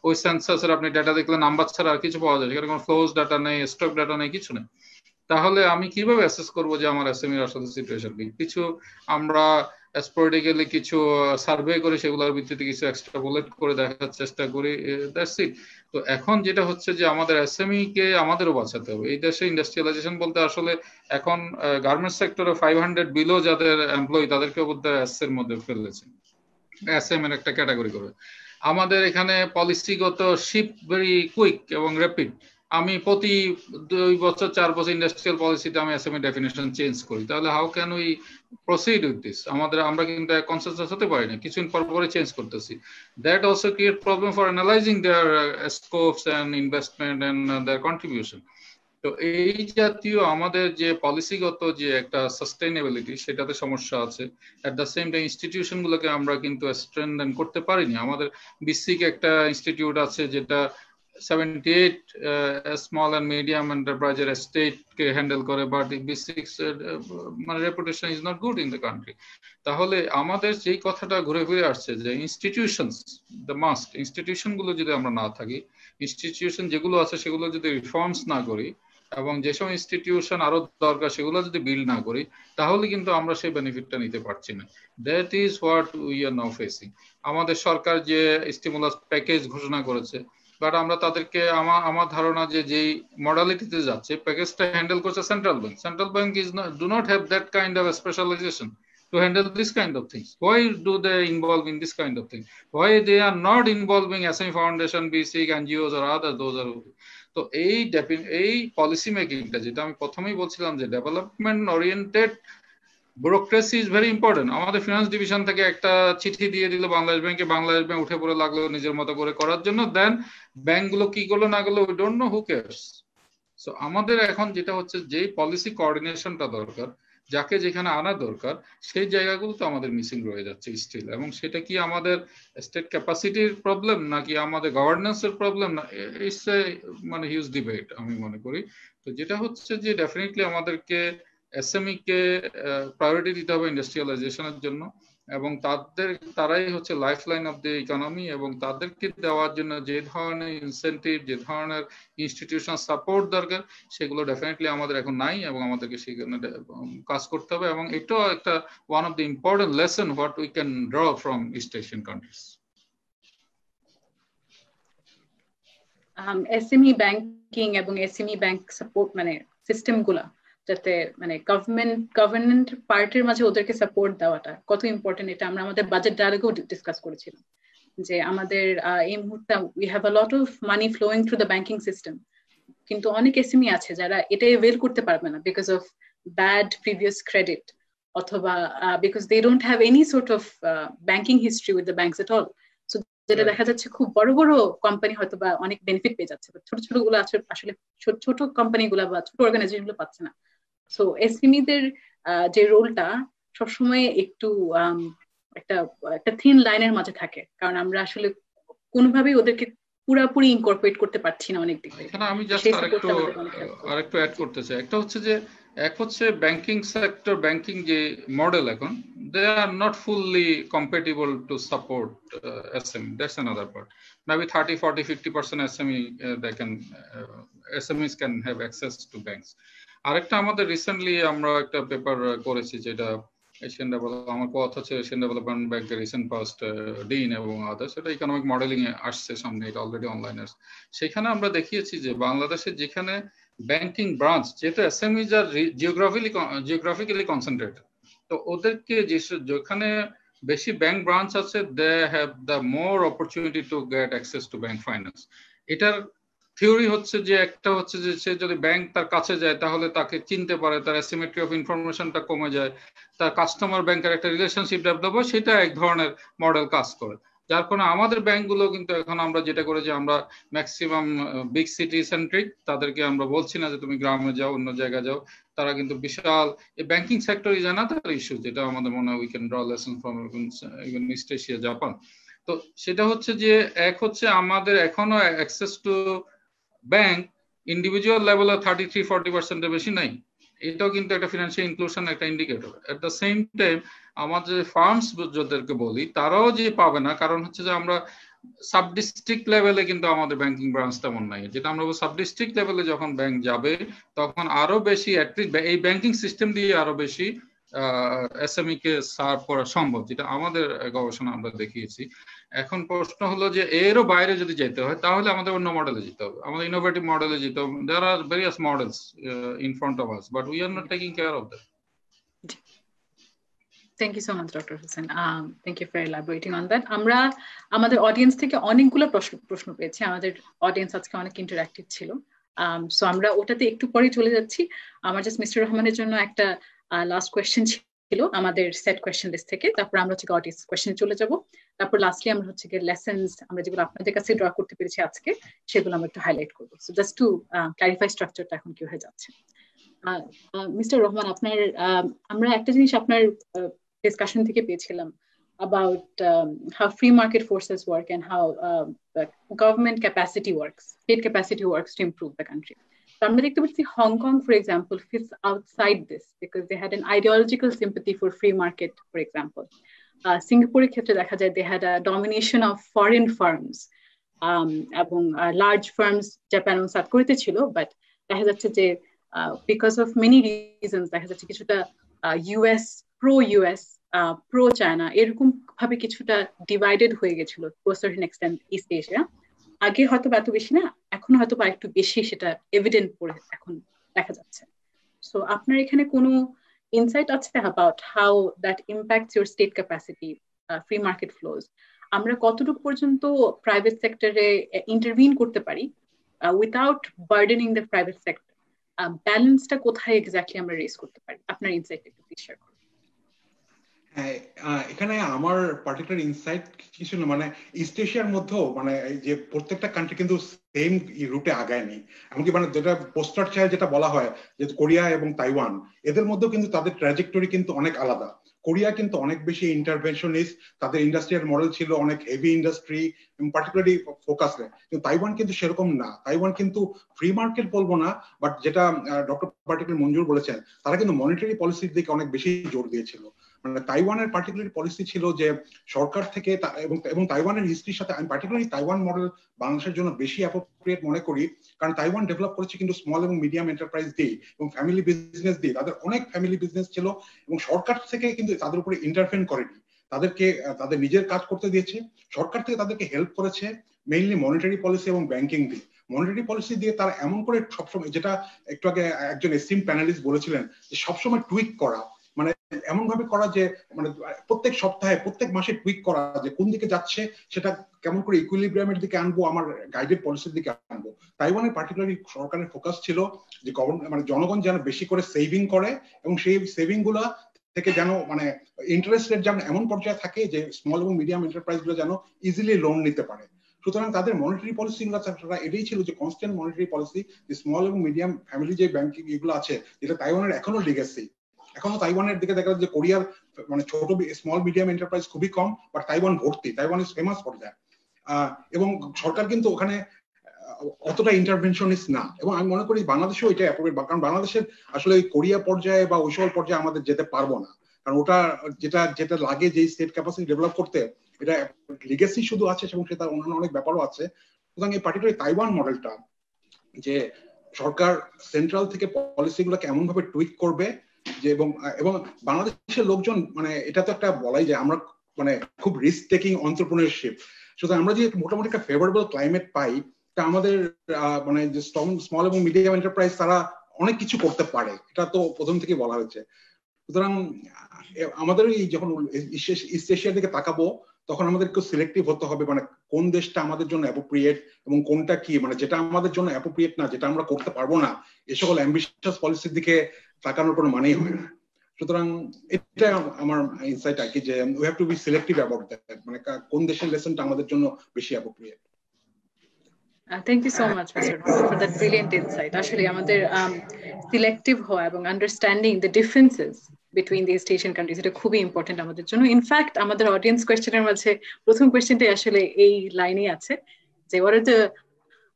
ওই সেন্সাসের আপনি ডাটা দেখলে নাম্বার ছাড়া আর কিছু পাওয়া যায়, সেখানে কোনো ফ্লোজ ডাটা নেই, স্টক ডাটা নেই, কিছু নেই। তাহলে আমি কিভাবে অ্যাসেস করবো যে আমার এসএমইর আসলে সিচুয়েশন কি? কিছু আমরা স্পোরেডিক্যালি কিছু সার্ভে করে সেগুলোর ভিত্তিতে কিছু এক্সট্রাপোলেট করে দেখার চেষ্টা করি, দ্যাটস ইট। তো এখন যেটা হচ্ছে যে আমাদের এসএমই কে আমাদেরও বাঁচাতে হবে। এই দেশে ইন্ডাস্ট্রিয়ালাইজেশন বলতে আসলে এখন গার্মেন্টস সেক্টরে 500 বিলো যাদের এমপ্লয়ি তাদেরকে বোধহয় এস এর মধ্যে ফেলেছে, এসএম এর একটা ক্যাটাগরি করে। আমাদের এখানে পলিসিগত শিফট ভেরি কুইক এবং র্যাপিড। আমি প্রতি 2 বছর 4 বছর ইন্ডাস্ট্রিয়াল পলিসিতে আমি এসএমই ডেফিনেশন চেঞ্জ করি, তাহলে how can we proceed with this? আমরা কিন্তু কনসেনসাস হতে পারি না, কিছুদিন পর পরে চেঞ্জ করতেছি। That also create problem for analysing their scopes and investment and their contribution. তো এই জাতীয় আমাদের যে পলিসিগত যে একটা সাস্টেইনেবিলিটি সেটাতে সমস্যা আছে। এট দ্য সেম টাইম ইনস্টিটিউশন গুলোকে আমরা কিন্তু স্ট্রেনথেন করতে পারিনি। আমাদের বিসিক একটা ইনস্টিটিউট আছে যেটা 78 স্মল অ্যান্ড মিডিয়াম এন্টারপ্রাইজের স্টেটকে হ্যান্ডেল করে, বাট বিসিক মানে reputation is not good in the country. তাহলে আমাদের যেই কথাটা ঘুরে ফিরে আসছে যে ইনস্টিটিউশনস দ্য মাস্ট, ইনস্টিটিউশন গুলো যদি আমরা না থাকি, ইনস্টিটিউশন যেগুলো আছে সেগুলো যদি রিফর্মস না করি এবং যেসব ইনস্টিটিউশন আরো দরকার সেগুলো যদি বিল্ড না করি, তাহলে কিন্তু আমরা সেই বেনিফিটটা নিতে পারছি না। That is what we are now facing. আমাদের সরকার যে স্টিমুলাস প্যাকেজ ঘোষণা করেছে, বাট আমরা তাদেরকে আমার ধারণা যে যেই মডালিটিতে যাচ্ছে প্যাকেজটা হ্যান্ডেল করছে central bank. Central bank is do not have that kind of specialisation to handle this kind of things. Why do they involve in this kind of thing? Why they are not involving SME Foundation, BSIC, NGOs or others? Those are তো এই পলিসি মেকিংটা যেটা আমি প্রথমেই বলছিলাম যে development oriented bureaucracy is very important. আমাদের ফিনান্স ডিভিশন থেকে একটা চিঠি দিয়ে দিল বাংলাদেশ ব্যাংকে, বাংলাদেশ ব্যাংক উঠে পড়ে লাগলো নিজের মতো করে করার জন্য, দেন ব্যাংকগুলো কি করলো না করলো we don't know, who cares. So আমাদের এখন যেটা হচ্ছে যেই পলিসি কোঅর্ডিনেশনটা দরকার, যাকে যেখানে আনা দরকার, সেই জায়গাগুলো তো আমাদের মিসিং রয়ে যাচ্ছে স্টিল। এবং সেটা কি আমাদের স্টেট ক্যাপাসিটির প্রবলেম নাকি আমাদের গভর্নেন্সের প্রবলেম, না ইটস এ মানে হিউজ ডিবেট আমি মনে করি। তো যেটা হচ্ছে যে ডেফিনেটলি আমাদেরকে এসএমই কে প্রায়োরিটি দিতে হবে ইন্ডাস্ট্রিয়ালাইজেশনের জন্য, এবং তারাই হচ্ছে life line of the economy, এবং তাদেরকে দেওয়ার জন্য যে ধরনের ইনসেন্টিভ, যে ধরনের ইনস্টিটিউশন সাপোর্ট দরকার, সেগুলো ডেফিনেটলি আমাদের এখন নাই, এবং আমাদেরকে সেখানে কাজ করতে হবে। এবং এটাও একটা one of the important lesson what we can draw from east Asian countries. SME banking এবং এসএমই ব্যাংক সাপোর্ট মানে সিস্টেম গুলা যাতে মানে গভর্নমেন্ট পার্টির মাঝে ওদেরকে সাপোর্ট দেওয়াটা কত ইম্পর্টেন্ট, এটা আমরা আমাদের বাজেট ডায়ালগেও ডিসকাস করেছিলাম যে আমাদের এই মুহূর্তে we have a lot of money flowing through the banking system, কিন্তু অনেক এসএমই আছে যারা এটা এভেল করতে পারবে না because of bad previous credit, অথবা because they don't have any sort of banking history with the banks at all. So যেটা দেখা যাচ্ছে খুব বড় বড় কোম্পানি হয়তো বা অনেক বেনিফিট পেয়ে যাচ্ছে, ছোট ছোট গুলো আসলে ছোট কোম্পানি গুলা বা ছোট অর্গানাইজেশন গুলো পাচ্ছে না। সো এসএমইদের যে রোলটা সবসময় একটু একটা থিন লাইনের মাঝে থাকে, কারণ আমরা আসলে কোনোভাবেই ওদেরকে পুরোপুরি ইনকর্পোরেট করতে পারছি না অনেক দিক থেকে। এখানে আমি জাস্ট আরেকটু অ্যাড করতে চাই। একটা হচ্ছে যে ব্যাংকিং সেক্টর, ব্যাংকিং যে মডেল এখন, they are not fully compatible to support SME. That's another part. Maybe 30, 40, 50% SME SMEs can have access to banks. আরেকটা আমাদের রিসেন্টলি আমরা একটা পেপার করেছি যেটা এশিয়ান ডেভেলপমেন্ট, আমার কথা হচ্ছে এশিয়ান ডেভেলপমেন্ট ব্যাংকের রিসেন্ট ফার্স্ট ডিন এবং আদার্স, এটা ইকোনমিক মডেলিং এ আসছে সামনে, এটা অলরেডি অনলাইনে আসছে। সেখানে আমরা দেখিয়েছি যে বাংলাদেশে যেখানে ব্যাংকিং ব্রাঞ্চ, যেহেতু এসএমইজ আর জিওগ্রাফিক্যালি কনসেন্ট্রেটেড, তো ওদেরকে যেখানে বেশি ব্যাংক ব্রাঞ্চ আছে, they have the more opportunity to get access to bank finance. এটার থিওরি হচ্ছে যে একটা হচ্ছে যে সে যদি ব্যাংক তার কাছে যায় তাহলে তাকে চিনতে পারে, তার অ্যাসিমেট্রি অফ ইনফরমেশনটা কমে যায়, তার কাস্টমার ব্যাংকের একটা রিলেশনশিপ ডেভেলপ হয়, সেটা এক ধরনের মডেল কাজ করে। যার কারণে আমাদের ব্যাংকগুলো কিন্তু এখন আমরা যেটা করে যে আমরা ম্যাক্সিমাম বিগ সিটি সেন্ট্রিক, তাদেরকে আমরা বলছি না যে তুমি গ্রামে যাও, অন্য জায়গায় যাও, তারা কিন্তু বিশাল এই banking sector is another issue, যেটা আমাদের মনে হয় we can draw lesson from even east Asia, Japan. তো সেটা হচ্ছে যে এক হচ্ছে আমাদের এখনো অ্যাক্সেস টু ব্যাংক ইন্ডিভিজুয়াল লেভেলে 33-40% বেশি নাই, এটাও কিন্তু একটা ফিনান্সিয়াল ইনক্লুশন একটা indicator. At the same time আমাদের ফার্মস যাদেরকে বলি তারাও যে পাবে না, কারণ হচ্ছে যে আমরা সাব ডিস্ট্রিক্ট লেভেলে কিন্তু আমাদের ব্যাংকিং ব্রাঞ্চ তেমন নাই। যেটা আমরা সাব ডিস্ট্রিক্ট লেভেলে যখন ব্যাংক যাবে তখন আরো বেশি এই ব্যাংকিং সিস্টেম দিয়ে আরো বেশি এসএমই কে সার্ভ করা সম্ভব, যেটা আমাদের গবেষণা আমরা দেখিয়েছি। এখন প্রশ্ন হলো যে এরও বাইরে যদি যেতে হয় তাহলে আমাদের অন্য মডেলে যেতে হবে, আমাদের ইনোভেটিভ মডেলে যেতে হবে। There are various models in front of us, but we are not taking care of that. Thank you so much, Dr. Hussain. Thank you for elaborating on that. আমরা আমাদের অডিয়েন্স থেকে অনেকগুলো প্রশ্ন পেয়েছি। আমাদের অডিয়েন্স আজকে অনেক ইন্টারঅ্যাক্টিভ ছিল, সো আমরা ওটাতে একটু পরে চলে যাচ্ছি। আমার জাস্ট মিস্টার রহমানের জন্য একটা লাস্ট কোয়েশ্চেন ছিল আমাদের সেট কোয়েশ্চেন লিস্ট থেকে, তারপর আমরা হচ্ছে অডিয়েন্স কোয়েশ্চেনে চলে যাব, তারপর লাস্টলি আমরা হচ্ছে লেসেন্স আমরা যেগুলো আপনাদের কাছে ড্র করতে পেরেছি আজকে সেগুলো আমরা একটু হাইলাইট করবো। সো জাস্ট টু ক্লারিফাই স্ট্রাকচারটা এখন কি হয়ে যাচ্ছে। মিস্টার রহমান, আপনার আমরা একটা জিনিস আপনার discussion থেকে পেয়েছিলাম about how free market forces work and how government capacity works, state capacity works to improve the country. So আমরা দেখতে পাচ্ছি Hong Kong, for example, fits outside this because they had an ideological sympathy for free market, for example. Singapore's ক্ষেত্রে দেখা যায় they had a domination of foreign firms এবং large firms Japan সাত করতে ছিল, but দেখা যাচ্ছে যে because of many reasons দেখা যাচ্ছে কিছুটা US pro-US, pro-China এরকম ভাবে কিছুটা ডিভাইডেড হয়ে গেছিল to a certain extent east Asia. আগে হয়তো এত বেশি না, এখন হয়তো বা একটু বেশি সেটা এভিডেন্ট করে এখন দেখা যাচ্ছে। সো আপনার এখানে কোনো ইনসাইট আছে about how that impacts your state capacity, free market flows? আমরা কতটুকু পর্যন্ত প্রাইভেট সেক্টরে ইন্টারভিন করতে পারি উইথাউট বার্ডেনিং দ্য প্রাইভেট সেক্টর? ব্যালেন্সটা কোথায় এক্স্যাক্টলি আমরা রেজ করতে পারি? আপনার ইনসাইট একটু প্লিজ শেয়ার করুন। এখানে আমার পার্টিকুলার ইনসাইট কিছু না, মানে ইস্ট এশিয়ার মধ্যেও মানে যে প্রত্যেকটা কান্ট্রি কিন্তু সেম রুটে আগায়নি। এমনকি মানে যেটা পোস্টার চাইল্ড যেটা বলা হয় যে কোরিয়া এবং তাইওয়ান, এদের মধ্যেও কিন্তু তাদের ট্র্যাজেক্টরি কিন্তু অনেক আলাদা। কোরিয়া কিন্তু অনেক বেশি ইন্টারভেনশনিস্ট, তাদের ইন্ডাস্ট্রিয়াল মডেল ছিল অনেক হেভি ইন্ডাস্ট্রি এবং পার্টিকুলারলি ফোকাসে। কিন্তু তাইওয়ান কিন্তু সেরকম না। তাইওয়ান কিন্তু ফ্রি মার্কেট বলবো না, বাট যেটা ডক্টর পার্টিকুলার মঞ্জুর বলেছেন, তারা কিন্তু মনিটারি পলিসির দিকে অনেক বেশি জোর দিয়েছিল। মানে তাইওয়ানের পার্টিকুলার পলিসি ছিল যে সরকার থেকে, এবং তাইওয়ানের হিস্ট্রির সাথে আমি পার্টিকুলারলি তাইওয়ান মডেল বাংলাদেশের জন্য বেশি অ্যাপ্রোপ্রিয়েট মনে করি, কারণ তাইওয়ান ডেভেলপ করেছে কিন্তু স্মল এবং মিডিয়াম এন্টারপ্রাইজ দিয়ে এবং ফ্যামিলি বিজনেস দিয়ে। তাদের অনেক ফ্যামিলি বিজনেস ছিল এবং সরকার থেকে কিন্তু তাদের উপরে ইন্টারফেন করেনি, তাদেরকে তাদের নিজের কাজ করতে দিয়েছে। সরকার থেকে তাদেরকে হেল্প করেছে মেইনলি মনিটারি পলিসি এবং ব্যাংকিং দিয়ে। মনিটারি পলিসি দিয়ে তারা এমন করে সবসময়, যেটা একটু আগে একজন এস্টিম প্যানেলিস্ট বলেছিলেন, যে সবসময় টুইক করা, মানে এমন ভাবে করা যে মানে প্রত্যেক সপ্তাহে প্রত্যেক মাসে টুইক করা যে কোন দিকে যাচ্ছে সেটা কেমন করে ইকুইলিব্রিয়ামের দিকে আনবো, আমার গাইডেড পলিসির দিকে আনবো। তাইওয়ানের পার্টিকুলারলি সরকারের ফোকাস ছিল যে মানে জনগণ যেন বেশি করে সেভিং করে এবং সেই সেভিং গুলা থেকে যেন মানে ইন্টারেস্ট রেট যেন এমন পর্যায়ে থাকে যে স্মল এবং মিডিয়াম এন্টারপ্রাইজ গুলো যেন ইজিলি লোন নিতে পারে। সুতরাং তাদের মনিটারি পলিসি গুলো এটাই ছিল যে কনস্ট্যান্ট মনিটারি পলিসি, যে স্মল এবং মিডিয়াম ফ্যামিলি যে ব্যাংকিং এগুলো আছে, যেটা তাইওয়ানের এখনো লিগেসি। এখনো তাইওয়ানের দিকে দেখা যাচ্ছে যে কোরিয়ার মানে ছোট স্মল মিডিয়াম এন্টারপ্রাইজ খুবই কম, বাট তাইওয়ান ভর্তি, Taiwan is famous for that. এবং সরকার কিন্তু ওখানে অতটা ইন্টারভেনশনিস্ট না, এবং আমি মনে করি বাংলাদেশেও এটা অ্যাপ্রোপ্রিয়েট, কারণ বাংলাদেশের আসলে কোরিয়া পর্যায়ে বা ওই সকল পর্যায়ে আমাদের যেতে পারবো না, কারণ ওটা যেটা লাগে যে স্টেট ক্যাপাসিটি ডেভেলপ করতে, এটা লিগেসি শুধু আছে এবং সেটা অন্যান্য অনেক ব্যাপারও আছে। সুতরাং এই পার্টিকুলার তাইওয়ান মডেলটা যে সরকার সেন্ট্রাল থেকে পলিসি গুলোকে এমন ভাবে টুইক করবে যে, এবং বাংলাদেশের লোকজন মানে এটা তো একটা বলাই যায় আমরা মানে খুব রিস্ক টেকিং এন্টারপ্রেনারশিপ। সুতরাং আমরা যে মোটামুটি একটা ফেভারেবল ক্লাইমেট পাই, তা আমাদের মানে যে স্মল এবং মিডিয়াম এন্টারপ্রাইজ তারা অনেক কিছু করতে পারে, এটা তো প্রথম থেকে বলা হয়েছে। সুতরাং আমাদের এই যখন ইস্ট এশিয়ার দিকে তাকাবো, তখন আমাদের একটু সিলেক্টিভ হতে হবে, মানে কোন দেশটা আমাদের জন্য অ্যাপ্রোপ্রিয়েট এবং কোনটা কি, মানে যেটা আমাদের জন্য অ্যাপ্রোপ্রিয়েট না, যেটা আমরা করতে পারবো না, এই সকল অ্যাম্বিশিয়াস পলিসির দিকে তাকানোর কোনো মানেই হয় না। সুতরাং এটা আমার ইনসাইট আর কি, যে we have to be selective about that, মানে কোন দেশের লেসনটা আমাদের জন্য বেশি appropriate. Thank you so much, Mr. Rahman, for that brilliant insight. Actually, আমাদের selective হওয়া এবং understanding the differences between the East Asian countries, এটা খুবই ইম্পর্টেন্ট আমাদের জন্য। ইনফ্যাক্ট আমাদের অডিয়েন্স কোয়েশ্চেনের মাঝে প্রথম কোয়েশ্চেনটাই আসলে এই লাইনেই আছে, যে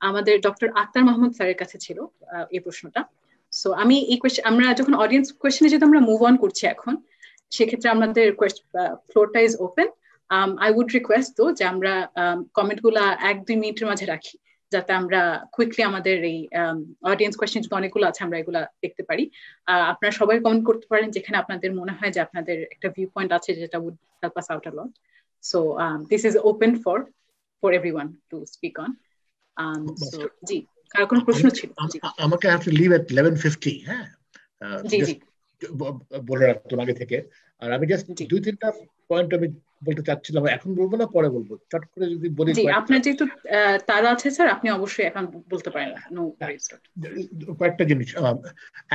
আমাদের ডক্টর আক্তার মাহমুদ স্যারের কাছে ছিল এই প্রশ্নটা। সো আমি এই আমরা যখন অডিয়েন্স কোয়েশ্চেনে যেহেতু আমরা মুভ অন করছি এখন, সেক্ষেত্রে আমাদের ফ্লোরটা is open. I would request তো যে আমরা কমেন্ট গুলা 1-2 মিনিটের মাঝে রাখি, যাতে আমরা কুইকলি আমাদের এই অডিয়েন্স কোয়েশ্চেন যদি অনেকগুলো আছে আমরা এগুলা দেখতে পারি। আপনারা সবাই কমেন্ট করতে পারেন যেখানে আপনাদের মনে হয় যে আপনাদের একটা ভিউ পয়েন্ট আছে যেটা would help us out a lot. So this is open for everyone to speak on. So জি, কার কোন প্রশ্ন ছিল? আমাকে have to leave at 11:50. হ্যাঁ, জি জি বলে রাখতাম আগে থেকে। আর আমি জাস্ট দুই তিনটা পয়েন্ট আমি বলতে চাচ্ছিলাম, এখন বলবো না পরে বলবো, চট করে যদি বলি। জি, আপনার যেহেতু তারা আছে স্যার, আপনি অবশ্যই এখন বলতে পারেন। No worries. কয়েকটা জিনিস।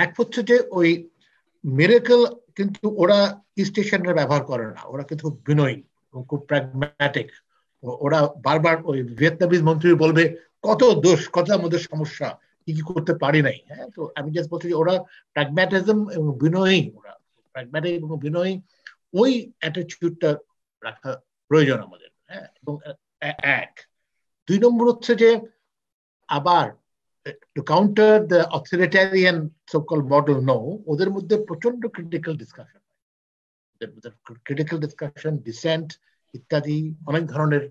এক হচ্ছে যে ওই মিরাকল কিন্তু ওরা স্টেশনের ব্যবহার করে না, ওরা কিন্তু খুব বিনয়ী, খুব প্র্যাগম্যাটিক। ওরা বারবার ওই ভিয়েতনামিজ মন্ত্রী বলবে কত দোষ, কত আমাদের সমস্যা, কি কি করতে পারি নাই। হ্যাঁ, তো আমি জাস্ট বলছি যে ওরা প্র্যাগম্যাটিজম এবং বিনয়ী, ওরা প্র্যাগম্যাটিক এবং বিনয়ী, ওই অ্যাটিটিউডটা রাখা প্রয়োজন আমাদের। হ্যাঁ, এবং এক দুই নম্বর হচ্ছে যে আবার to counter the authoritarian so-called model, no, ওদের মধ্যে প্রচন্ড critical discussion, critical discussion, dissent ইত্যাদি অনেক ধরনের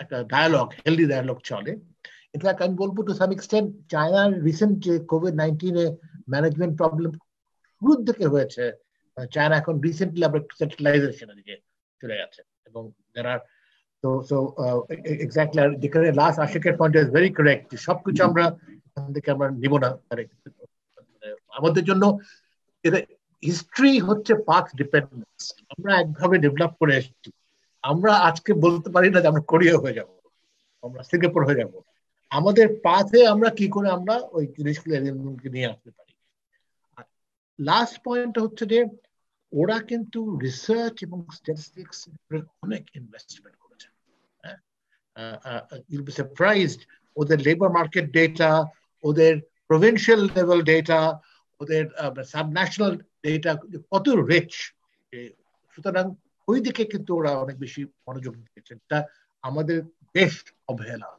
একটা ডায়ালগ, হেলদি ডায়ালগ চলে। ইনফ্যাক্ট আমি বলবো টু সাম এক্সটেন্ট চায়নার রিসেন্ট যে কোভিড-19 ম্যানেজমেন্ট প্রবলেম শুরুর দিকে হয়েছে, চায়না এখন রিসেন্টলি আবার একটু সেন্ট্রালাইজেশনের দিকে চলে গেছে। এবং যারা তো এক্স্যাক্টলি যেখানে লাস্ট আশিকের পয়েন্ট ইজ ভেরি কারেক্ট, সবকিছু আমরা এখান থেকে আমরা নিব না। আমাদের জন্য এটা হিস্ট্রি হচ্ছে পাথ ডিপেন্ডেন্স, আমরা একভাবে ডেভেলপ করে এসেছি। আমরা আজকে বলতে পারি না যে আমরা কোরিয়া হয়ে যাব, আমরা সিঙ্গাপুর হয়ে যাব। আমাদের পাথে আমরা কি করে আমরা ওই জিনিসগুলো নিয়ে আসতে পারি। লাস্ট পয়েন্ট হচ্ছে যে ওরা কিন্তু রিসার্চ এবং স্ট্যাটিস্টিক্স অনেক ইনভেস্টমেন্ট করেছে। You'll be surprised ওদের লেবার মার্কেট ডেটা, ওদের প্রভিন্সিয়াল লেভেল ডেটা, ওদের সাবন্যাশনাল ডেটা কত রিচ। সুতরাং ওই দিকে কিন্তু ওরা অনেক বেশি মনোযোগ দিয়েছে, তা আমাদের বেশ অবহেলা।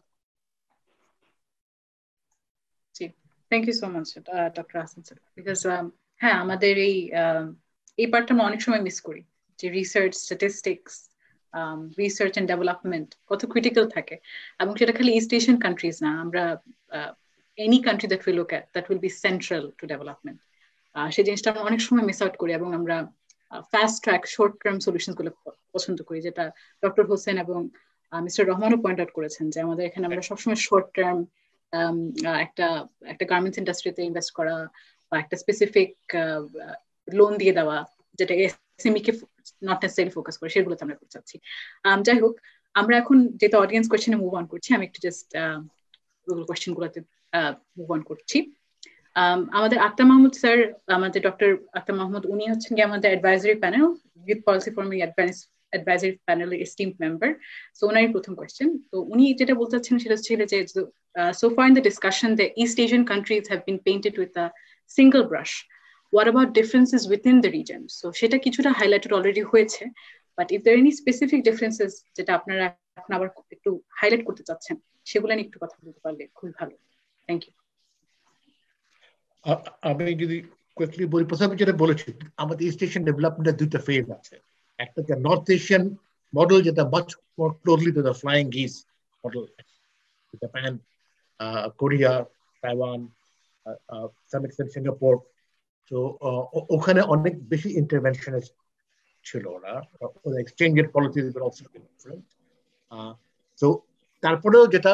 জি, thank you so much doctor Hasan sir. Because হ্যাঁ, আমাদের এই পার্টটা আমরা অনেক সময় মিস করি, যে research, statistics, research and development কত ক্রিটিক্যাল থাকে। এবং সেটা খালি ইস্ট এশিয়ান কান্ট্রিজ না, আমরা any country that we look at that will be central to development, সেই জিনিসটা আমরা অনেক সময় মিস আউট করি। এবং আমরা fast track, short term solution গুলো পছন্দ করি, যেটা ডক্টর হোসেন এবং মিস্টার রহমানও পয়েন্ট আউট করেছেন, যে আমাদের এখানে আমরা সবসময় শর্ট টার্ম একটা গার্মেন্টস ইন্ডাস্ট্রিতে ইনভেস্ট করা বা একটা স্পেসিফিক লোন দিয়ে দেওয়া, যেটা SME K not necessary focus করে, সেগুলোতে আমরা করতে চাচ্ছি। যাই হোক, আমরা এখন যেটা অডিয়েন্স কোয়েশ্চেনে মুভ অন করছি, আমি একটু জাস্ট গুগল কোয়েশ্চেন গুলোতে মুভ অন করছি। আমাদের আক্তার মাহমুদ স্যার, আমাদের ডক্টর আক্তার মাহমুদ, উনি হচ্ছেন কি আমাদের advisory panel, youth policy forming advisory প্যানেলের এস্টিমড মেম্বার। সো ওনারই প্রথম কোয়েশ্চেন। তো উনি যেটা বলতে চাচ্ছেন সেটা ছিল যে so far in the discussion the East Asian countries have been painted with a single brush. What about differences within the region? So সেটা কিছুটা highlighted already হয়েছে, but if there are any specific differences যেটা আপনারা এখন আবার একটু হাইলাইট করতে চাচ্ছেন, সেগুলো নিয়ে একটু কথা বলতে পারলে খুবই ভালো। Thank you. আমি যদি কুইকলি বলি, প্রথমে যেটা বলেছি, আমাদের ইস্ট এশিয়ান ডেভেলপমেন্টের দুইটা ফেজ আছে। একটা নর্থ এশিয়ান মডেল, যেটা much more closely to the flying geese model, Japan, Korea, Taiwan, some extent Singapore. তো ওখানে অনেক বেশি ইন্টারভেনশনিস্ট ছিল ওরা, ওদের exchange rate policy also different. তো তারপরেও যেটা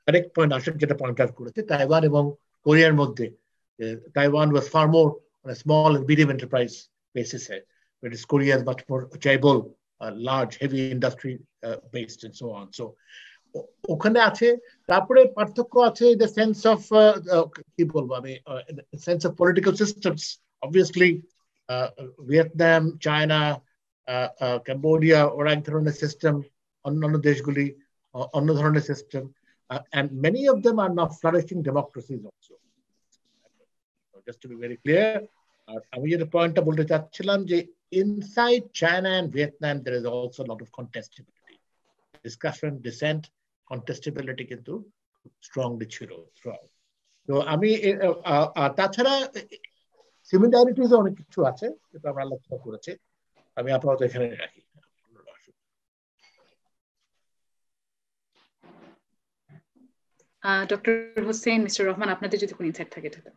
কারেক্ট পয়েন্ট আশিক যেটা পয়েন্ট আউট করেছে, তাইওয়ান এবং কোরিয়ার মধ্যে, Taiwan was far more on a small and medium enterprise basis, whereas Korea is much more chaebol, large, heavy industry based and so on. So, ওখানে আছে। তারপরে পার্থক্য আছে in the sense of কি বলবো আমি, sense of political systems. Obviously, Vietnam, China, Cambodia, ওরা এক ধরনের সিস্টেম, অন্যান্য দেশগুলি অন্য ধরনের system, and many of them are now flourishing democracies also. Just to be very clear, আমি যেটা পয়েন্টটা বলতে চাচ্ছিলাম যে inside China and Vietnam there is also a lot of contestability, discussion, dissent, contestability কিন্তু strongly ছিল। তো আমি তাছাড়া সিমিলারিটিজ অনেক কিছু আছে যেটা আমরা আলোচনা করেছি, আমি আপাতত এখানে রাখি। ডক্টর হোসেন, মিস্টার রহমান, আপনাদের যদি কোনো ইনসাইট থাকে তাহলে।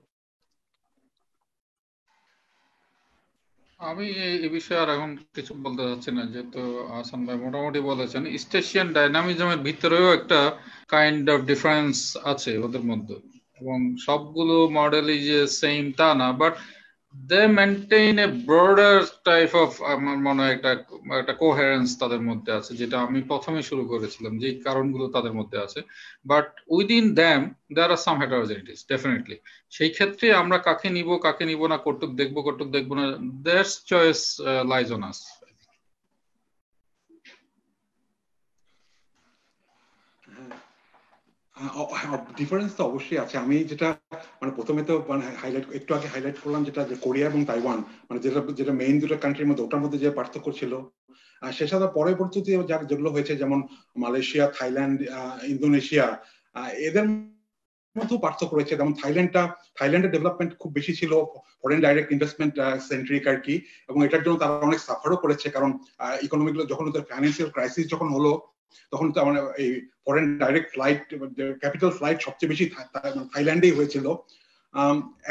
আমি এই বিষয়ে আর এখন কিছু বলতে চাচ্ছি না, যেহেতু হাসান ভাই মোটামুটি বলেছেন। ইস্ট এশিয়ান ডাইনামিজমের ভিতরেও একটা কাইন্ড অফ ডিফারেন্স আছে ওদের মধ্যে, এবং সবগুলো মডেলই যে সেম তা না, but they maintain a broader type of, আমার মনে হয় একটা কোহেরেন্স তাদের মধ্যে আছে, যেটা আমি প্রথমে শুরু করেছিলাম, যে কারণগুলো তাদের মধ্যে আছে। But within them there are some heterogeneities definitely. সেই ক্ষেত্রে আমরা কাকে নিব না, কটুক দেখবো না, that's choice lies on us. Difference তো অবশ্যই আছে। আমি যেটা মানে প্রথমে তো মানে একটু আগে হাইলাইট করলাম, যেটা যে কোরিয়া এবং তাইওয়ান, মানে যেটা মেইন দুটো কান্ট্রির মধ্যে, ওটার মধ্যে যে পার্থক্য ছিল, সে সাথে পরবর্তীতে যেগুলো হয়েছে, যেমন মালয়েশিয়া, থাইল্যান্ড, ইন্দোনেশিয়া, এদের মধ্যেও পার্থক্য রয়েছে। যেমন থাইল্যান্ডের ডেভেলপমেন্ট খুব বেশি ছিল ফরেন ডাইরেক্ট ইনভেস্টমেন্ট সেন্ট্রিক আর কি, এবং এটার জন্য তারা অনেক সাফারও করেছে, কারণ ইকোনমিগুলো যখন ওদের ফাইন্যান্সিয়াল ক্রাইসিস যখন হলো, তখন তো মানে এই foreign direct flight, capital flight সবচেয়ে বেশি থাইল্যান্ডেই হয়েছিল।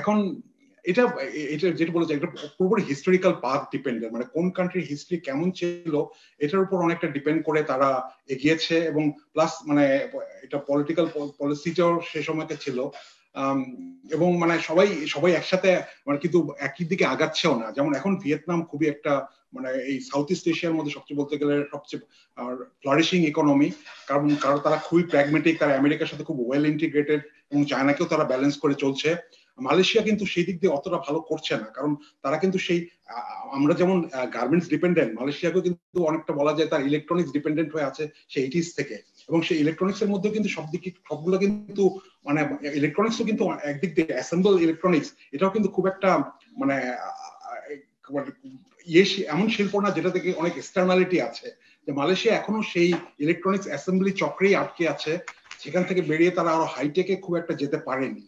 এখন এটা যেটা বলেছে, এটা পুরোপুরি হিস্টোরিক্যাল পাথ ডিপেন্ডেন্ট, মানে কোন কান্ট্রির হিস্ট্রি কেমন ছিল এটার উপর অনেকটা ডিপেন্ড করে তারা এগিয়েছে, এবং প্লাস মানে এটা পলিটিক্যাল পলিসিটাও সে সময়তে ছিল, এবং মানে সবাই একসাথে মানে কিন্তু একই দিকে আগাচ্ছেও না। যেমন এখন ভিয়েতনাম খুবই একটা মানে এই সাউথ ইস্ট এশিয়ার মধ্যে সবচেয়ে বলতে গেলে সবচেয়ে ফ্লারিশিং ইকোনমি, কারণ তারা খুবই প্র্যাগমেটিক, তারা আমেরিকার সাথে খুব ওয়েল ইন্টিগ্রেটেড, এবং চায়নাকেও তারা ব্যালেন্স করে চলছে। মালয়েশিয়া কিন্তু সেই দিক দিয়ে অতটা ভালো করছে না, কারণ তারা কিন্তু সেই আমরা যেমন গার্মেন্টস ডিপেন্ডেন্ট, মালয়েশিয়াকেও কিন্তু অনেকটা বলা যায় তার ইলেকট্রনিক্স ডিপেন্ডেন্ট হয়ে আছে সেই 80s থেকে, এবং সেই ইলেকট্রনিক্স এর মধ্যে কিন্তু সবগুলো কিন্তু মানে ইলেকট্রনিক্সও কিন্তু একদিক দিয়ে অ্যাসেম্বল ইলেকট্রনিক্স, এটাও কিন্তু খুব একটা মানে এমন শিল্প না যেটা থেকে অনেক এক্সটার্নালিটি আছে। যে মালয়েশিয়া এখনো সেই ইলেকট্রনিক্স অ্যাসেম্বলি চক্রেই আটকে আছে, সেখান থেকে বেরিয়ে তারা আরো হাইটেকে খুব একটা যেতে পারেনি।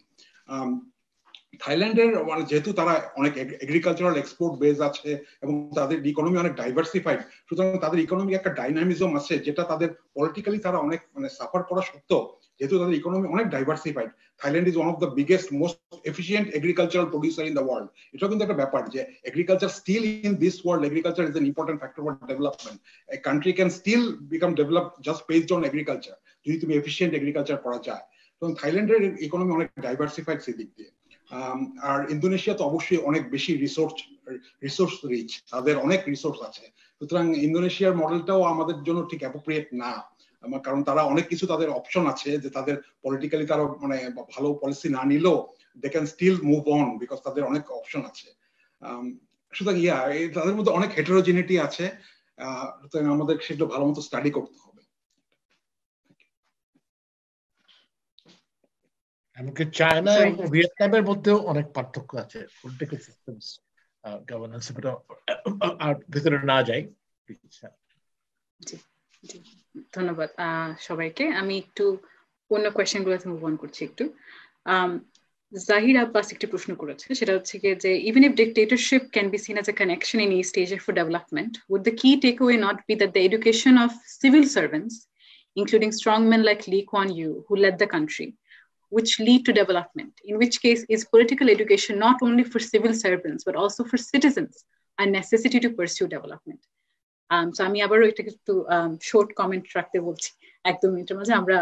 থাইল্যান্ডের মানে যেহেতু তারা অনেক এগ্রিকালচারাল এক্সপোর্ট বেস আছে এবং তাদের ইকোনমি অনেক ডাইভার্সিফাইড, সুতরাং তাদের ইকোনমি একটা ডাইনামিজম আছে, যেটা তাদের পলিটিক্যালি তারা অনেক মানে সাফার করা সত্ত্বেও, যেহেতু তাদের ইকোনমি অনেক diversified, Thailand is one of the biggest most efficient agricultural producer in the world. এটাও কিন্তু একটা ব্যাপার যে agriculture still in this world, agriculture is an important factor for development. A country can still become develop just based on agriculture, যদি তুমি এফিসিয়েন্ট এগ্রিকালচার করা যায়। এবং থাইল্যান্ডের ইকোনমি অনেক ডাইভার্সিফাইড সেদিক দিয়ে। আর ইন্দোনেশিয়া তো অবশ্যই অনেক বেশি রিসোর্স রিচ, তাদের অনেক রিসোর্স আছে, সুতরাং ইন্দোনেশিয়ার মডেলটাও আমাদের জন্য ঠিক অ্যাপ্রোপ্রিয়েট না, কারণ তারা অনেক কিছু তাদের অপশন আছে, যে তাদের পলিটিক্যালি তারা মানে ভালো পলিসি না নিলেও they can still move on, because তাদের অনেক অপশন আছে। সুতরাং তাদের মধ্যে অনেক হেটেরোজেনিটি আছে, সুতরাং আমাদের সেগুলো ভালো মতো স্টাডি করতে হবে। এমনকি চায়না এবং ভিয়েতনামের মধ্যেও অনেক পার্থক্য আছে পলিটিক্যাল সিস্টেমস, গভর্নেন্স, আর ভিতরে না যাই। ধন্যবাদ সবাইকে। আমি একটু অন্য কোয়েশ্চেন গুলোতে মুভ অন করছি একটু। জাহির আব্বাস একটি প্রশ্ন করেছে, সেটা হচ্ছে যে even if dictatorship can be seen as a connection in East Asia for development, would the key takeaway not be that the education of civil servants, including strongmen like Lee Kuan Yew, who led the country, which lead to development, in which case is political education not only for civil servants but also for citizens a necessity to pursue development? So আমি আবারও এটাকে একটু শর্ট কমেন্ট রাখতে বলছি, 1-2 মিনিটের মাঝে আমরা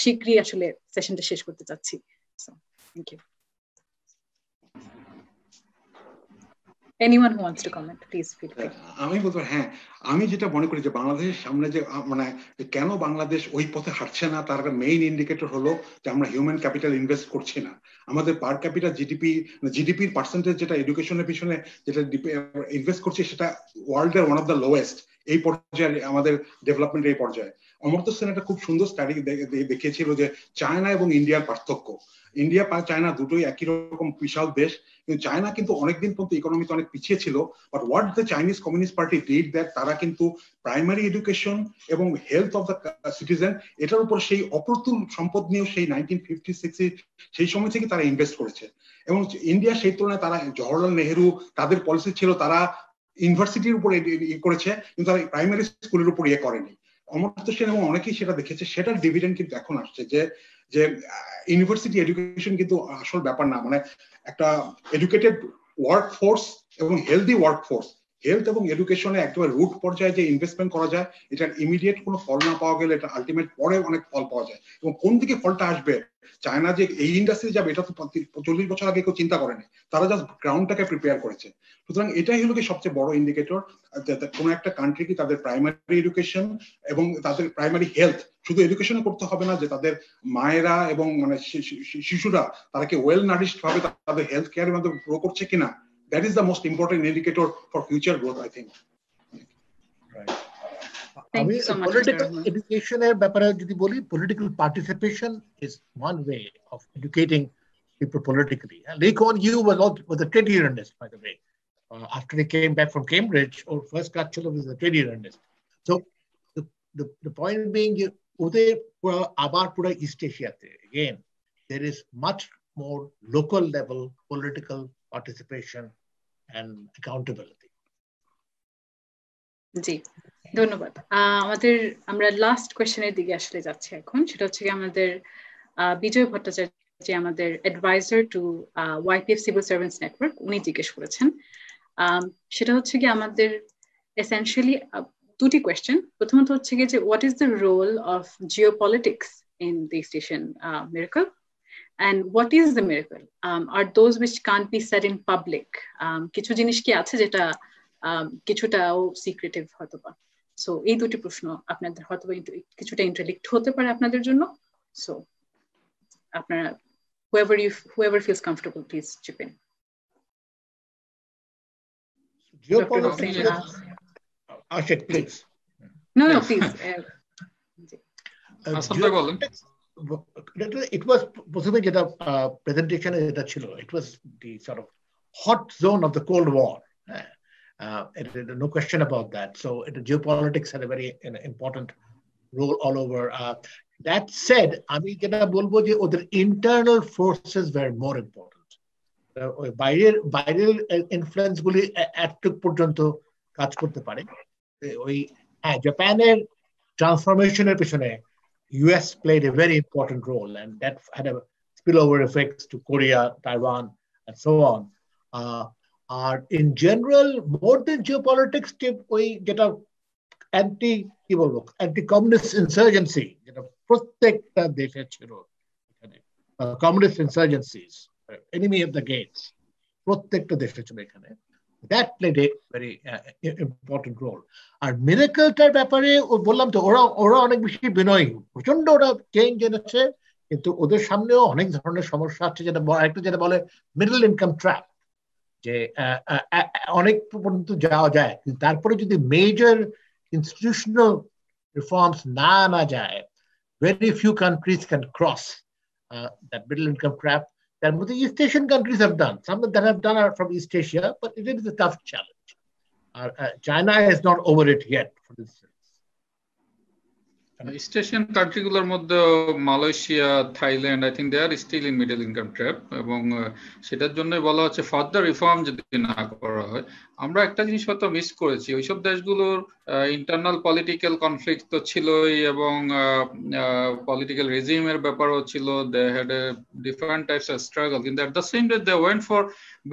শীঘ্রই আসলে সেশনটা শেষ করতে চাচ্ছি। So thank you. Anyone who wants to comment, please feel free. আমি বলবো, হ্যাঁ, আমি যেটা মনে করি যে বাংলাদেশের সামনে যে মানে কেন বাংলাদেশ ওই পথে হাঁটছে না, তার মেইন ইন্ডিকেটর হলো যে আমরা হিউম্যান ক্যাপিটাল ইনভেস্ট করছি না। আমাদের পার ক্যাপিটাল জিডিপির পার্সেন্টেজ যেটা এডুকেশনের পিছনে যেটা ইনভেস্ট করছে, সেটা ওয়ার্ল্ডের ওয়ান অফ দ্য লোয়েস্ট এই পর্যায়ে, আমাদের ডেভেলপমেন্টের এই পর্যায়ে। অমর্ত্য সেন একটা খুব সুন্দর স্টাডি দেখিয়েছিল যে চায়না এবং ইন্ডিয়ার পার্থক্য। ইন্ডিয়া চায়না দুটোই একই রকম বিশাল দেশ, কিন্তু চায়না কিন্তু অনেকদিন পর্যন্ত ইকোনমিতে অনেক পিছিয়ে ছিল, but what the Chinese communist party did that, তারা কিন্তু প্রাইমারি এডুকেশন এবং হেলথ অফ দ্য সিটিজেন, এটার উপর সেই অপ্রতুল সম্পদ নিয়েও সেই 1950-60 সেই সময় থেকে তারা ইনভেস্ট করেছে। এবং ইন্ডিয়া সেই তুলনায় তারা জওহরলাল নেহেরু, তাদের পলিসি ছিল তারা ইউনিভার্সিটির উপর করেছে, কিন্তু তারা প্রাইমারি স্কুলের উপর করেনি। অমর্ত্য সেন এবং অনেকেই সেটা দেখেছে, সেটার ডিভিডেন্ড কিন্তু এখন আসছে, যে যে ইউনিভার্সিটি এডুকেশন কিন্তু আসল ব্যাপার না, মানে একটা এডুকেটেড ওয়ার্কফোর্স এবং হেলদি ওয়ার্কফোর্স, হেলথ এবং এডুকেশনে একেবারে রুট পর্যায়ে যে ইনভেস্টমেন্ট করা যায়, এটার ইমিডিয়েট কোনো ফল না পাওয়া গেলে এটা আলটিমেট পরে অনেক ফল পাওয়া যায়। এবং কোন দিকে ফলটা আসবে, চায়না যে এই ইন্ডাস্ট্রি যাবে এটা তো 40 বছর আগে কেউ চিন্তা করেনি, তারা জাস্ট গ্রাউন্ডটাকে প্রিপেয়ার করেছে। সুতরাং এটাই হলো কি সবচেয়ে বড় ইন্ডিকেটর কোন একটা কান্ট্রি কি তাদের প্রাইমারি এডুকেশন এবং তাদের প্রাইমারি হেলথ, শুধু এডুকেশন করতে হবে না, যে তাদের মায়েরা এবং মানে শিশুরা তারা কি ওয়েল নারিশড ভাবে তাদের হেলথ কেয়ারের মাধ্যমে গ্রো করছে কিনা, that is the most important indicator for future growth, I think. Right. Thank you so much. Political education ব্যাপারে যদি বলি, political participation is one way of educating people politically. Lee Kuan Yew was a trade unionist, by the way. After he came back from Cambridge, or first class fellow was a trade unionist. So the point being, ওদের আবার পুরো East Asia again, there is much more local level political participation and accountability. জি, ধন্যবাদ। আমরা লাস্ট কোয়েশ্চেনের দিকে আসলে যাচ্ছি এখন। সেটা হচ্ছে কি আমাদের বিজয় ভট্টাচার্য, যে আমাদের adviser to YPF civil service network, উনি জিজ্ঞেস করেছেন। সেটা হচ্ছে কি আমাদের এসেনশিয়ালি দুটি কোয়েশ্চেন। প্রথমত হচ্ছে কি যে what is the role of geopolitics in the East Asian miracle? And what is the miracle? Are those which can't be said in public? কিছু জিনিস কি আছে যেটা কিছুটাও সিক্রেটিভ হতে পারে? সো এই দুটি প্রশ্ন আপনাদের হয়তো কিছুটা ইন্টারলিঙ্কড হতে পারে আপনাদের জন্য। সো আপনারা whoever feels comfortable, please chip in. Ashik, please. No, please. It was possibly যেটা presentation এটা ছিল, it was the sort of hot zone of the Cold War. No question about that. So geopolitics had a very important role all over. That said, আমি যেটা বলবো যে ওদের internal forces were more important. বাইরের ইনফ্লুয়েন্স গুলি এতটুকু পর্যন্ত কাজ করতে পারে। ওই জাপানের ট্রান্সফরমেশনের পেছনে US played a very important role, and that had a spillover effects to Korea, Taiwan, and so on. In general, more than geopolitics, we get a anti-communist insurgency. Protecta deshe chilo, communist insurgencies, enemy of the gates. Protecta deshe chilo ekhane. That played a very important role. আর মিরাকলটার ব্যাপারে বললাম তো, ওরা অনেক বেশি বিনয়ী, প্রচন্ড ওরা চেঞ্জ এনেছে, কিন্তু ওদের সামনেও অনেক ধরনের সমস্যা আছে, যেটা বলে মিডল ইনকাম ট্র্যাপ, যে অনেক পর্যন্ত যাওয়া যায়, কিন্তু তারপরে যদি মেজর ইনস্টিটিউশনাল রিফর্মস না আনা যায়, very few countries can cross that middle income trap. That what the East Asian countries have done. Some that have done are from East Asia, but it is a tough challenge. China is not over it yet, for instance. East Asian countryগুলোর মধ্যে Malaysia, Thailand, I think they are still in middle income trap, এবং সেটার জন্য বলা হচ্ছে ফার্দার রিফর্ম যদি না করা হয়। আমরা একটা জিনিস হয়তো মিস করেছি, ওইসব দেশগুলোর ইন্টারনাল পলিটিক্যাল কনফ্লিক্ট তো ছিলই, এবং পলিটিক্যাল রেজিমের ব্যাপারও ছিল, they had a different types of struggle, কিন্তু at the same time they went for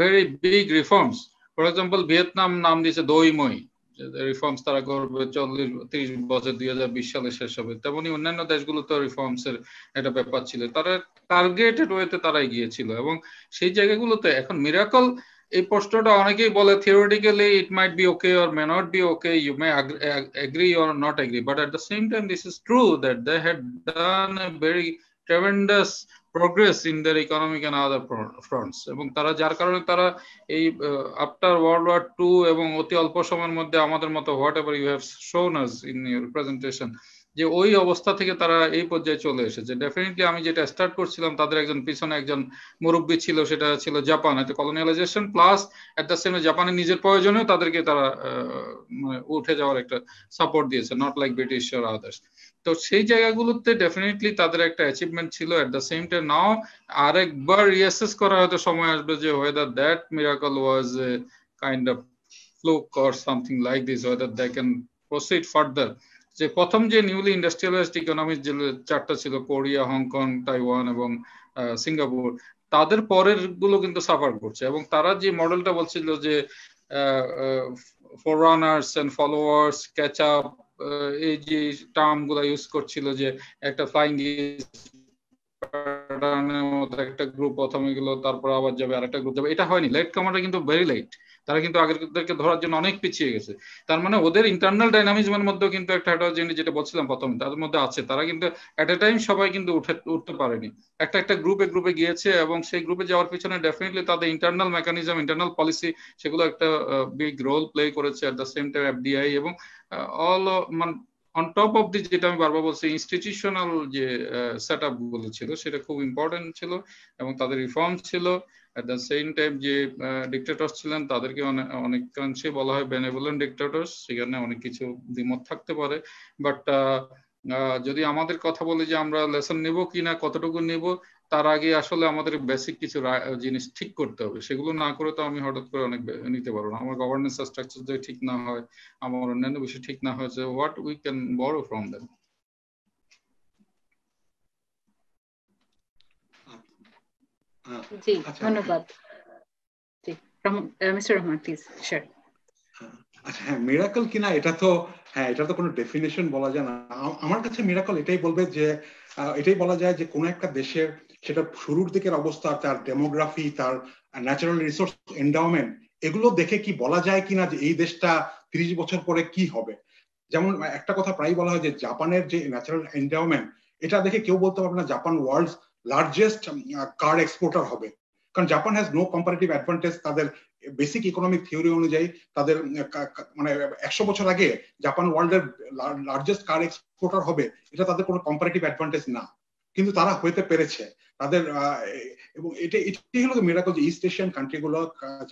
very big reforms. For example Vietnam নাম দিয়েছে দইমই, রিফর্মস তারা করবে 40-30 বছর, 2020 সালে শেষ হবে। তেমনি অন্যান্য দেশগুলোতে রিফর্মস এর একটা ব্যাপার ছিল, তারা টার্গেটেড ওয়েতে তারা এগিয়েছিল, এবং সেই জায়গাগুলোতে এখন মিরাকল, এই প্রশ্নটা অনেকেই বলে theoretically it might be okay or may not be okay, you may agree or not agree, but at the same time this is true that they had done a very tremendous progress in their economic and other fronts, এবং তারা যার কারণে তারা এই আফটার ওয়ার্ল্ড ওয়ার 2 এবং অতি অল্প সময়ের মধ্যে আমাদের মতো হোয়াট এভার ইউ হ্যাভ শোন আস ইন ইউর প্রেজেন্টেশন, যে ওই অবস্থা থেকে তারা এই পর্যায়ে চলে এসেছে। ডেফিনেটলি আমি যেটা স্টার্ট করছিলাম, তাদের একজন পিছনে একজন মুরব্বী ছিল, সেটা ছিল জাপান, একটা কলোনিয়ালাইজেশন প্লাস এট দ্য সেম জাপানের নিজের প্রয়োজনেও তাদেরকে তারা উঠে যাওয়ার একটা সাপোর্ট দিয়েছে, not like British or others. তো সেই জায়গাগুলোতে ডেফিনেটলি তাদের একটা অ্যাচিভমেন্ট ছিল। এট দ্য সেম টাইম নাও আরেকবার রিঅ্যাসেস করা হয়তো সময় আসবে, যে whether that miracle was a kind of fluke or something like this, whether they can proceed further. যে প্রথম যে নিউলি ইন্ডাস্ট্রিয়ালাইজড ইকোনমি যে চারটা ছিল, কোরিয়া, হংকং, তাইওয়ান এবং সিঙ্গাপুর, তাদের পরের গুলো কিন্তু সাফার করছে। এবং তারা যে মডেলটা বলছিল যে ফোররানার্স এন্ড ফলোয়ার্স, ক্যাচ আপ, এই যে টার্ম গুলা ইউজ করছিল, যে একটা ফ্লাইং একটা গ্রুপ প্রথমে গেল, তারপর আবার যাবে আরেকটা গ্রুপ যাবে, এটা হয়নি। লেট কামাররা কিন্তু ভেরি লেট, তারা কিন্তু আগেরদেরকে ধরার জন্য অনেক পিছিয়ে গেছে। তার মানে ওদের ইন্টারনাল ডাইনামিজমের মধ্যে কিন্তু একটা হেটারোজেনিটি, যেটা বলছিলাম প্রথমে, তাদের মধ্যে আছে। তারা কিন্তু এট এ টাইম সবাই কিন্তু উঠতে পারেনি, একটা গ্রুপে গিয়েছে, এবং সেই গ্রুপে যাওয়ার পিছনে ডেফিনেটলি তাদের ইন্টারনাল মেকানিজম, ইন্টারনাল পলিসি, সেগুলো একটা বিগ রোল প্লে করেছে। এট দ্য সেম টাইম এফডিআই এবং অল মানে অন টপ অফ দিস, যেটা আমি বারবার বলছি, ইনস্টিটিউশনাল যে সেট আপ গুলো ছিল সেটা খুব ইম্পর্টেন্ট ছিল, এবং তাদের রিফর্ম ছিল। এট দ্য সেম টাইম যে ডিক্টেটরস ছিলেন তাদেরকে অনেকাংশে বলা হয় বেনেভোলেন্ট ডিক্টেটরস, সেখানে অনেক কিছু দ্বিমত থাকতে পারে। বাট যদি আমাদের কথা বলি যে আমরা লেসন নেব কিনা, কতটুকু নেব, তার আগে আসলে আমাদের বেসিক কিছু জিনিস ঠিক করতে হবে। সেগুলো না করে তো আমি হঠাৎ করে অনেক নিতে পারবো না। আমার গভর্নেন্স স্ট্রাকচার যদি ঠিক না হয়, আমার অন্যান্য বিষয় ঠিক না হয়, যে what we can borrow from them. জি, ধন্যবাদ। জি, মিস্টার রহমান প্লিজ শেয়ার। আচ্ছা, হ্যাঁ, মিরাকল কিনা এটা তো, হ্যাঁ, এটা তো কোনো ডেফিনেশন বলা যায় না। আমার কাছে মিরাকল এটাই বলবে যে, এটাই বলা যায় যে কোনো একটা দেশের সেটা শুরুর দিকের অবস্থা, তার ডেমোগ্রাফি, তার ন্যাচারাল রিসোর্স এন্ডাওমেন্ট, এগুলো দেখে কি বলা যায় কিনা যে এই দেশটা 30 বছর পরে কি হবে। যেমন একটা কথা প্রায় বলা হয় যে জাপানের যে ন্যাচারাল এন্ডাওমেন্ট, এটা দেখে কেউ বলতে পারবে না Japan world's largest car exporter হবে, কারণ Japan has no comparative advantage. তাদের বেসিক ইকোনমিক থিওরি অনুযায়ী তাদের মানে 100 বছর আগে জাপান ওয়ার্ল্ডের লার্জেস্ট কার এক্সপোর্টার হবে, এটা তাদের কোনো কম্পারেটিভ অ্যাডভান্টেজ না, কিন্তু তারা হইতে পেরেছে। তাদের এবং এটাই হলো মিরাকল যে ইস্ট এশিয়ান কান্ট্রিগুলো,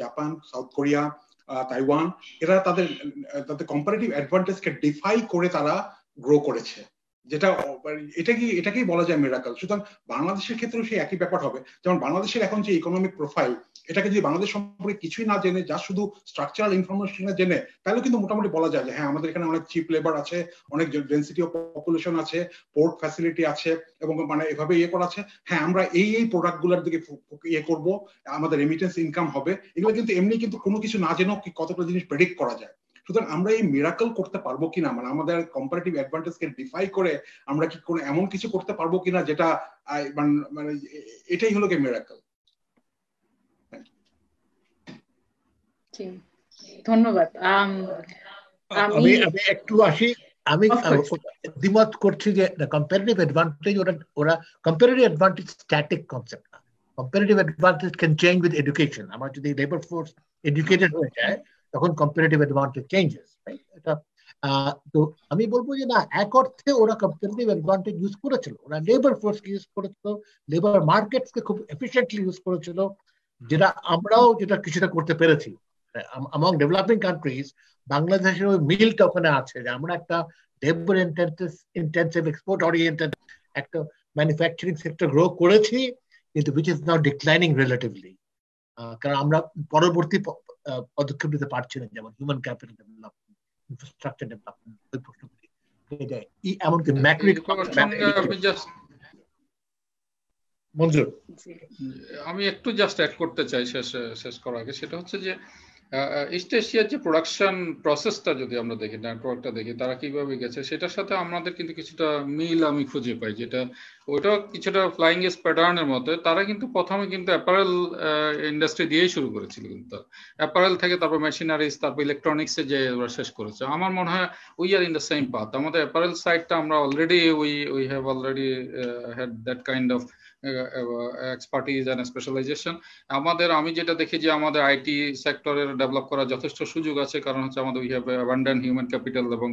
জাপান, সাউথ কোরিয়া, তাইওয়ান, এরা তাদের কম্পারেটিভ অ্যাডভান্টেজকে ডিফাই করে তারা গ্রো করেছে, যেটা এটাকেই বলা যায় মিরাকল। সুতরাং বাংলাদেশের ক্ষেত্রেও সেই একই ব্যাপার হবে। যেমন বাংলাদেশের এখন যে ইকোনমিক প্রোফাইল, এটাকে যদি বাংলাদেশ সম্পর্কে কিছুই না জেনে, যা শুধু স্ট্রাকচারাল ইনফরমেশন জেনে, তাহলে কিন্তু মোটামুটি বলা যায় যে হ্যাঁ, আমাদের এখানে অনেক চিপ লেবার আছে, অনেক ডেন্সিটি অফ পপুলেশন আছে, পোর্ট ফ্যাসিলিটি আছে, এবং মানে এভাবে করা আছে। হ্যাঁ, আমরা এই প্রোডাক্ট গুলোর দিকে করব, আমাদের রেমিটেন্স ইনকাম হবে। এগুলো কিন্তু এমনি কিন্তু কোনো কিছু না জেনেও কতগুলো জিনিস প্রেডিক্ট করা যায়। সুতরাং আমরা এই মিরাকল করতে পারবো কিনা, মানে আমাদের কম্পারেটিভ অ্যাডভান্টেজকে ডিফাই করে আমরা কি কোনো এমন কিছু করতে পারবো কিনা যেটা মানে এটাই হলো কি মিরাকল। ধন্যবাদ। আমি একটু আসি। আমি দ্বিমত করছি যে কম্পারেটিভ অ্যাডভান্টেজ, ওরা কম্পারেটিভ অ্যাডভান্টেজ স্ট্যাটিক কনসেপ্ট না। Comparative advantage can change with education. আমার যদি লেবার ফোর্স এডুকেটেড হয়ে যায়, তখন কম্পারেটিভ অ্যাডভান্টেজ চেঞ্জেস। এটা তো আমি বলবো যে না, এক অর্থে ওরা কম্পারেটিভ অ্যাডভান্টেজ ইউজ করেছিল, ওরা লেবার ফোর্সকে ইউজ করেছিল, লেবার মার্কেটসকে খুব এফিশিয়েন্টলি ইউজ করেছিল, যেটা আমরাও যেটা কিছুটা করতে পেরেছি। among developing countries, বাংলাদেশের ওই মিলটা ওখানে আছে যে আমরা একটা লেবার ইন্টেন্সিভ এক্সপোর্ট ওরিয়েন্টেড একটা ম্যানুফ্যাকচারিং সেক্টর গ্রো করেছি, কিন্তু which is now declining relatively, কারণ আমরা পরবর্তী পদক্ষেপ নিতে পারছি না, যেমন human capital development, infrastructure development, ওই প্রশ্নগুলি। এমনকি মঞ্জুর, আমি একটু জাস্ট অ্যাড করতে চাই শেষ করার আগে, সেটা হচ্ছে যে ইস্ট এশিয়ার যে প্রোডাকশন প্রসেসটা যদি আমরা দেখি, নেটওয়ার্কটা দেখি, তারা কিভাবে গেছে, সেটার সাথে আমাদের কিন্তু কিছুটা মিল আমি খুঁজে পাই, যেটা ওইটাও কিছুটা ফ্লাইং এস প্যাটার্নের মতো। তারা কিন্তু প্রথমে কিন্তু অ্যাপারেল ইন্ডাস্ট্রি দিয়েই শুরু করেছিল, কিন্তু অ্যাপারেল থেকে তারপর মেশিনারিজ, তারপর ইলেকট্রনিক্সে যে ওরা শেষ করেছে। আমার মনে হয় we are in the same path. আমাদের অ্যাপারেল সাইডটা আমরা already we have already had that kind of expertise and specialization. আমি যেটা দেখি যে আমাদের আইটি সেক্টরের ডেভেলপ করার যথেষ্ট সুযোগ আছে, কারণ হচ্ছে আমাদের we have abundant human capital, এবং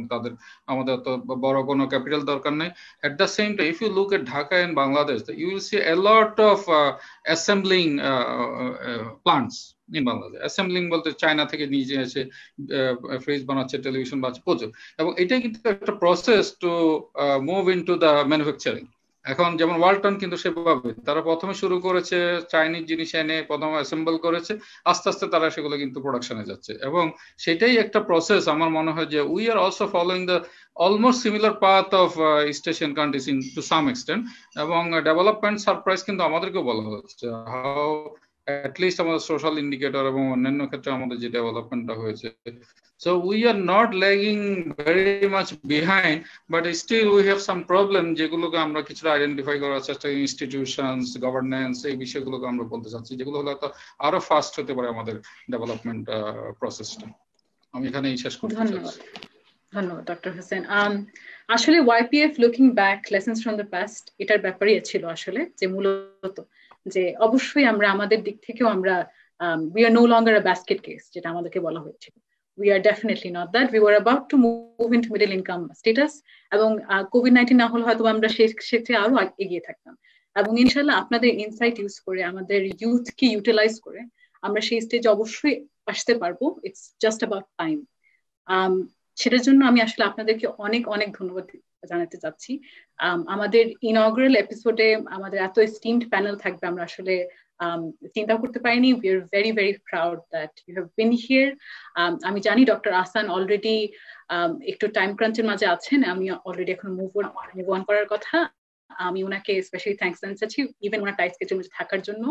আমাদের তো বড় কোনো ক্যাপিটাল দরকার নেই। At the same time, if you look at Dhaka and Bangladesh, you will see a lot of assembling plants in Bangladesh. Assembling বলতে চায়না থেকে নিজে এসে ফ্রিজ বানাচ্ছে, টেলিভিশন বানাচ্ছে, প্রচুর। এবং এটাই কিন্তু একটা process to move into the manufacturing. এখন যেমন ওয়ালটন কিন্তু সেভাবে তারা প্রথমে শুরু করেছে চাইনিজ জিনিস এনে প্রথমে অ্যাসেম্বল করেছে, আস্তে আস্তে তারা সেগুলো কিন্তু প্রোডাকশনে যাচ্ছে, এবং সেটাই একটা প্রসেস। আমার মনে হয় যে we are also following the almost similar path of east Asian countries in to some extent, এবং ডেভেলপমেন্ট সারপ্রাইজ কিন্তু আমাদেরকেও বলা হচ্ছে হাউ অ্যাটলিস্ট আমাদের সোশ্যাল ইন্ডিকেটর এবং অন্যান্য ক্ষেত্রে আমাদের যে ডেভেলপমেন্টটা হয়েছে। So we are not lagging very much behind, but still we have some problem যেগুলোকে আমরা কিছুটা আইডেন্টিফাই করার চেষ্টা করি, ইনস্টিটিউশনস, গভর্নেন্স, এই বিষয়গুলোকে আমরা বলতে চাচ্ছি, যেগুলো হলো আরো ফাস্ট হতে পারে আমাদের ডেভেলপমেন্ট প্রসেসটা। আমি এখানেই শেষ করতে চাচ্ছি। ধন্যবাদ ডক্টর হোসেন। আসলে YPF looking back lessons from the past এটার ব্যাপারই ছিল আসলে, যে মূলত যে অবশ্যই আমরা আমাদের দিক থেকেও আমরা we are no longer a basket case যেটা আমাদেরকে বলা হয়েছিল। We are definitely not that. We were about to move into middle income status, এবং COVID-19 না হলে হয়তো আমরা সেক্ষেত্রে আরো এগিয়ে থাকতাম, এবং ইনশাল্লাহ আপনাদের ইনসাইট ইউজ করে আমাদের ইউথকে ইউটিলাইজ করে আমরা সেই স্টেজে অবশ্যই আসতে পারবো। It's just about time. সেটার জন্য আমি আসলে আপনাদেরকে অনেক অনেক ধন্যবাদ জানাতে চাচ্ছি। আমাদের ইনঅগ্রাল এপিসোডে আমাদের এত এস্টিমড প্যানেল থাকবে আমরা আসলে চিন্তা করতে পারিনি। We are very very proud that you have been here. আমি জানি ডক্টর আহসান অলরেডি একটু টাইম ক্রাঞ্চের মাঝে আছেন, আমি অলরেডি এখন মুভ অন করার কথা। আমি ওনাকে স্পেশালি থ্যাঙ্কস জানাতে চাচ্ছি ইভেন ওনার টাইট স্কেজুল মধ্যে থাকার জন্য।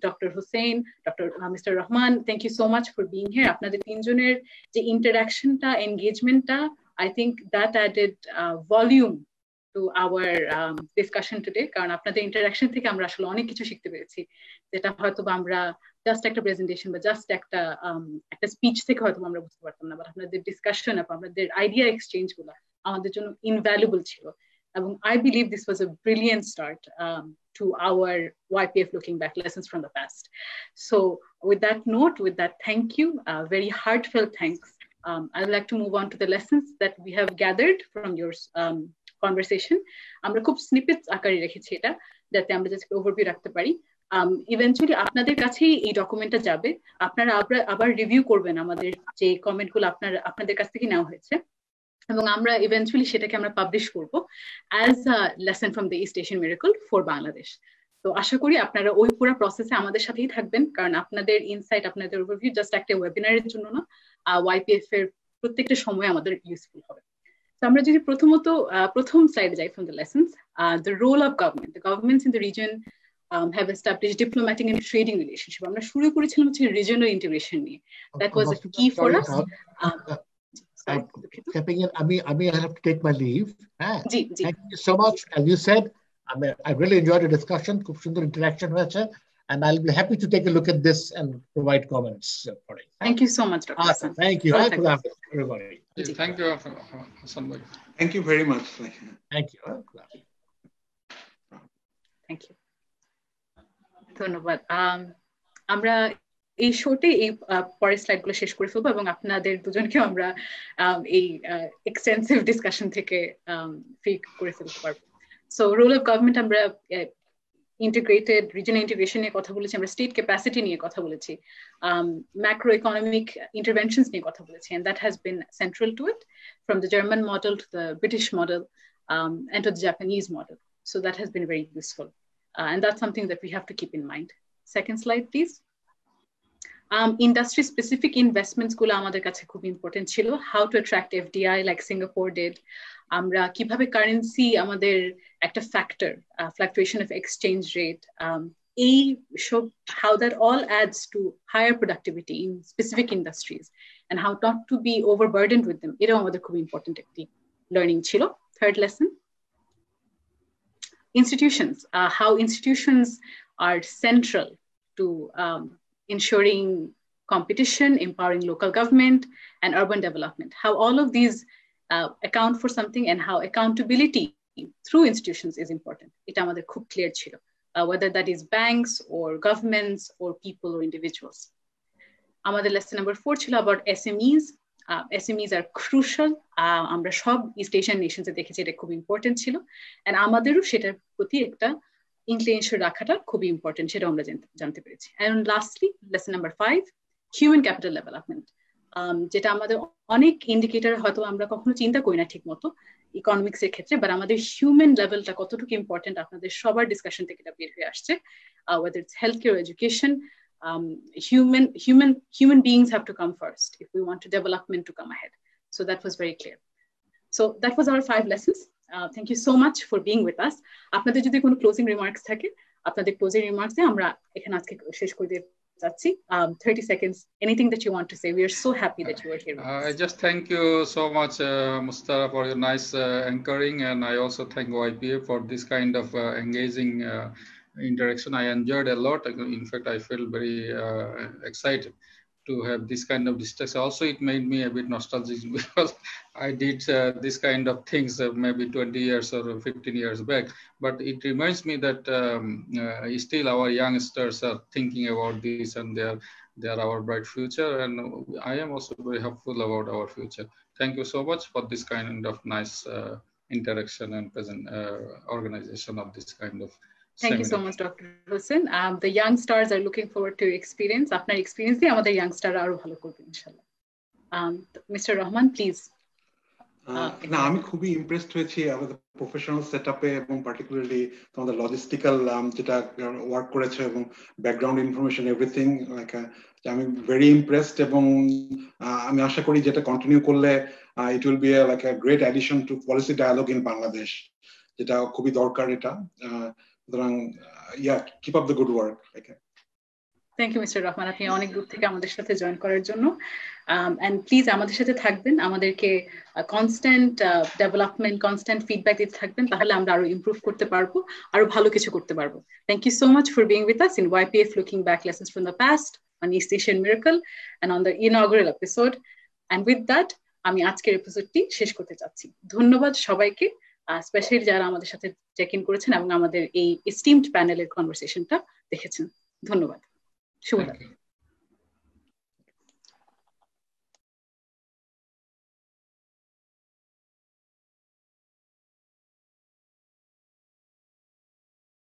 Doctor Hossain, doctor mister Rahman, thank you so much for being here. আপনাদের তিনজনের যে ইন্টারাকশনটা, এনগেজমেন্টটা, I think that added volume to our discussion today, কারণ আপনাদের ইন্টারাকশন থেকে আমরা আসলে অনেক কিছু শিখতে পেরেছি, যেটা হয়তো আমরা জাস্ট একটা প্রেজেন্টেশন বা জাস্ট একটা স্পিচ থেকে হয়তো আমরা বুঝতে পারতাম না, বাট আপনাদের ডিসকাশন, আপনাদের আইডিয়া এক্সচেঞ্জ গুলা আমাদের জন্য ইনভ্যালুয়েবল ছিল, এবং I believe this was a brilliant start to our YPF looking back lessons from the past. So with that note, with that thank you, very heartfelt thanks, I'd like to move on to the lessons that we have gathered from your conversation. আমরা খুব স্নিপেটস আকারে রেখেছি এটা, যাতে আমরা জাস্ট ওভারভিউ রাখতে পারি। ইভেন্চুয়ালি আপনাদের কাছেই এই ডকুমেন্টটা যাবে, আপনারা আবার রিভিউ করবেন আমাদের যে কমেন্টগুলো আপনাদের কাছ থেকে নেওয়া হয়েছে, এবং আমরা ইভেন্চুয়ালি সেটাকে আমরা পাবলিশ করব as a lesson from the East Asian miracle for Bangladesh. তো আশা করি আপনারা ওই পুরো প্রসেসে আমাদের সাথেই থাকবেন, কারণ আপনাদের ইনসাইট, আপনাদের ওভারভিউ জাস্ট একটা ওয়েবিনারের জন্য না, YPF এর প্রত্যেকটা সময় আমাদের ইউজফুল হবে। আমরা যদি প্রথম স্লাইডে যাই from the lessons, the role of government. The governments in the region have established diplomatic and trading relationship. আমরা শুরু করেছিলাম হচ্ছে regional integration নিয়ে. That was a key for us. Stepping in, I have to take my leave. Thank you so much. As you said, I really enjoyed the discussion. খুব সুন্দর interaction হয়েছে, and I'll be happy to take a look at this and provide comments for it. Thank you so much, Dr. Hassan. Thank you. Everybody. Thank you, Hassan bhai. Thank you very much. Thank you. Thank you. ধন্যবাদ। আমরা এই শোতে এই পরের স্লাইডগুলো শেষ করে ফেলবো, এবং আপনাদের দুজনকে আমরা এই এক্সটেন্সিভ ডিসকাশন থেকে ফ্রি করে ফেলতে পারবো। সো রোল অফ গভর্নমেন্ট, আমরা ইন্টিগ্রেটেড রিজনাল ইন্টিগ্রেশন নিয়ে কথা বলেছি, আমরা স্টেট ক্যাপাসিটি নিয়ে কথা বলেছি, ম্যাক্রো ইকোনমিক ইন্টারভেনশনস নিয়ে কথা বলেছি, and that has been central to it, from the German model to the British model, and to the Japanese model. So that has been very useful, and that's something that we have to keep in mind. Second slide, please. Industry specific investments গুলো আমাদের কাছে খুব ইম্পর্টেন্ট ছিল, how to attract FDI like Singapore did, আমরা কিভাবে কারেন্সি আমাদের একটা factor, fluctuation of exchange rate, এই সব, how that all adds to higher productivity in specific industries and how not to be overburdened with them, এটাও আমাদের খুব ইম্পর্টেন্ট একটি লার্নিং ছিল। Third lesson, institutions, how institutions are central to ensuring competition, empowering local government and urban development, how all of these account for something, and how accountability through institutions is important. এটা আমাদের খুব ক্লিয়ার ছিল, whether that is banks or governments or people or individuals. আমাদের lesson number 4 ছিল about SMEs. SMEs are crucial. আমরা সব ইস্ট এশিয়ান নেশনসে দেখেছি এটা খুব ইম্পর্টেন্ট ছিল, and আমাদেরও সেটার প্রতি একটা ইনক্লিনেশন রাখাটা খুবই ইম্পর্টেন্ট, সেটা আমরা জানতে পেরেছি। And lastly, lesson number 5, human capital development. যেটা আমাদের অনেক ইন্ডিকেটর হয়তো আমরা কখনো চিন্তা করি না ঠিক মতো ইকোনমিক্স এর ক্ষেত্রে, বাট আমাদের হিউম্যান লেভেলটা কতটুকু ইম্পর্টেন্ট আপনাদের সবার ডিসকাশন থেকে এটা বের হয়ে আসছে, whether it's healthcare or education. Human beings have to come first if we want development to come ahead. So that was very clear. So that was our 5 lessons. Thank you so much for being with us. আপনাদের যদি কোনো ক্লোজিং রিমার্কস থাকে, আপনাদের ক্লোজিং রিমার্কস এ আমরা এখানে আজকে শেষ করে দিতে যাচ্ছি। 30 seconds, anything that you want to say. We are so happy that you are here with us. I just thank you so much, Mustara, for your nice anchoring, and I also thank YPF for this kind of engaging interaction. I enjoyed a lot. In fact, I feel very excited to have this kind of discussion. Also, it made me a bit nostalgic because I did this kind of things maybe 20 years or 15 years back. But it reminds me that still our youngsters are thinking about this, and they are our bright future. And I am also very hopeful about our future. Thank you so much for this kind of nice interaction and present organization of this kind of Thank you so much, Dr. Hossain. The young stars are looking forward to your experience. After experience, the other young stars are ভালো করবে ইনশাআল্লাহ. Mr. Rahman, please. না, আমি খুবই ইমপ্রেসড হয়েছি আমাদের প্রফেশনাল সেটআপে এবং পার্টিকুলারলি তোমাদের লজিস্টিক্যাল যেটা ওয়ার্ক করেছে এবং ব্যাকগ্রাউন্ড ইনফরমেশন এভরিথিং, লাইক আমি ভেরি ইমপ্রেসড এবং আমি আশা করি যেটা কন্টিনিউ করলে it will be like a great addition to policy dialogue in Bangladesh, যেটা খুবই দরকার এটা। সুতরাং keep up the good work. Thank you mister Rahman, আপনি অনেক দূর থেকে আমাদের সাথে জয়েন করার জন্য। এন্ড প্লিজ আমাদের সাথে থাকবেন, আমাদেরকে কনস্ট্যান্ট ডেভেলপমেন্ট, কনস্ট্যান্ট ফিডব্যাক দিতে থাকবেন, তাহলে আমরা আরো ইমপ্রুভ করতে পারবো, আরো ভালো কিছু করতে পারবো। Thank you so much for being with us in YPF Looking Back Lessons from the Past on East Asian Miracle and on the inaugural episode. And with that, আমি আজকের এপিসোডটি শেষ করতে চাচ্ছি। ধন্যবাদ সবাইকে, স্পেশালি যারা আমাদের সাথে চেক ইন করেছেন এবং আমাদের এই এস্টিমড প্যানেলের কনভারসেশনটা দেখেছেন। ধন্যবাদ। শুভরাত্রি।